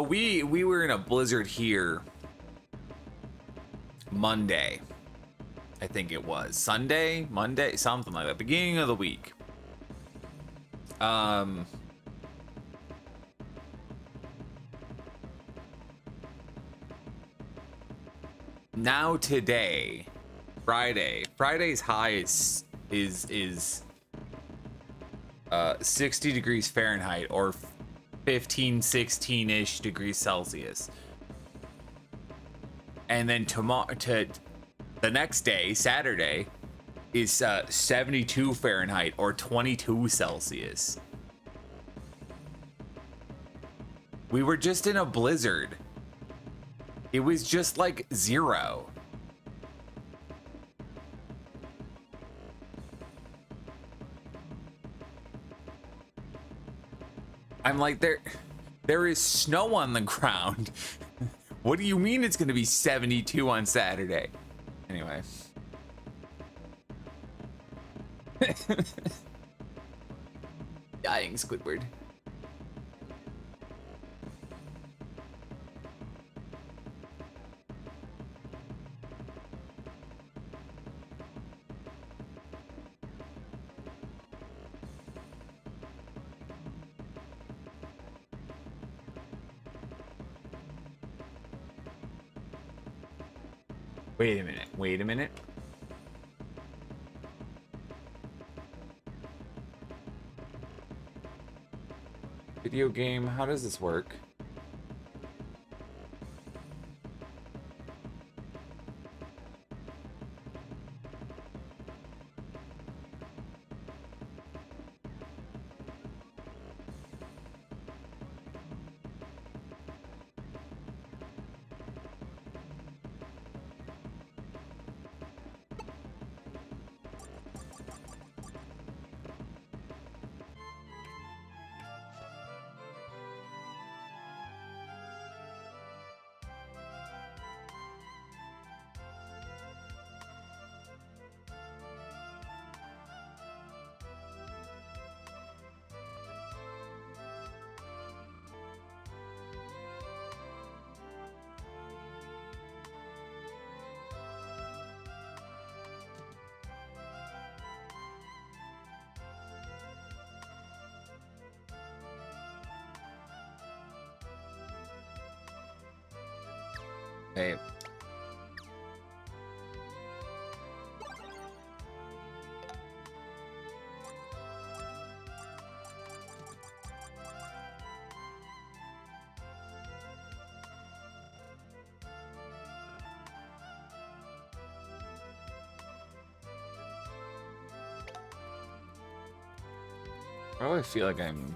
we were in a blizzard here Monday. I think it was Monday, something like that, beginning of the week. Now today, Friday's high is 60 degrees Fahrenheit or 15, 16-ish degrees Celsius. And then the next day, Saturday, is 72 Fahrenheit or 22 Celsius. We were just in a blizzard. It was just like 0. I'm like, there is snow on the ground. What do you mean it's going to be 72 on Saturday? Anyway. Dying Squidward. Wait a minute. Video game, how does this work? Okay. Why do I feel like I'm...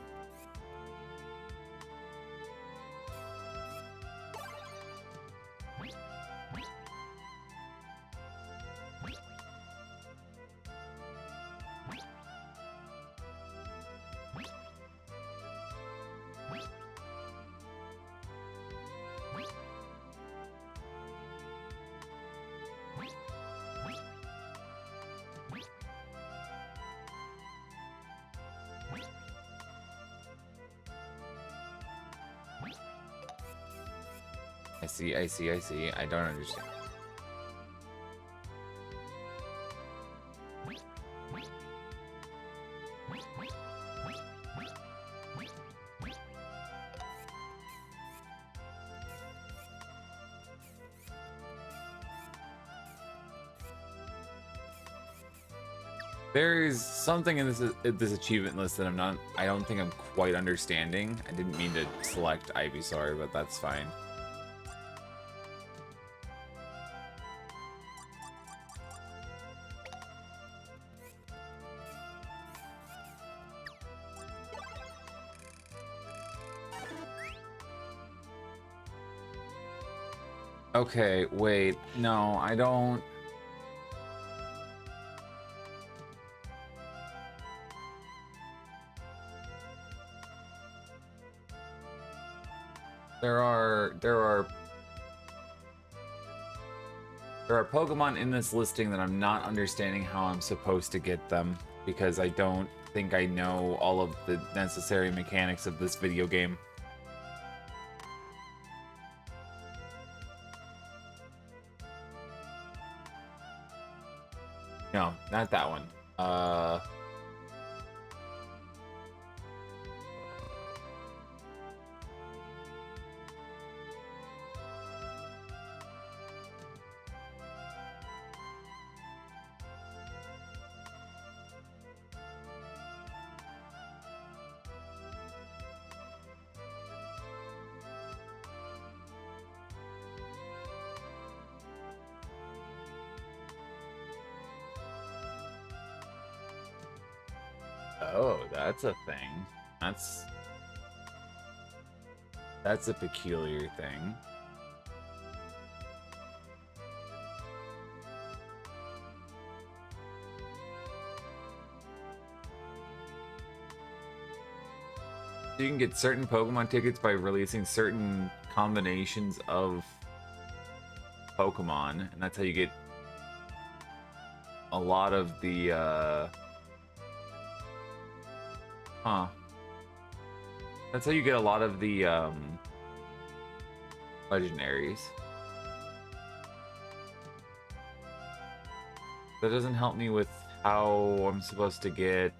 I see. I don't understand. There's something in this achievement list that I don't think I'm quite understanding. I didn't mean to select Ivysaur, but that's fine. Okay, wait. No, I don't. There are Pokemon in this listing that I'm not understanding how I'm supposed to get them because I don't think I know all of the necessary mechanics of this video game. No, not that one. Oh, that's a thing. That's that's a peculiar thing. You can get certain Pokemon tickets by releasing certain combinations of Pokemon, and that's how you get a lot of the huh. That's how you get a lot of the legendaries. That doesn't help me with how I'm supposed to get.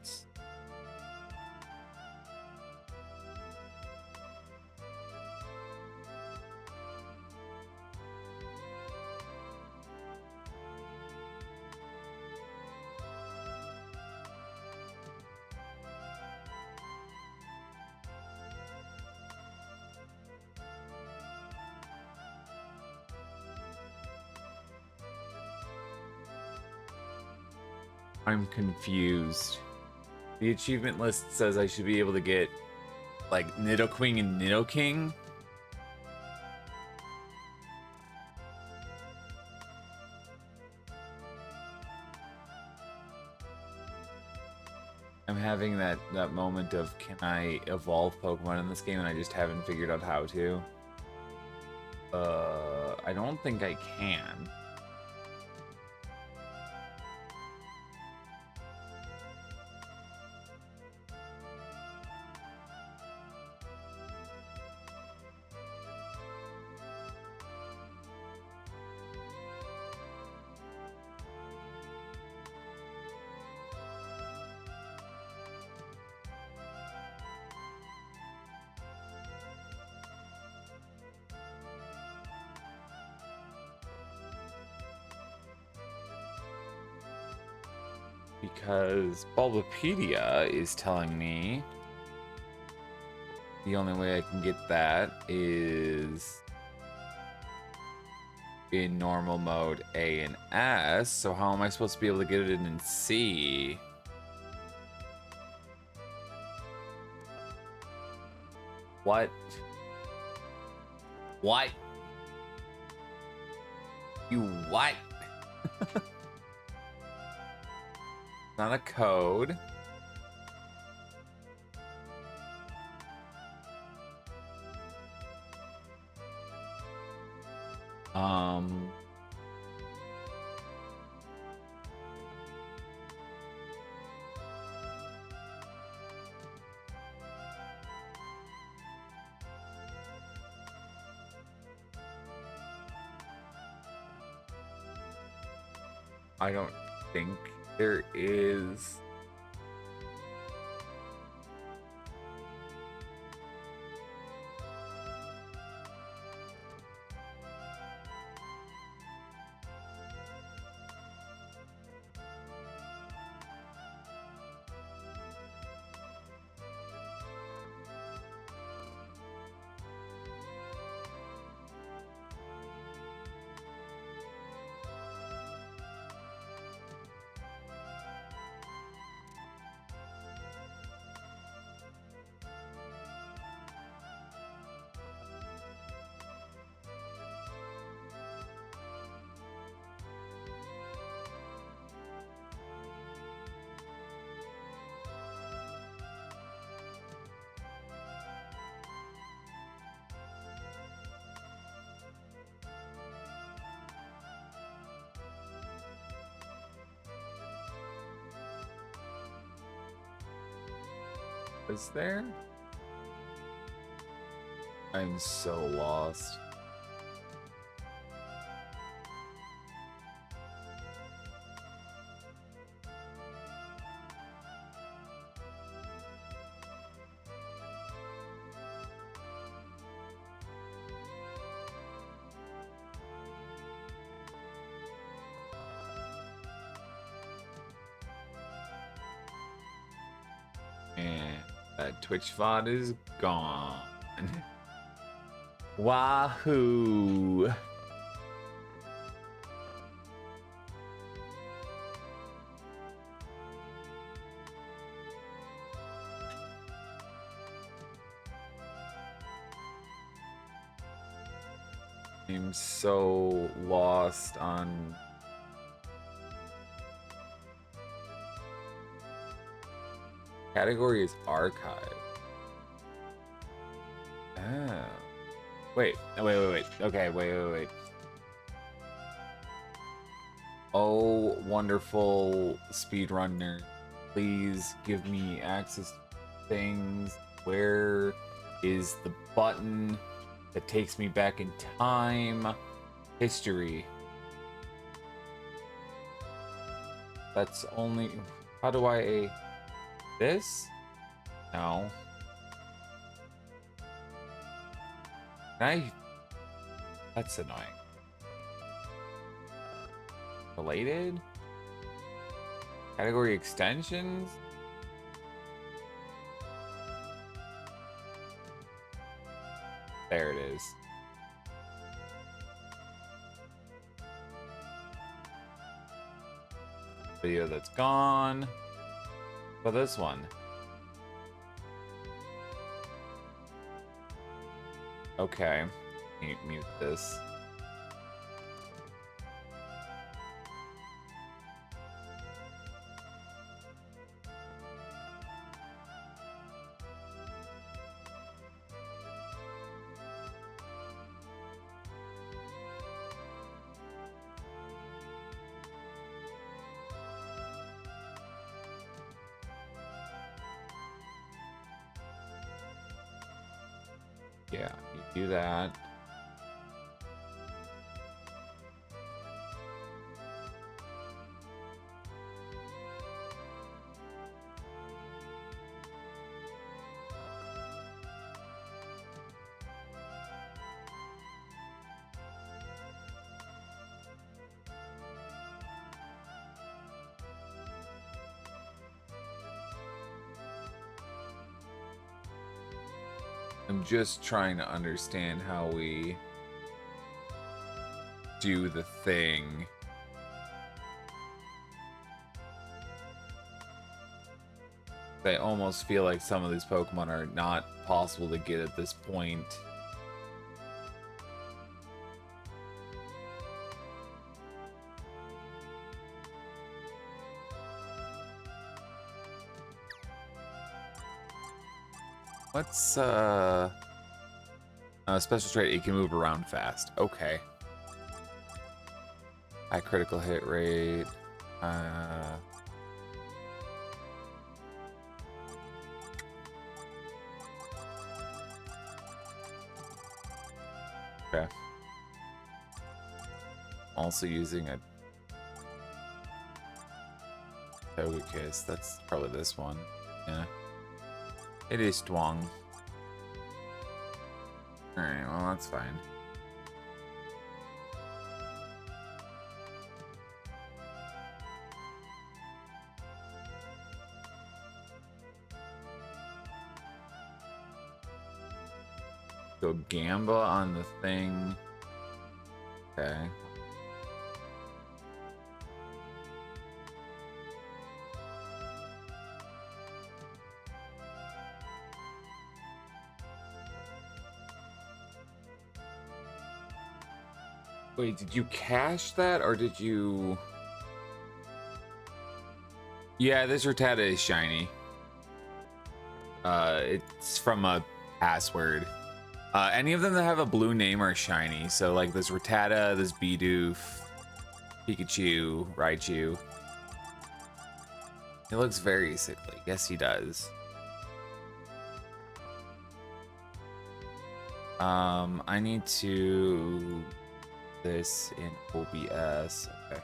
I'm confused. The achievement list says I should be able to get like Nidoqueen and Nidoking. I'm having that moment of, can I evolve Pokemon in this game, and I just haven't figured out how to. I don't think I can. Because Bulbapedia is telling me the only way I can get that is in normal mode A and S, so how am I supposed to be able to get it in C? What? What? You what? Not a code. I don't think there is. Is there? I'm so lost. And that Twitch VOD is gone. Wahoo! I'm so lost on... Category is archive. Oh. Wait. Okay, wait. Oh, wonderful speedrunner. Please give me access to things. Where is the button that takes me back in time? History. That's only... How do I... This? No. That's annoying. Related? Category extensions? There it is. Video that's gone. But this one. Okay. Mute this. Yeah, you do that. I'm just trying to understand how we do the thing. I almost feel like some of these Pokemon are not possible to get at this point. What's special trait? It can move around fast. Okay. High critical hit rate. Okay. Also using a Togekiss. That's probably this one. Yeah. It is Twong. Alright, well that's fine. Go Gamba on the thing. Okay. Wait, did you cache that or did you... Yeah, this Rattata is shiny. It's from a password. Any of them that have a blue name are shiny. So like this Rattata, this Bidoof, Pikachu, Raichu. He looks very sickly. Yes, he does. I need to... this in OBS. Okay.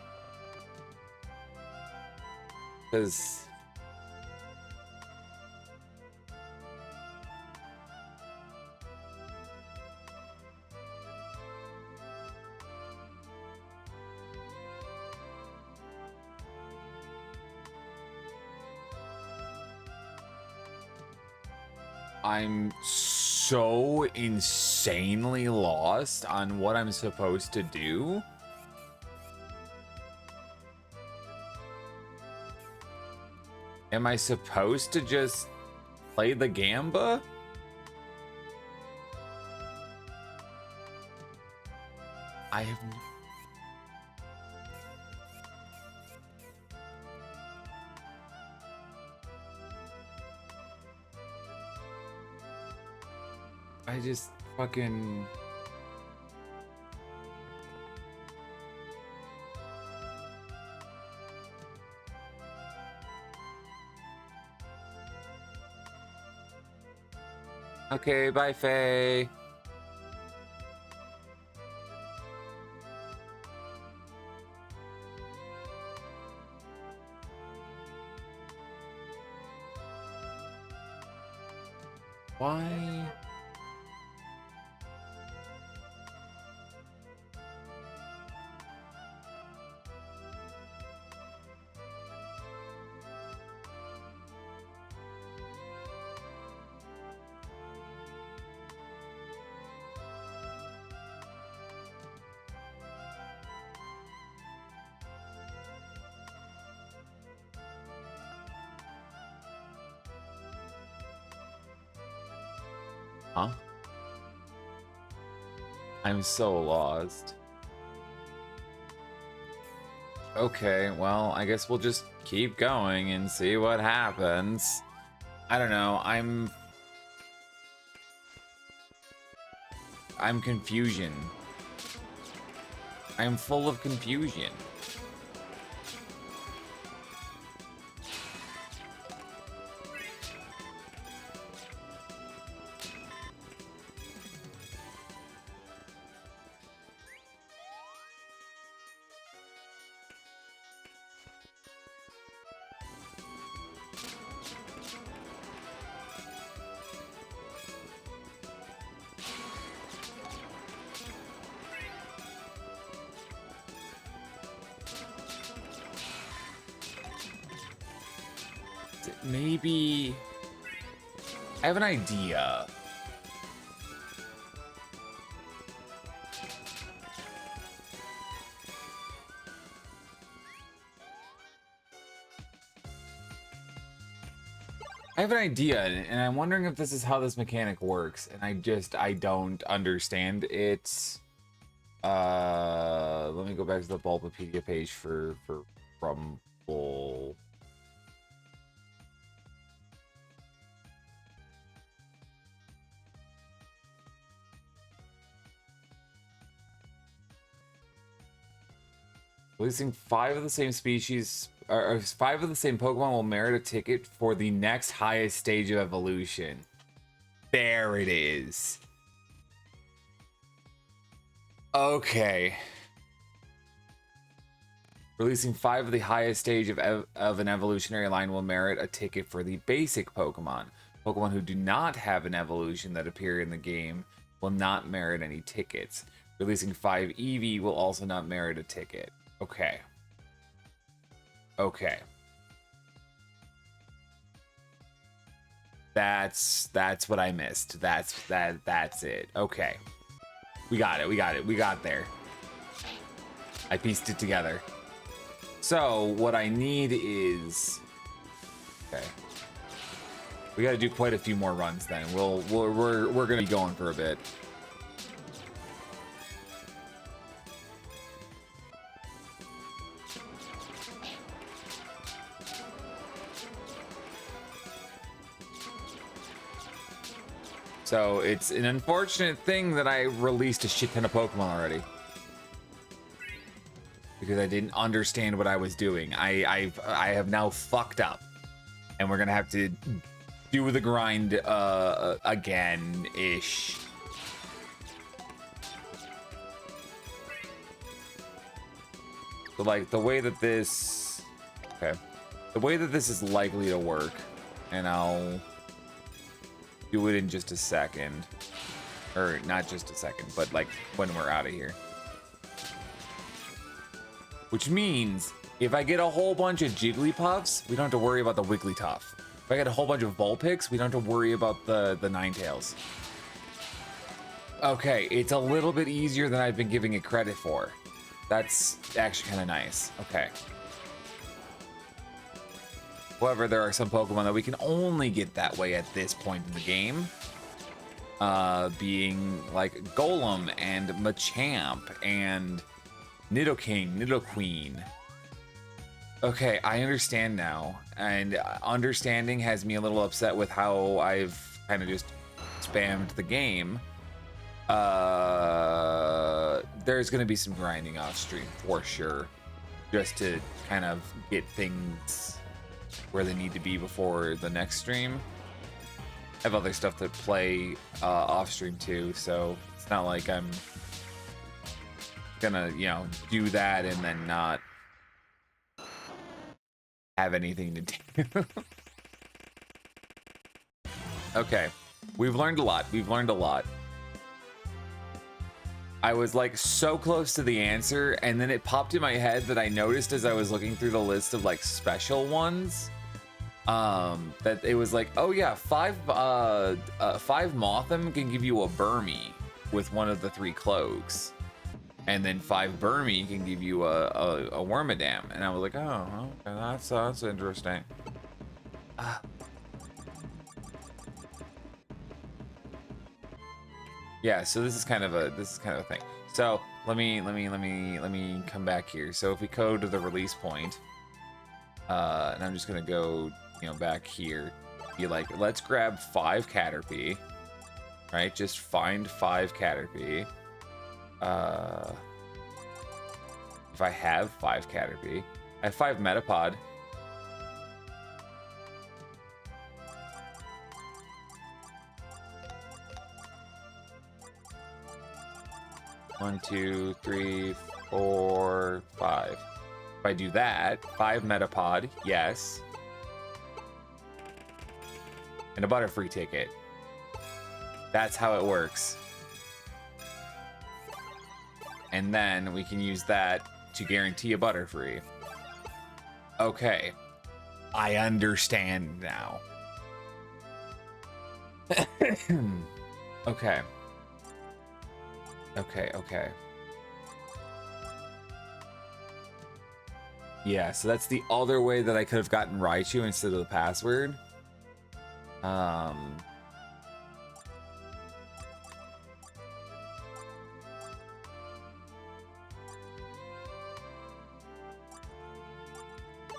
Because... I'm so insanely lost on what I'm supposed to do. Am I supposed to just play the Gamba? I have I just fucking... Okay, bye, Faye. Why? Huh? I'm so lost. Okay, well, I guess we'll just keep going and see what happens. I don't know, I'm confusion. I'm full of confusion. Maybe... I have an idea. I have an idea, and I'm wondering if this is how this mechanic works, and I don't understand it. Let me go back to the Bulbapedia page for Rumble. Releasing 5 of the same species, or 5 of the same Pokemon will merit a ticket for the next highest stage of evolution. There it is. Okay. Releasing 5 of the highest stage of an evolutionary line will merit a ticket for the basic Pokemon. Pokemon who do not have an evolution that appear in the game will not merit any tickets. Releasing 5 Eevee will also not merit a ticket. Okay. Okay. That's what I missed. That's it. Okay. We got it. We got there. I pieced it together. So what I need is... Okay. We got to do quite a few more runs then. We're gonna be going for a bit. So it's an unfortunate thing that I released a shit ton of Pokemon already. Because I didn't understand what I was doing. I have now fucked up. And we're gonna have to do the grind again-ish. So like the way that this... Okay. The way that this is likely to work, and I'll do it in just a second. Or not just a second, but like when we're out of here. Which means if I get a whole bunch of Jigglypuffs, we don't have to worry about the Wigglytuff. If I get a whole bunch of Vulpix, we don't have to worry about the Ninetales. Okay, it's a little bit easier than I've been giving it credit for. That's actually kind of nice. Okay. However, there are some Pokemon that we can only get that way at this point in the game. being like Golem and Machamp and Nidoking, Nidoqueen. Okay, I understand now, and understanding has me a little upset with how I've kind of just spammed the game. There's gonna be some grinding off stream for sure, just to kind of get things where they need to be before the next stream. I have other stuff to play off stream too, so it's not like I'm gonna, you know, do that and then not have anything to do. Okay, we've learned a lot. We've learned a lot. I was like so close to the answer, and then it popped in my head that I noticed as I was looking through the list of like special ones, that it was like, oh yeah, five Mothim can give you a Burmy with one of the 3 cloaks, and then 5 Burmy can give you a Wormadam, and I was like, oh, okay, that's interesting. Yeah, so this is kind of a thing. So let me come back here. So if we go to the release point, and I'm just gonna go, you know, back here, be like, let's grab 5 Caterpie, right? Just find 5 Caterpie. If I have 5 Caterpie, I have 5 Metapod. One, 2, 3, 4, 5. If I do that, 5 Metapod, yes. And a Butterfree ticket. That's how it works. And then we can use that to guarantee a Butterfree. Okay. I understand now. Okay. Okay. Yeah, so that's the other way that I could have gotten Raichu instead of the password.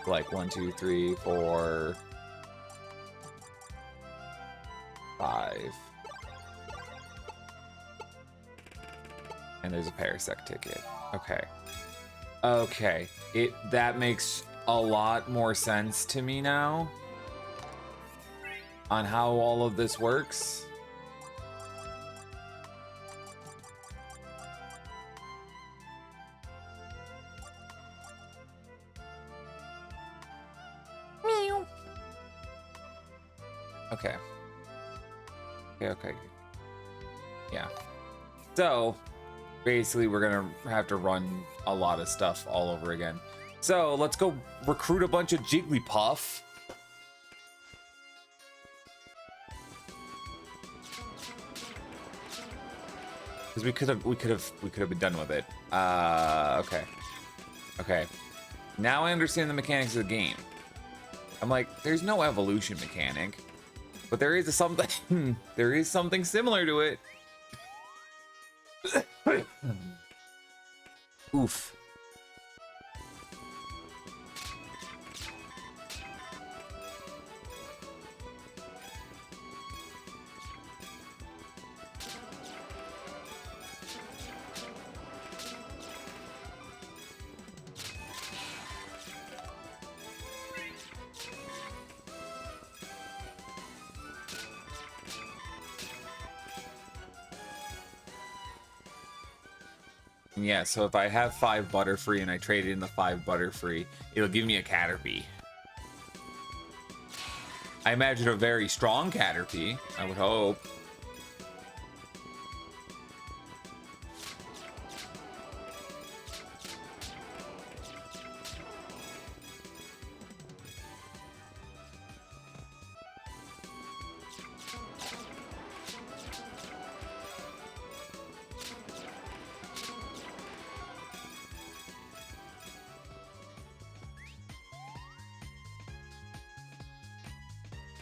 Like 1, 2, 3, 4, 5. And there's a Parasect ticket. Okay. That makes a lot more sense to me now on how all of this works. Meow. Okay. Yeah. So basically we're gonna have to run a lot of stuff all over again. So let's go recruit a bunch of Jigglypuff. Because we could have been done with it. Okay. Now I understand the mechanics of the game. I'm like, there's no evolution mechanic, but there is something there is something similar to it. Oof. Yeah, so if I have 5 Butterfree and I trade in the 5 Butterfree, it'll give me a Caterpie. I imagine a very strong Caterpie, I would hope.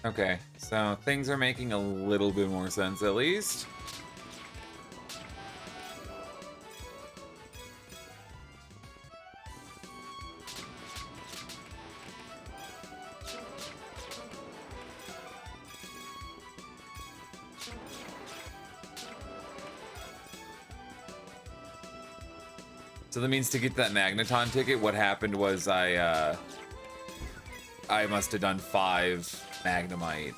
Okay, So things are making a little bit more sense at least. So that means to get that Magneton ticket, what happened was I must have done 5 Magnemite.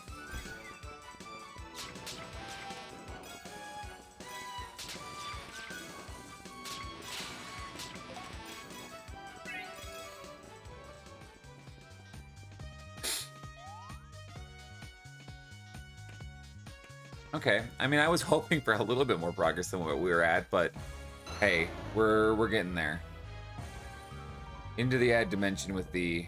Okay, I mean, I was hoping for a little bit more progress than what we were at, but hey, we're getting there. Into the ad dimension with the...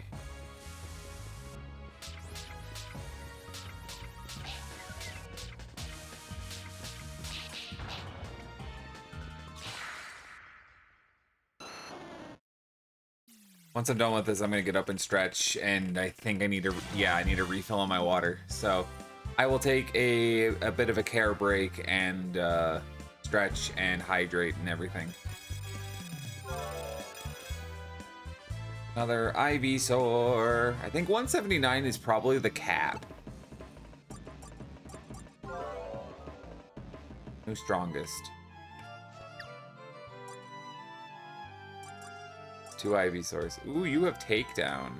Once I'm done with this, I'm gonna get up and stretch, and I think I need to, yeah, I need a refill on my water. So I will take a bit of a care break and stretch and hydrate and everything. Another Ivysaur. I think 179 is probably the cap. Who's strongest? 2 Ivysaurs. Ooh, you have takedown.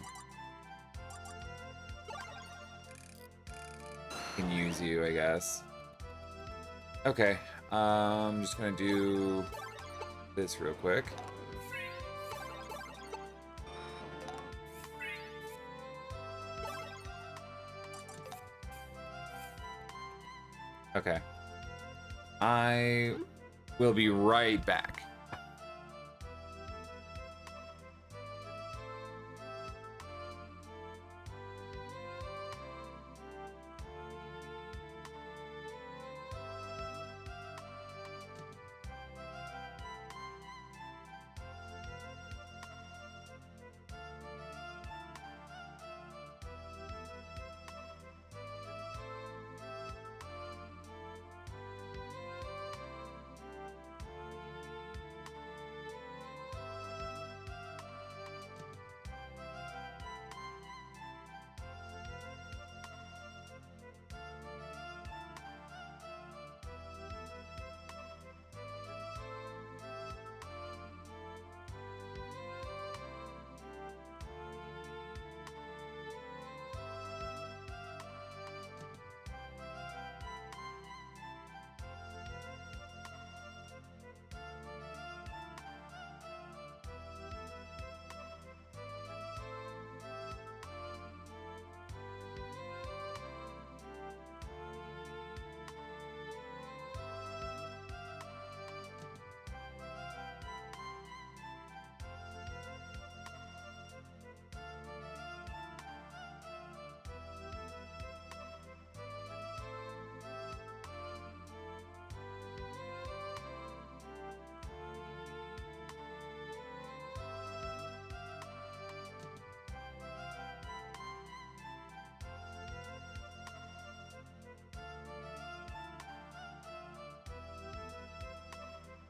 Can use you, I guess. Okay, I'm just gonna do this real quick. Okay. I will be right back.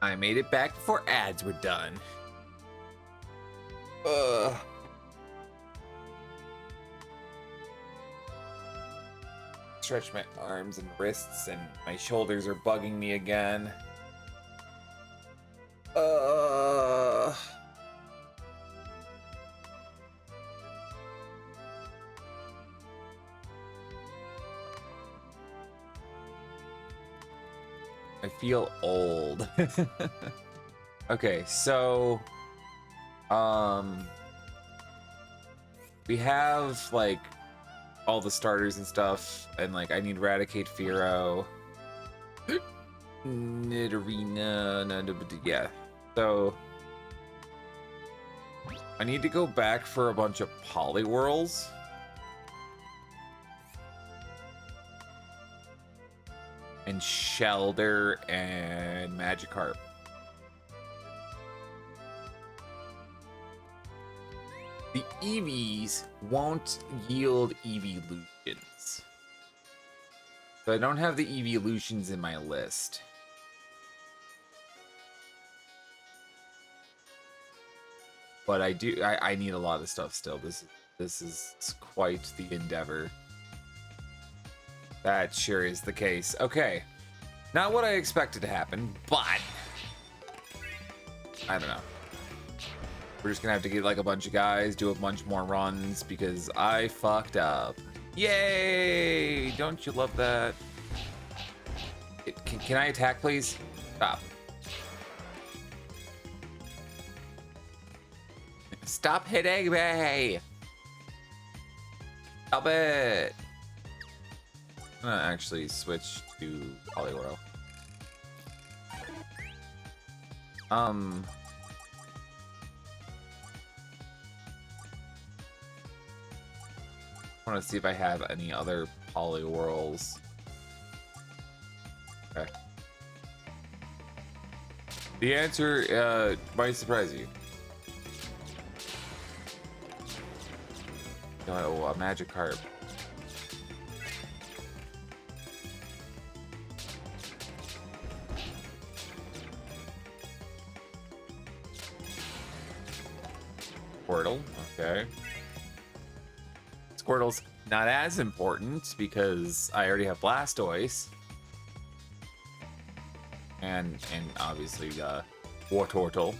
I made it back before ads were done. Ugh. Stretch my arms and wrists, and my shoulders are bugging me again. I feel old. Okay, so we have like all the starters and stuff, and like I need Eradicate Fearow. Nidorina, yeah. So I need to go back for a bunch of Poliwhirls. And Shelder and Magikarp. The Eevees won't yield Eeveelutions. So I don't have the evolutions in my list. But I do. I need a lot of stuff still. This is quite the endeavor. That sure is the case. Okay, not what I expected to happen, but I don't know. We're just gonna have to get like a bunch of guys, do a bunch more runs because I fucked up. Yay! Don't you love that? Can I attack, please? Stop. Stop hitting me! Stop it! I'm gonna actually switch to Poliwhirl. I want to see if I have any other Poliwhirls. Okay. The answer might surprise you. Oh, a Magikarp. Squirtle, okay. Squirtle's not as important because I already have Blastoise. And obviously Wartortle.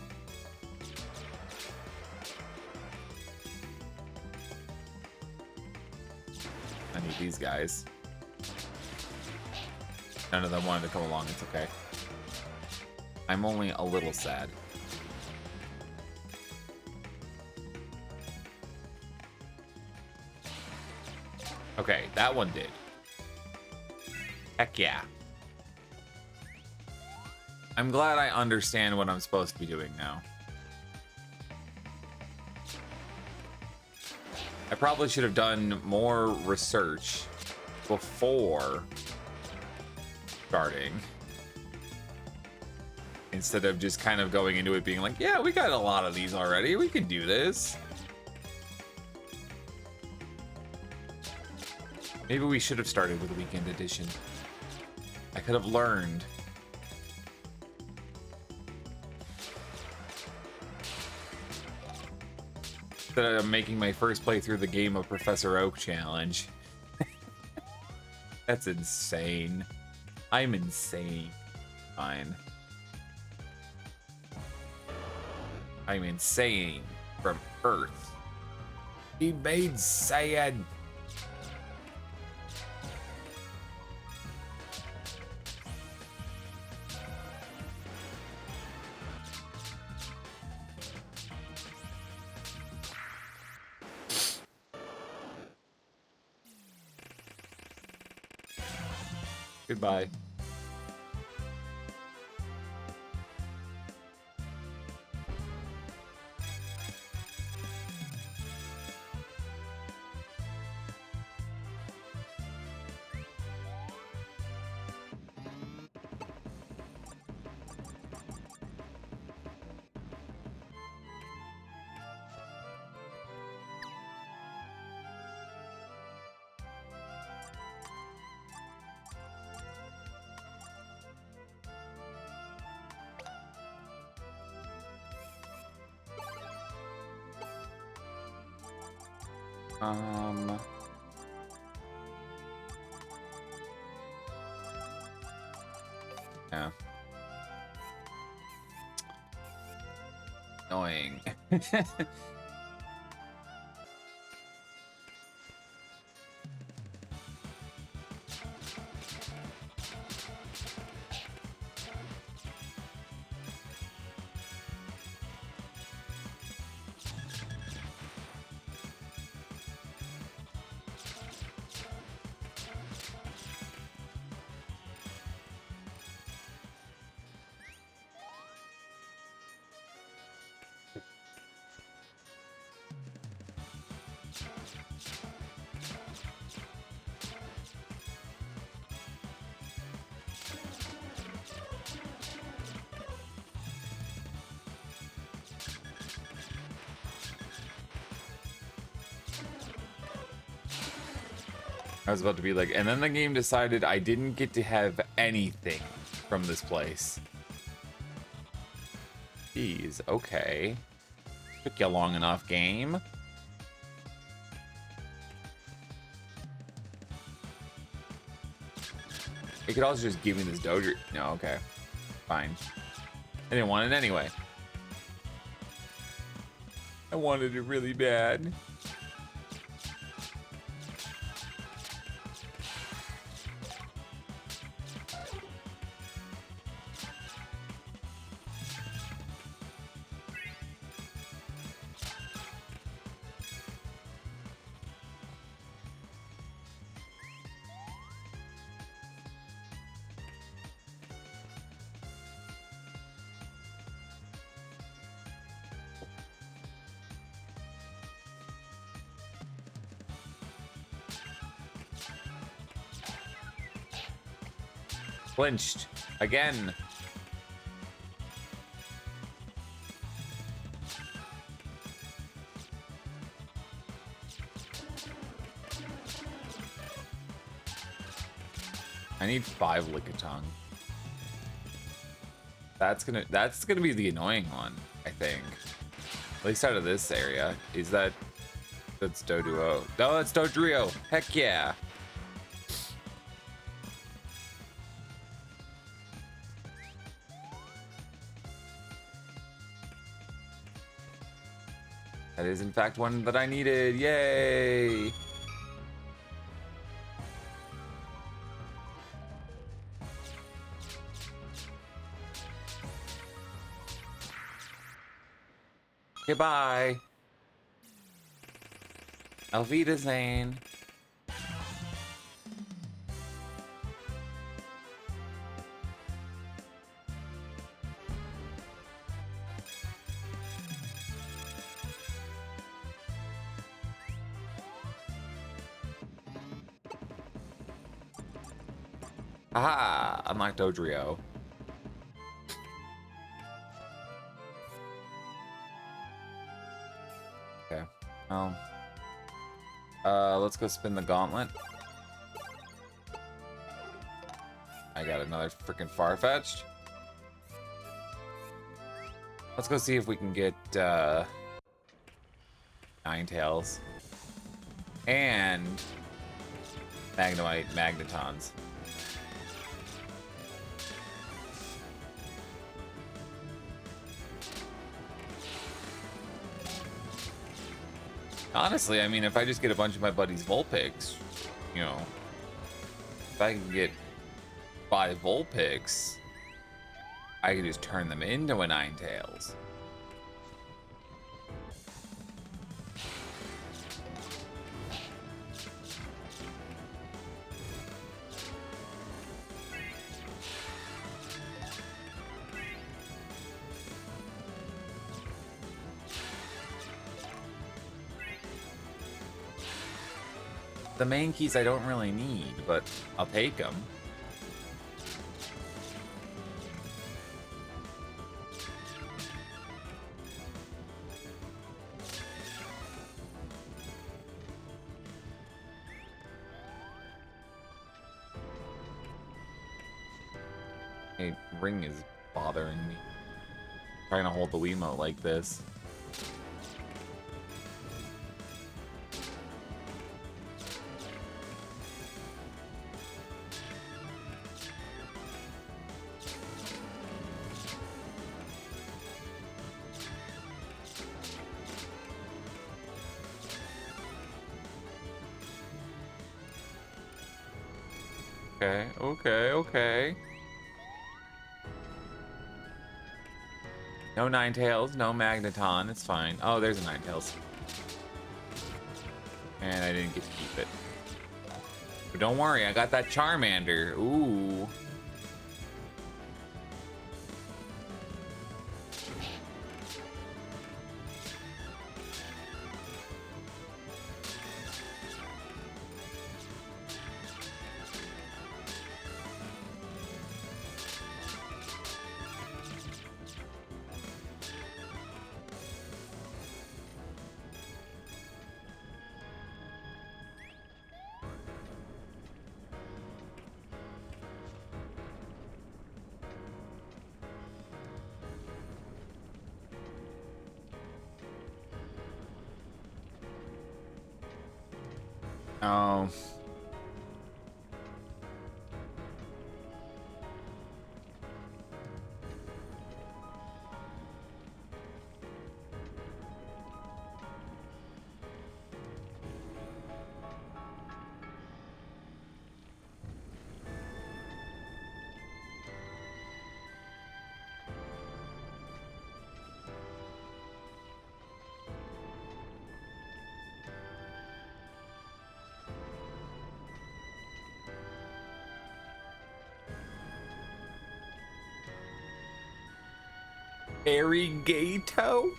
I need these guys. None of them wanted to come along, it's okay. I'm only a little sad. Okay, that one did. Heck yeah. I'm glad I understand what I'm supposed to be doing now. I probably should have done more research before starting. Instead of just kind of going into it being like, yeah, we got a lot of these already. We can do this. Maybe we should have started with the weekend edition. I could have learned. Instead of making my first playthrough the Game of Professor Oak challenge. That's insane. I'm insane. Fine. I'm insane from Earth. He made Saiyan. Goodbye. Yeah. Annoying. I was about to be like, and then the game decided I didn't get to have anything from this place. Jeez, okay. Took you long enough, game. It could also just give me this Doger. No, okay. Fine. I didn't want it anyway. I wanted it really bad. Clinched. Again. I need 5 Lickitung. That's gonna be the annoying one, I think. At least out of this area. Is that... That's Doduo. No, that's Dodrio. Heck yeah. That is, in fact, one that I needed. Yay! Goodbye. Alvida Zane. Aha! Unlocked Dodrio. Okay. Let's go spin the gauntlet. I got another freaking Farfetch'd. Let's go see if we can get Ninetales and Magnemite Magnetons. Honestly, I mean, if I just get a bunch of my buddies' Vulpix, you know, if I can get 5 Vulpix, I can just turn them into a Ninetales. The main keys I don't really need, but I'll take them. Hey, ring is bothering me. Trying to hold the Wiimote like this. Okay. No Ninetales, no Magneton, it's fine. Oh, there's a Ninetales. And I didn't get to keep it. But don't worry, I got that Charmander. Ooh. Oh. Arigato?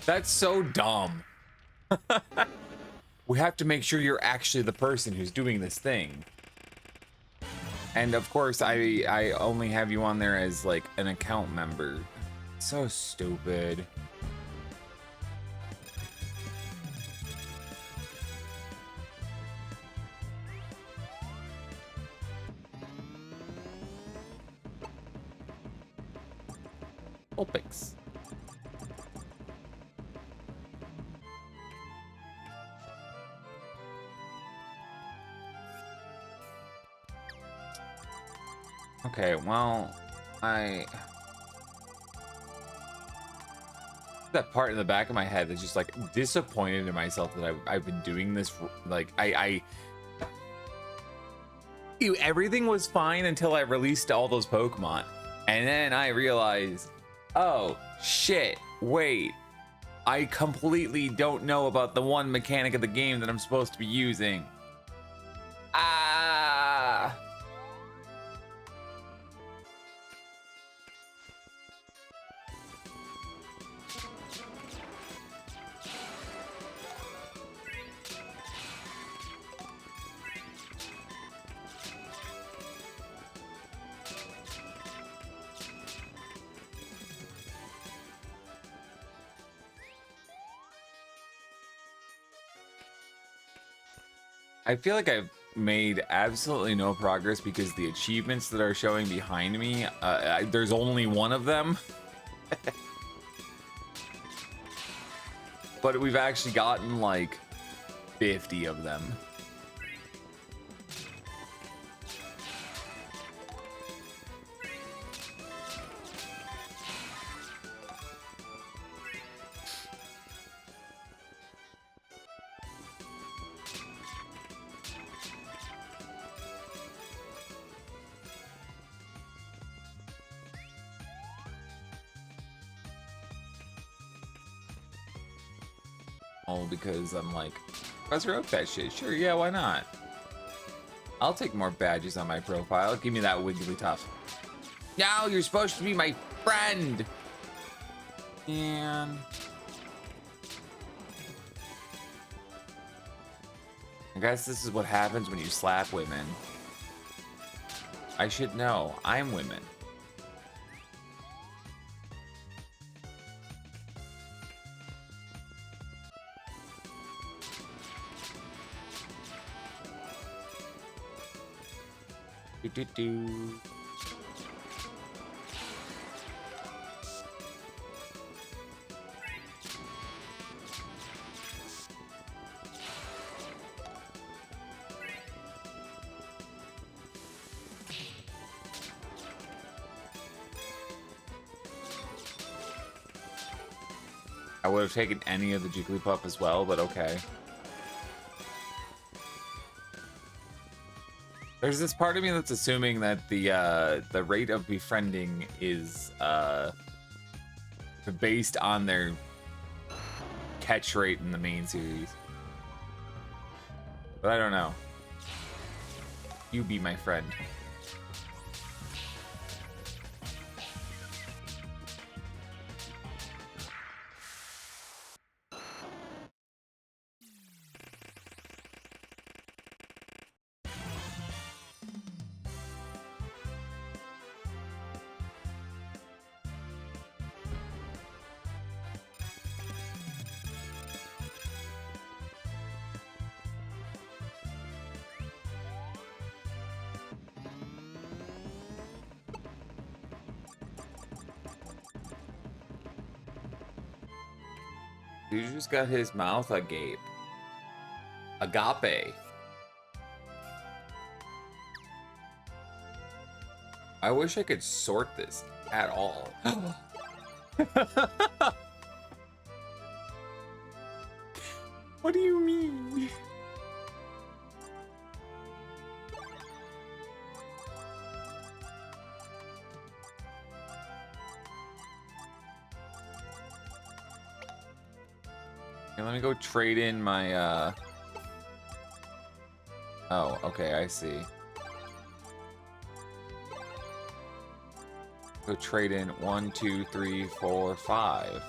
That's so dumb. We have to make sure you're actually the person who's doing this thing. And of course, I only have you on there as like an account member. So stupid. Opix. Okay, well, that part in the back of my head that's just like disappointed in myself that I've been doing this. Like everything was fine until I released all those Pokemon, and then I realized, oh shit, wait, I completely don't know about the one mechanic of the game that I'm supposed to be using. Ah. I feel like I've made absolutely no progress because the achievements that are showing behind me, there's only one of them. But we've actually gotten like 50 of them. All because I'm like, Professor Oak that shit. Sure, yeah, why not? I'll take more badges on my profile. Give me that Wigglytuff. Now you're supposed to be my friend. And I guess this is what happens when you slap women. I should know. I'm women. Do. I would have taken any of the Jigglypuff as well, but okay. There's this part of me that's assuming that the rate of befriending is based on their catch rate in the main series. But I don't know. You be my friend. Dude just got his mouth agape. Agape. I wish I could sort this at all. What do you mean? Okay, let me go trade in my Oh, okay, I see. Go trade in 1, 2, 3, 4, 5.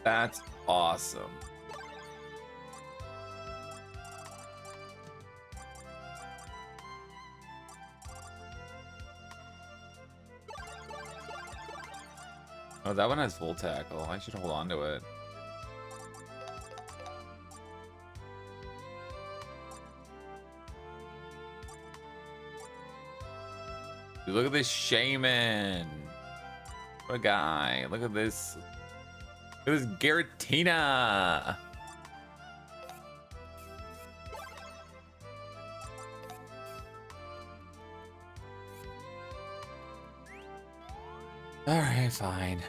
That's awesome. Oh, that one has full tackle. I should hold on to it. Dude, look at this shaman. What a guy. Look at this. Look at this Garatina. Alright, fine.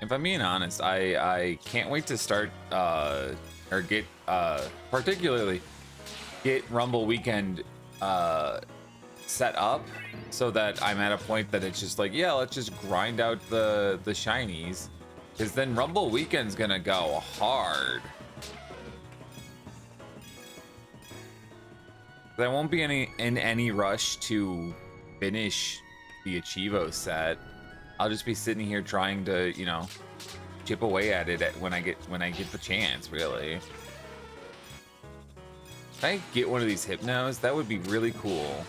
If I'm being honest, I can't wait to start or get particularly get Rumble Weekend set up so that I'm at a point that it's just like, yeah, let's just grind out the shinies, because then Rumble Weekend's gonna go hard. I won't be in any rush to finish the Achivo set. I'll just be sitting here trying to, you know, chip away at it when I get the chance, really. If I get one of these Hypnos, that would be really cool.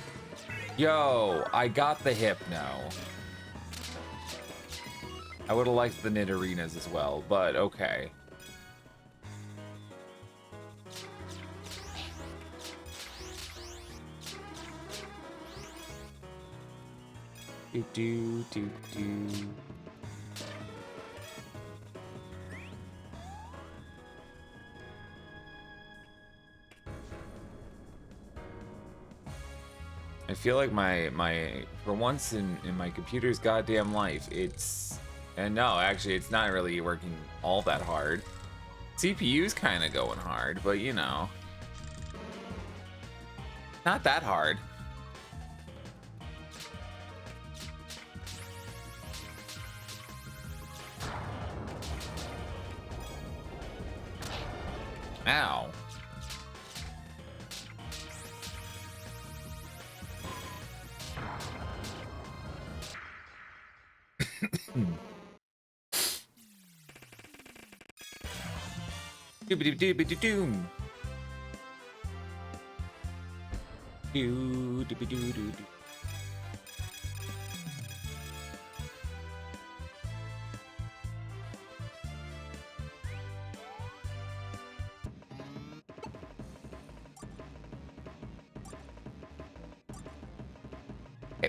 Yo, I got the Hypno. I would have liked the Nidorinas as well, but okay. Do. I feel like my for once in my computer's goddamn life, and no, actually it's not really working all that hard. CPU's kind of going hard, but you know, not that hard. Ow. Doobity-doobity-doom. Doo-doobity-doo-doo-doo.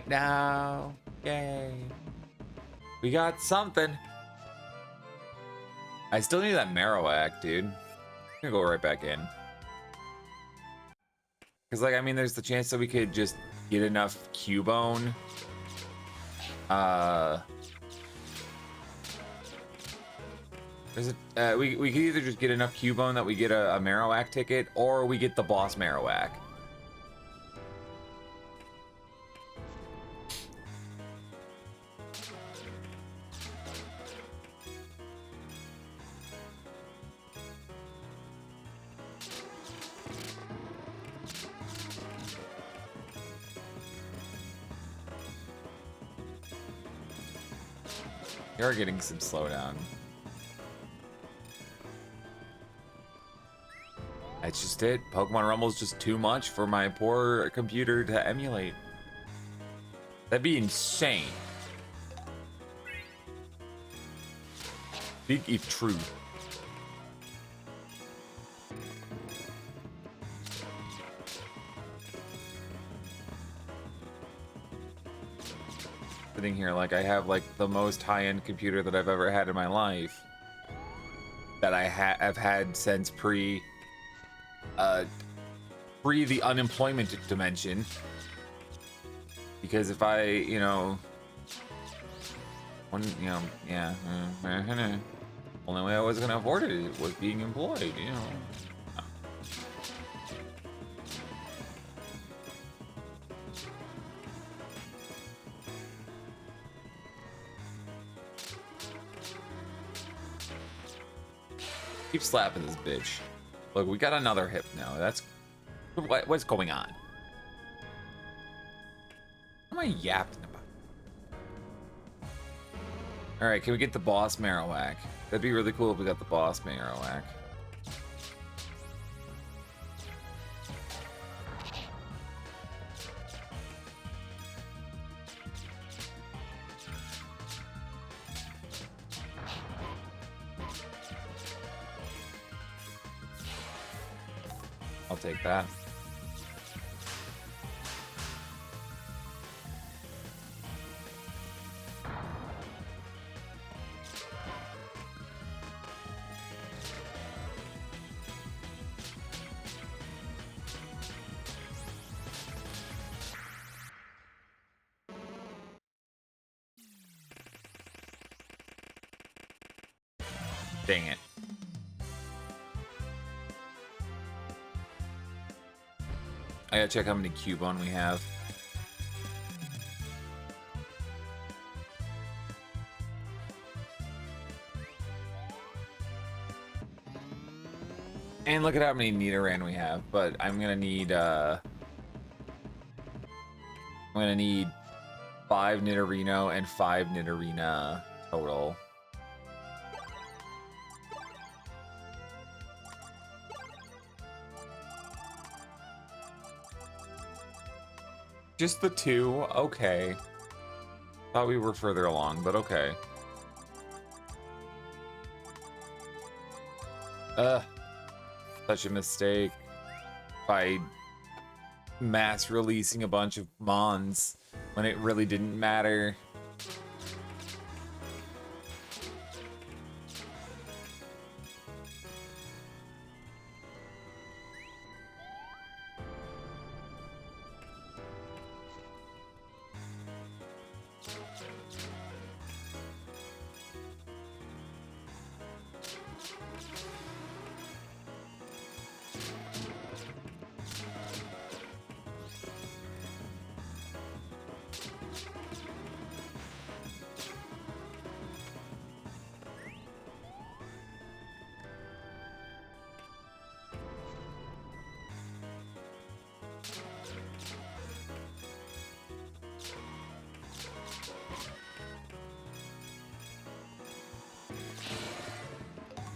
Now, yay. We got something. I still need that Marowak, dude. I'm gonna go right back in. Because, like, I mean, there's the chance that we could just get enough Cubone Uh, is it? We could either just get enough Cubone that we get a Marowak ticket, or we get the boss Marowak. You're getting some slowdown. That's just it. Pokemon Rumble's just too much for my poor computer to emulate. That'd be insane. Speak if true. Sitting here like I have like the most high-end computer that I've ever had in my life. That I've had since pre the unemployment dimension. Because if I, you know, yeah, only way I was gonna afford it was being employed, you know. Keep slapping this bitch. Look, we got another hip now. That's what's going on. What am I yapping about? All right, can we get the boss Marowak? That'd be really cool if we got the boss Marowak. I'll take that. Dang it. I gotta check how many Cubone we have. And look at how many Nidoran we have, but I'm gonna need 5 Nidorino and 5 Nidorina total. Just the 2? Okay. Thought we were further along, but okay. Such a mistake by mass releasing a bunch of Mons when it really didn't matter.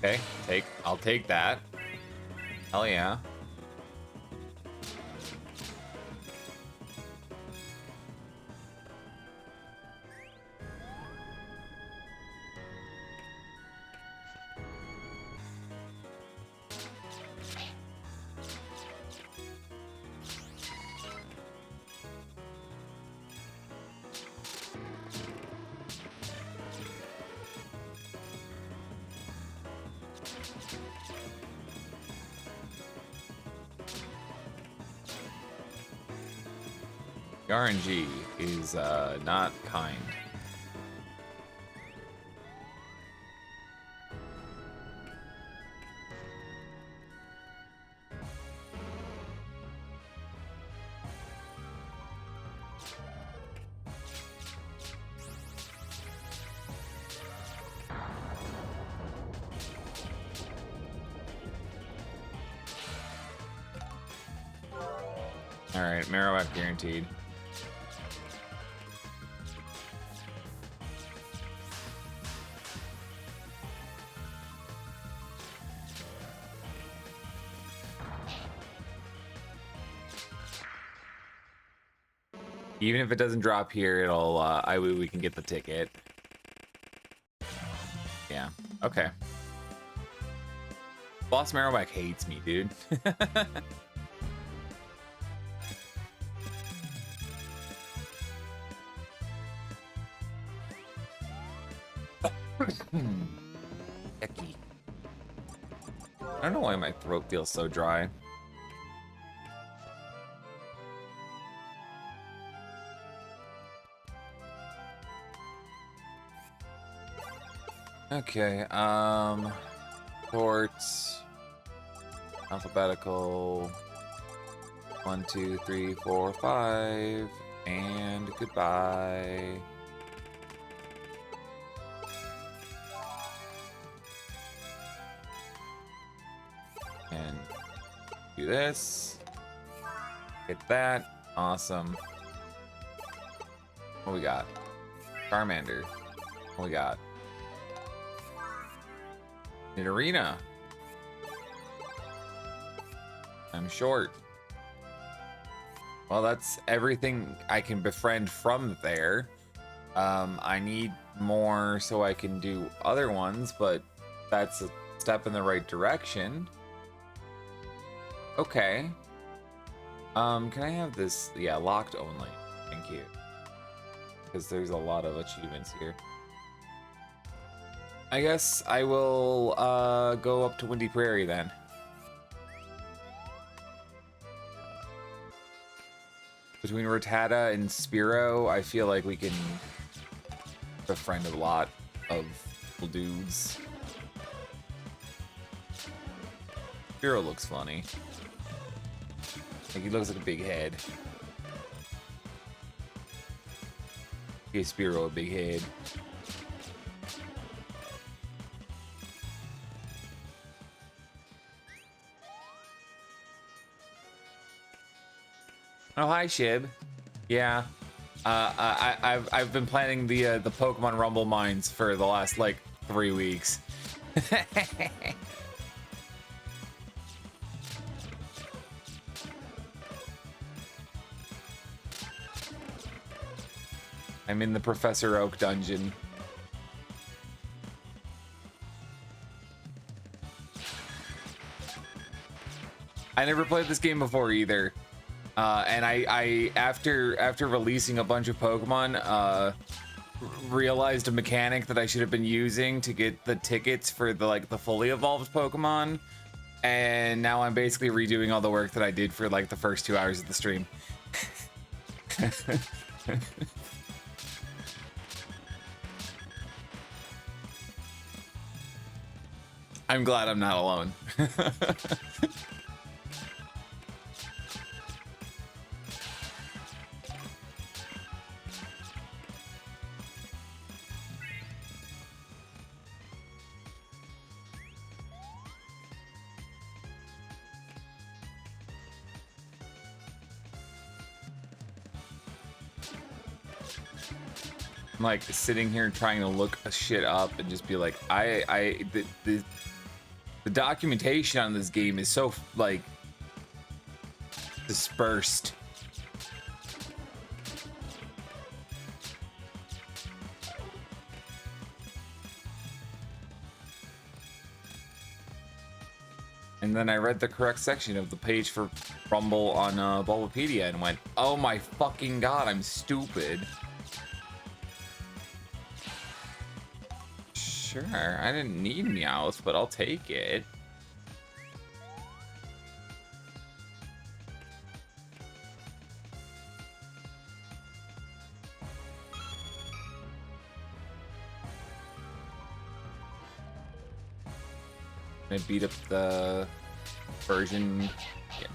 Okay, I'll take that. Hell yeah. The RNG is not kind. All right, Marowak guaranteed. Even if it doesn't drop here, it'll we can get the ticket. Yeah. Okay. Boss Marowak hates me, dude. Yucky. I don't know why my throat feels so dry. Okay, ports, alphabetical, 1, 2, 3, 4, 5, and goodbye. And do this, get that, awesome. What we got? Charmander, what we got? Nidorina. I'm short. Well, that's everything I can befriend from there. I need more so I can do other ones, but that's a step in the right direction. Okay. Can I have this? Yeah, locked only. Thank you. Because there's a lot of achievements here. I guess I will go up to Windy Prairie then. Between Rattata and Spearow, I feel like we can befriend a lot of dudes. Spearow looks funny. Like, he looks like a big head. Give Spearow a big head. Oh, hi, Shib. Yeah. I've been planning the Pokemon Rumble Mines for the last, like, 3 weeks. I'm in the Professor Oak dungeon. I never played this game before either. And I after releasing a bunch of Pokemon, realized a mechanic that I should have been using to get the tickets for the fully evolved Pokemon, and now I'm basically redoing all the work that I did for like the first 2 hours of the stream. I'm glad I'm not alone. I'm like sitting here trying to look a shit up and just be like, the documentation on this game is so like dispersed. And then I read the correct section of the page for Rumble on Bulbapedia and went, oh my fucking god, I'm stupid. Sure, I didn't need Meowth, but I'll take it. I beat up the version. Yeah.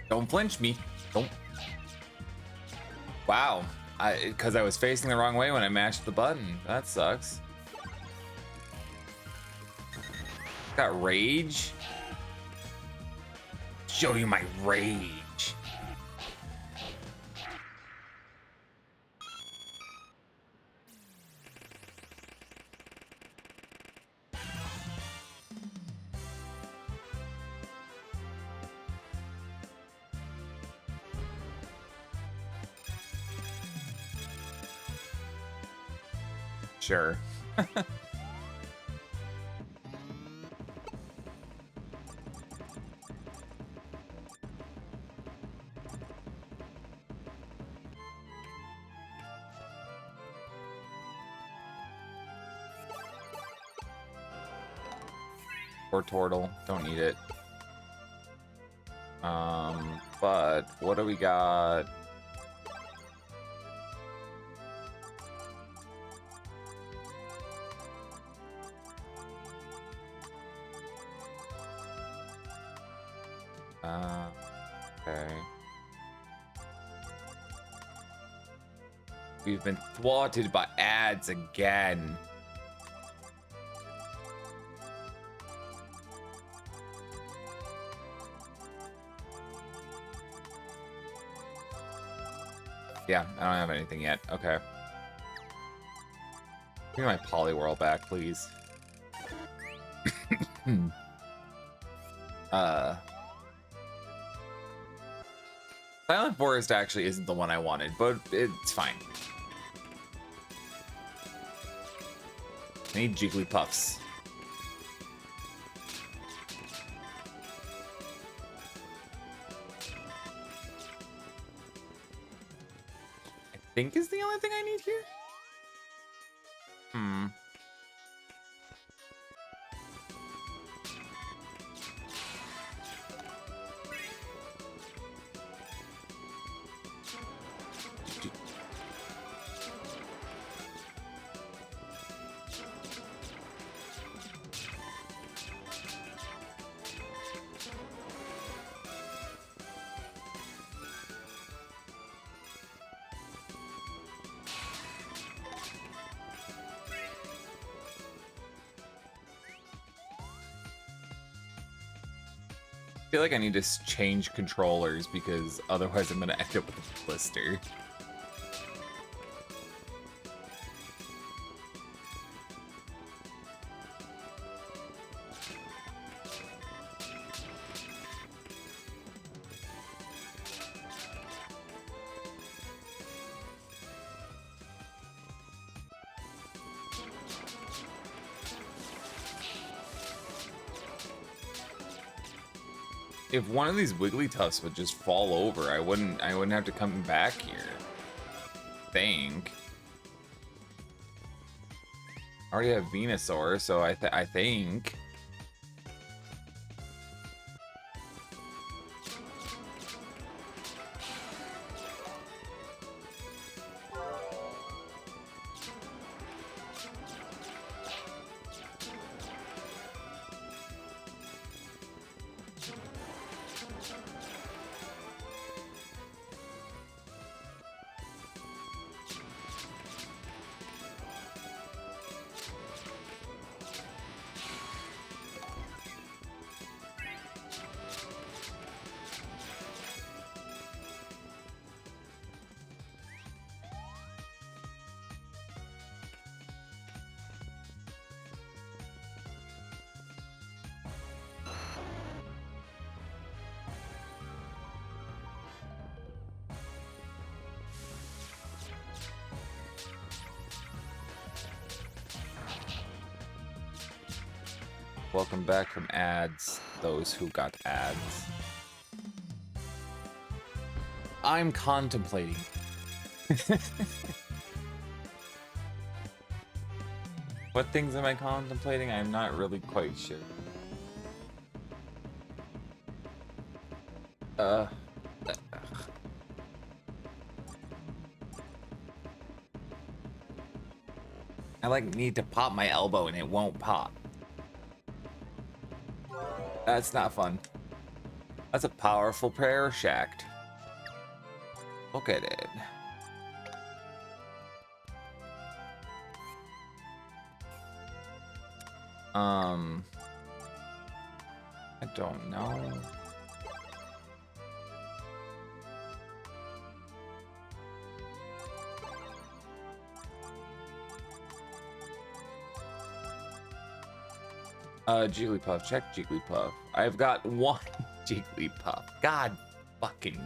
Don't flinch me. Don't. Wow. Because I was facing the wrong way when I mashed the button. That sucks. Got rage. Show you my rage. Sure. Or Tortle. Don't need it. But what do we got? Okay. We've been thwarted by ads again. Yeah, I don't have anything yet. Okay. Give me my Poliwhirl back, please. Silent Forest actually isn't the one I wanted, but it's fine. I need Jigglypuffs. I think is the only thing I need here. I feel like I need to change controllers because otherwise I'm gonna end up with a blister. If one of these Wigglytuffs would just fall over, I wouldn't have to come back here. Think. I already have Venusaur, so I think. Welcome back from ads, those who got ads. I'm contemplating. What things am I contemplating? I'm not really quite sure. I like need to pop my elbow and it won't pop. That's not fun. That's a powerful prayer shacked. Look at it. I don't know. Jigglypuff, check Jigglypuff. I've got one Jigglypuff. God fucking.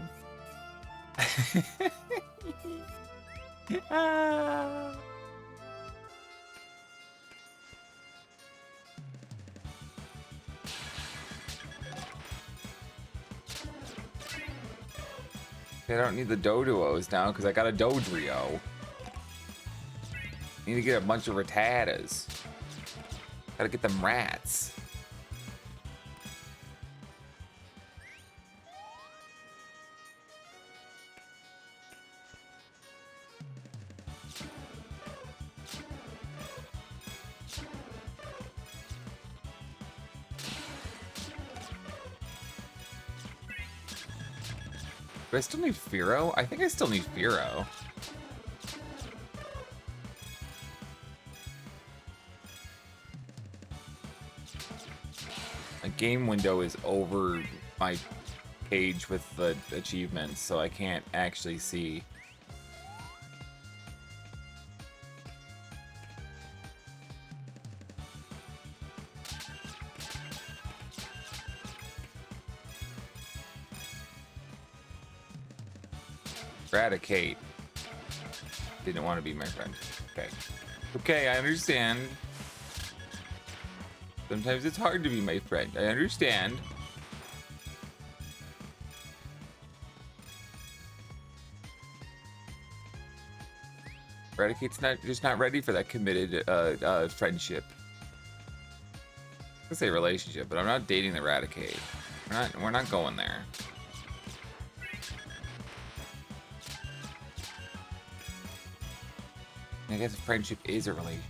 I don't need the Doduos now because I got a Dodrio. Need to get a bunch of Rattatas. Gotta get them rats. Do I still need Fearow? I think I still need Fearow. A game window is over my page with the achievements, so I can't actually see. Eradicate. Didn't want to be my friend. Okay. Okay, I understand. Sometimes it's hard to be my friend. I understand. Eradicate's just not ready for that committed friendship. I say relationship, but I'm not dating the Eradicate. We're not going there. I guess friendship is a relationship,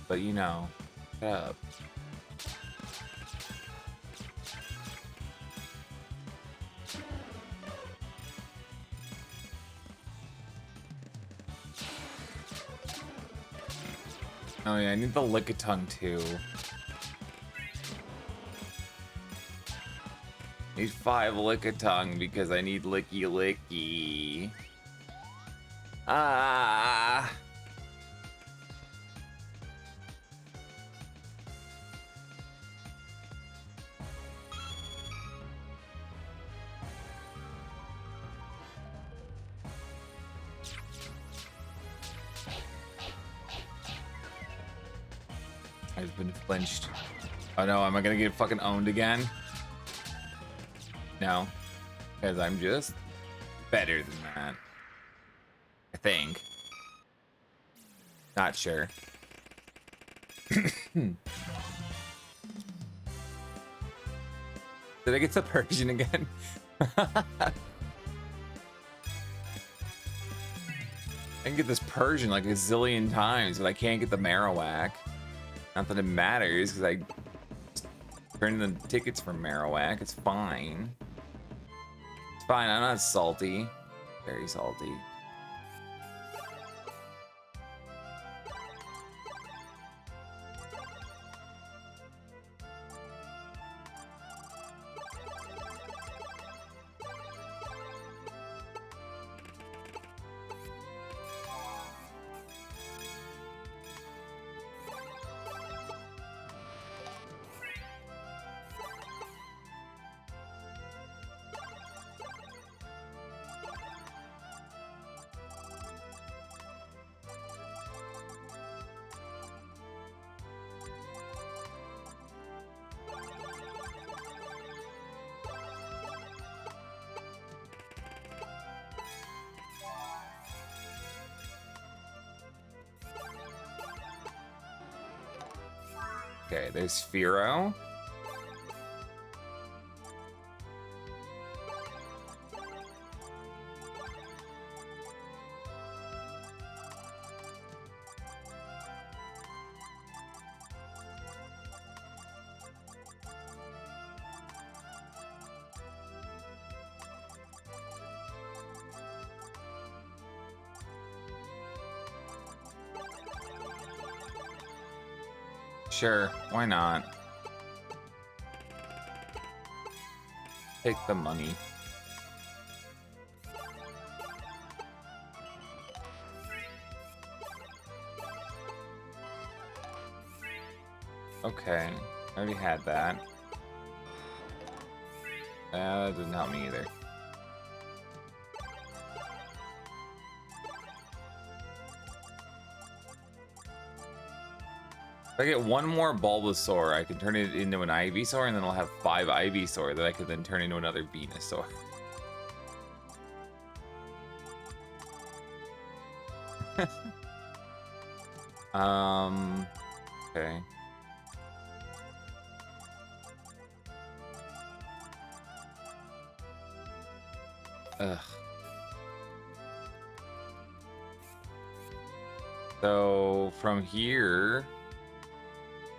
but you know, shut up. Oh yeah, I need the Lickitung too. Need 5 Lickitung because I need Licky Licky. Ah. I've been flinched. Oh no, am I gonna get fucking owned again? No, because I'm just better than that. I think. Not sure. Did I get the Persian again? I can get this Persian like a zillion times, but I can't get the Marowak. Not that it matters, because I turned in the tickets for Marowak. It's fine. It's fine, I'm not salty. Very salty. Okay, there's Fearow. Sure, why not? Take the money. Okay, I already had that. That didn't help me either. If I get one more Bulbasaur, I can turn it into an Ivysaur, and then I'll have 5 Ivysaur that I could then turn into another Venusaur. Okay. Ugh. So from here,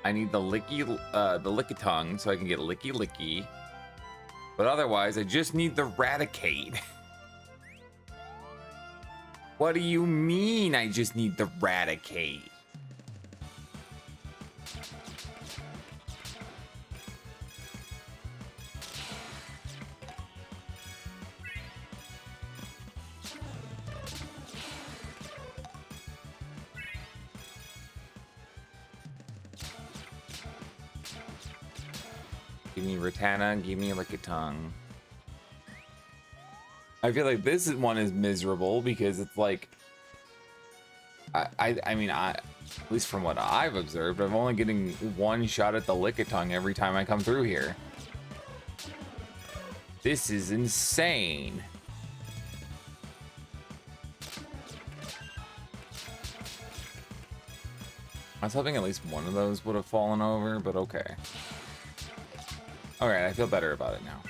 I need the lickitung so I can get licky. But otherwise, I just need the Raticate. What do you mean I just need the Raticate? Give me Rattata, give me Lickitung. I feel like this one is miserable because it's like I mean at least from what I've observed, I'm only getting one shot at the Lickitung every time I come through here. This is insane. I was hoping at least one of those would have fallen over, but okay. Alright, I feel better about it now.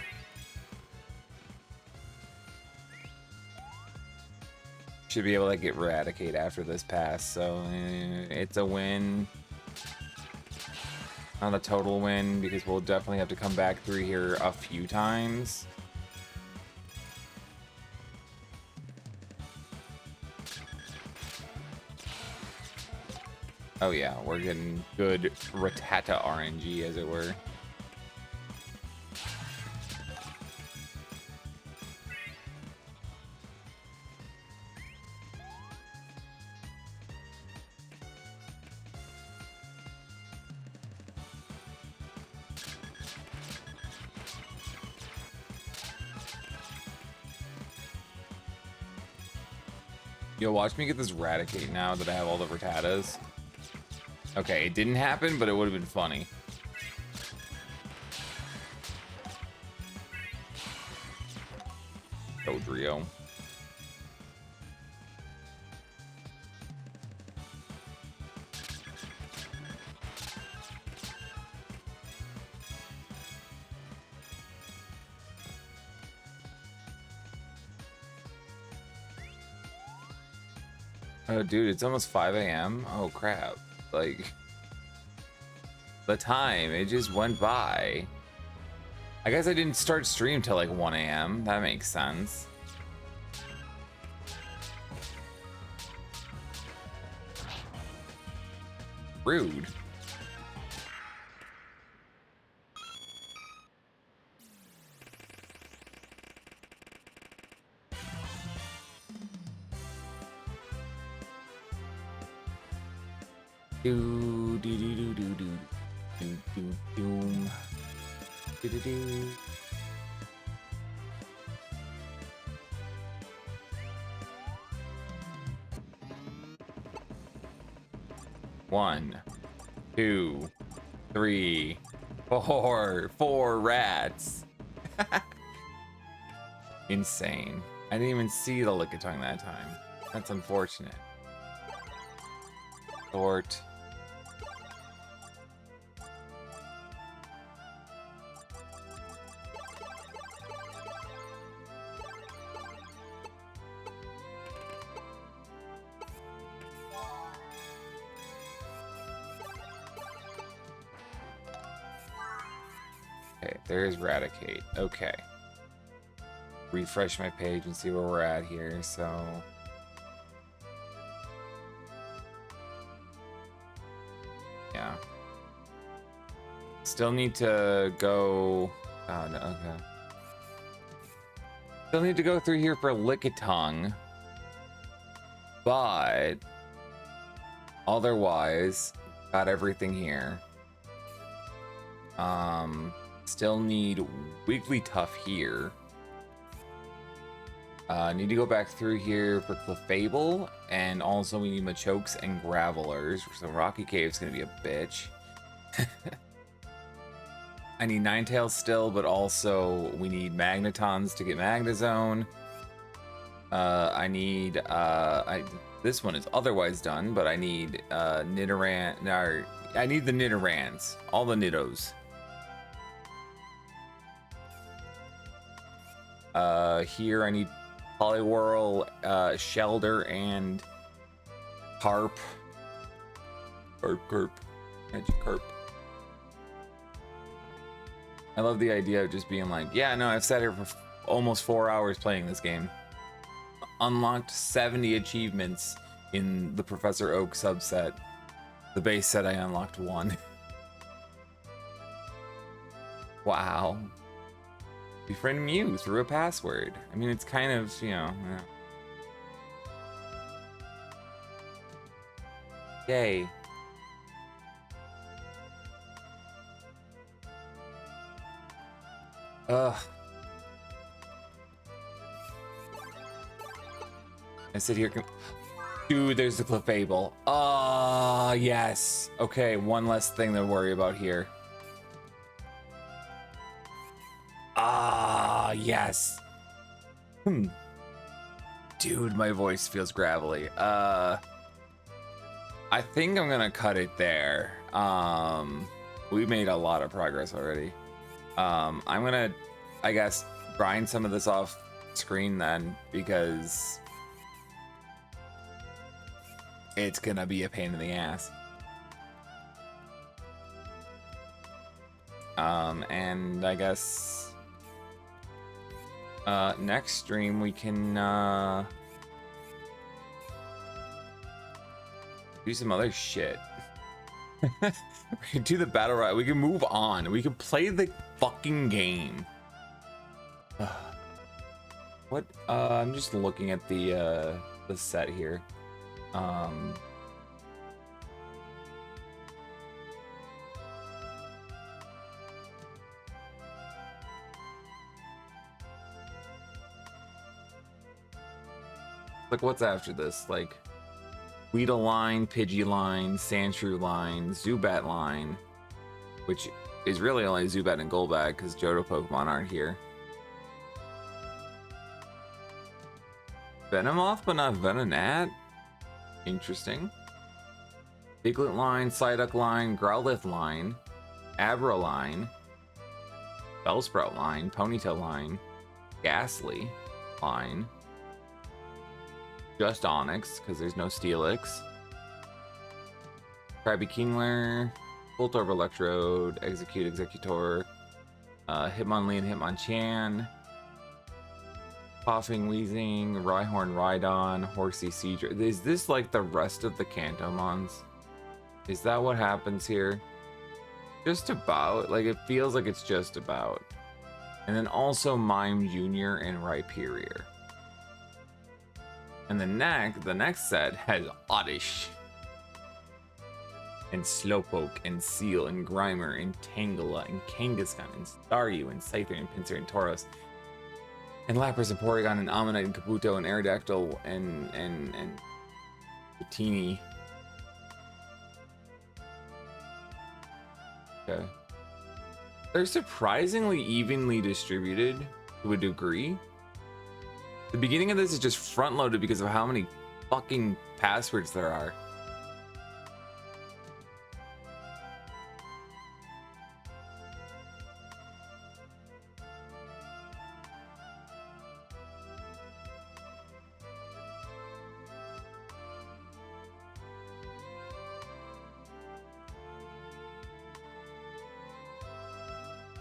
Should be able to get Eradicate after this pass, so it's a win. Not a total win, because we'll definitely have to come back through here a few times. Oh yeah, we're getting good Rattata RNG, as it were. Yo, watch me get this Raticate now that I have all the Rattatas. Okay, it didn't happen, but it would have been funny. Dodrio. Oh, dude, it's almost 5 a.m. Oh, crap. Like, the time, it just went by. I guess I didn't start stream till like 1 a.m. That makes sense. Rude. Do do do do do do do do doom. Do do do. One, two, three, four rats. Insane. I didn't even see the Lickitung that time. That's unfortunate. Short. Okay, there's Raticate. Okay. Refresh my page and see where we're at here, so... yeah. Still need to go... oh, no, okay. Still need to go through here for Lickitung. But... otherwise, got everything here. Still need Wigglytuff here. Need to go back through here for Clefable, and also we need Machokes and Gravelers, so Rocky Cave's gonna be a bitch. I need Ninetales still, but also we need Magnetons to get Magnezone. I need this one is otherwise done, but I need Nidoran. No, I need the Nidorans, all the Nidos. Here I need Poliwhirl, Shelder, and Carp. Magikarp. I love the idea of just being like, yeah, no, I've sat here for almost 4 hours playing this game. Unlocked 70 achievements in the Professor Oak subset. The base set I unlocked 1. Wow. Befriend Mew through a password. I mean, it's kind of, you know. Yay. Ugh. I sit here. Dude, there's the Clefable. Ah, yes. Okay, one less thing to worry about here. Ah, yes. Dude, my voice feels gravelly. I think I'm gonna cut it there. We made a lot of progress already. I'm gonna, I guess, grind some of this off screen then, because it's gonna be a pain in the ass. And I guess next stream we can do some other shit. We can do the battle royale. We can move on. We can play the fucking game. What? I'm just looking at the set here. Like, what's after this? Like, Weedle line, Pidgey line, Sandshrew line, Zubat line, which is really only Zubat and Golbat because Johto Pokemon aren't here. Venomoth, but not Venonat? Interesting. Piglet line, Psyduck line, Growlithe line, Abra line, Bellsprout line, Ponytail line, Ghastly line, just Onix, because there's no Steelix. Krabby Kingler, Voltorb Electrode, Executor, Hitmonlee and Hitmonchan, Coughing, Wheezing, Rhyhorn, Rhydon, Horsey, Seadra. Is this like the rest of the Kantomons? Is that what happens here? Just about. Like, it feels like it's just about. And then also Mime Jr. and Rhyperior. And the next set has Oddish, and Slowpoke, and Seal, and Grimer, and Tangela, and Kangaskhan, and Staryu, and Scyther, and Pinsir, and Tauros, and Lapras, and Porygon, and Ammonite, and Kabuto, and Aerodactyl, and Patini. Okay. They're surprisingly evenly distributed to a degree. The beginning of this is just front-loaded because of how many fucking passwords there are.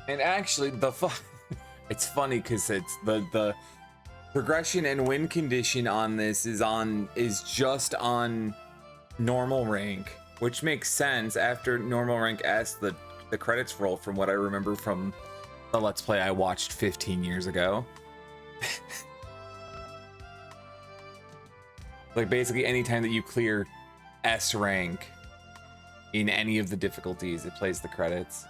And actually, it's funny because it's the progression and win condition on this is just on normal rank, which makes sense after normal rank S the credits roll, from what I remember from the Let's Play I watched 15 years ago. Like, basically anytime that you clear S rank in any of the difficulties, it plays the credits.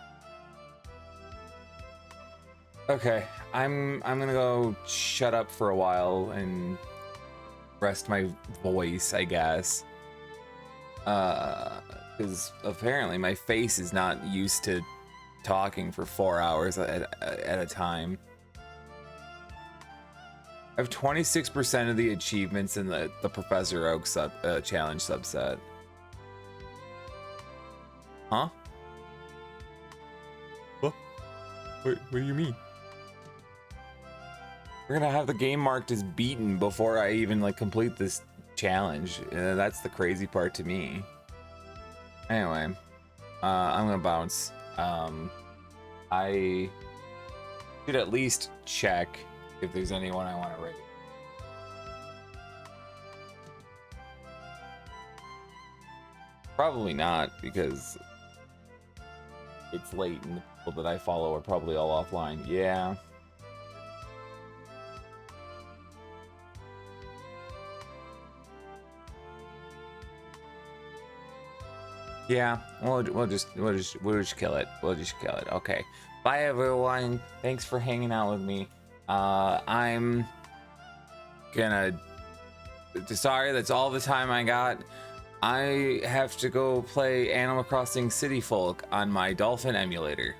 Okay, I'm gonna go shut up for a while and rest my voice, I guess. Because apparently my face is not used to talking for 4 hours at a time. I have 26% of the achievements in the Professor Oak challenge subset. Huh? What? What do you mean? We're gonna have the game marked as beaten before I even like complete this challenge. That's the crazy part to me. Anyway, I'm gonna bounce. I should at least check if there's anyone I want to raid. Probably not, because it's late and the people that I follow are probably all offline. Yeah. Yeah, we'll just kill it. We'll just kill it. Okay. Bye everyone. Thanks for hanging out with me. I'm gonna sorry, that's all the time I got. I have to go play Animal Crossing City Folk on my Dolphin emulator.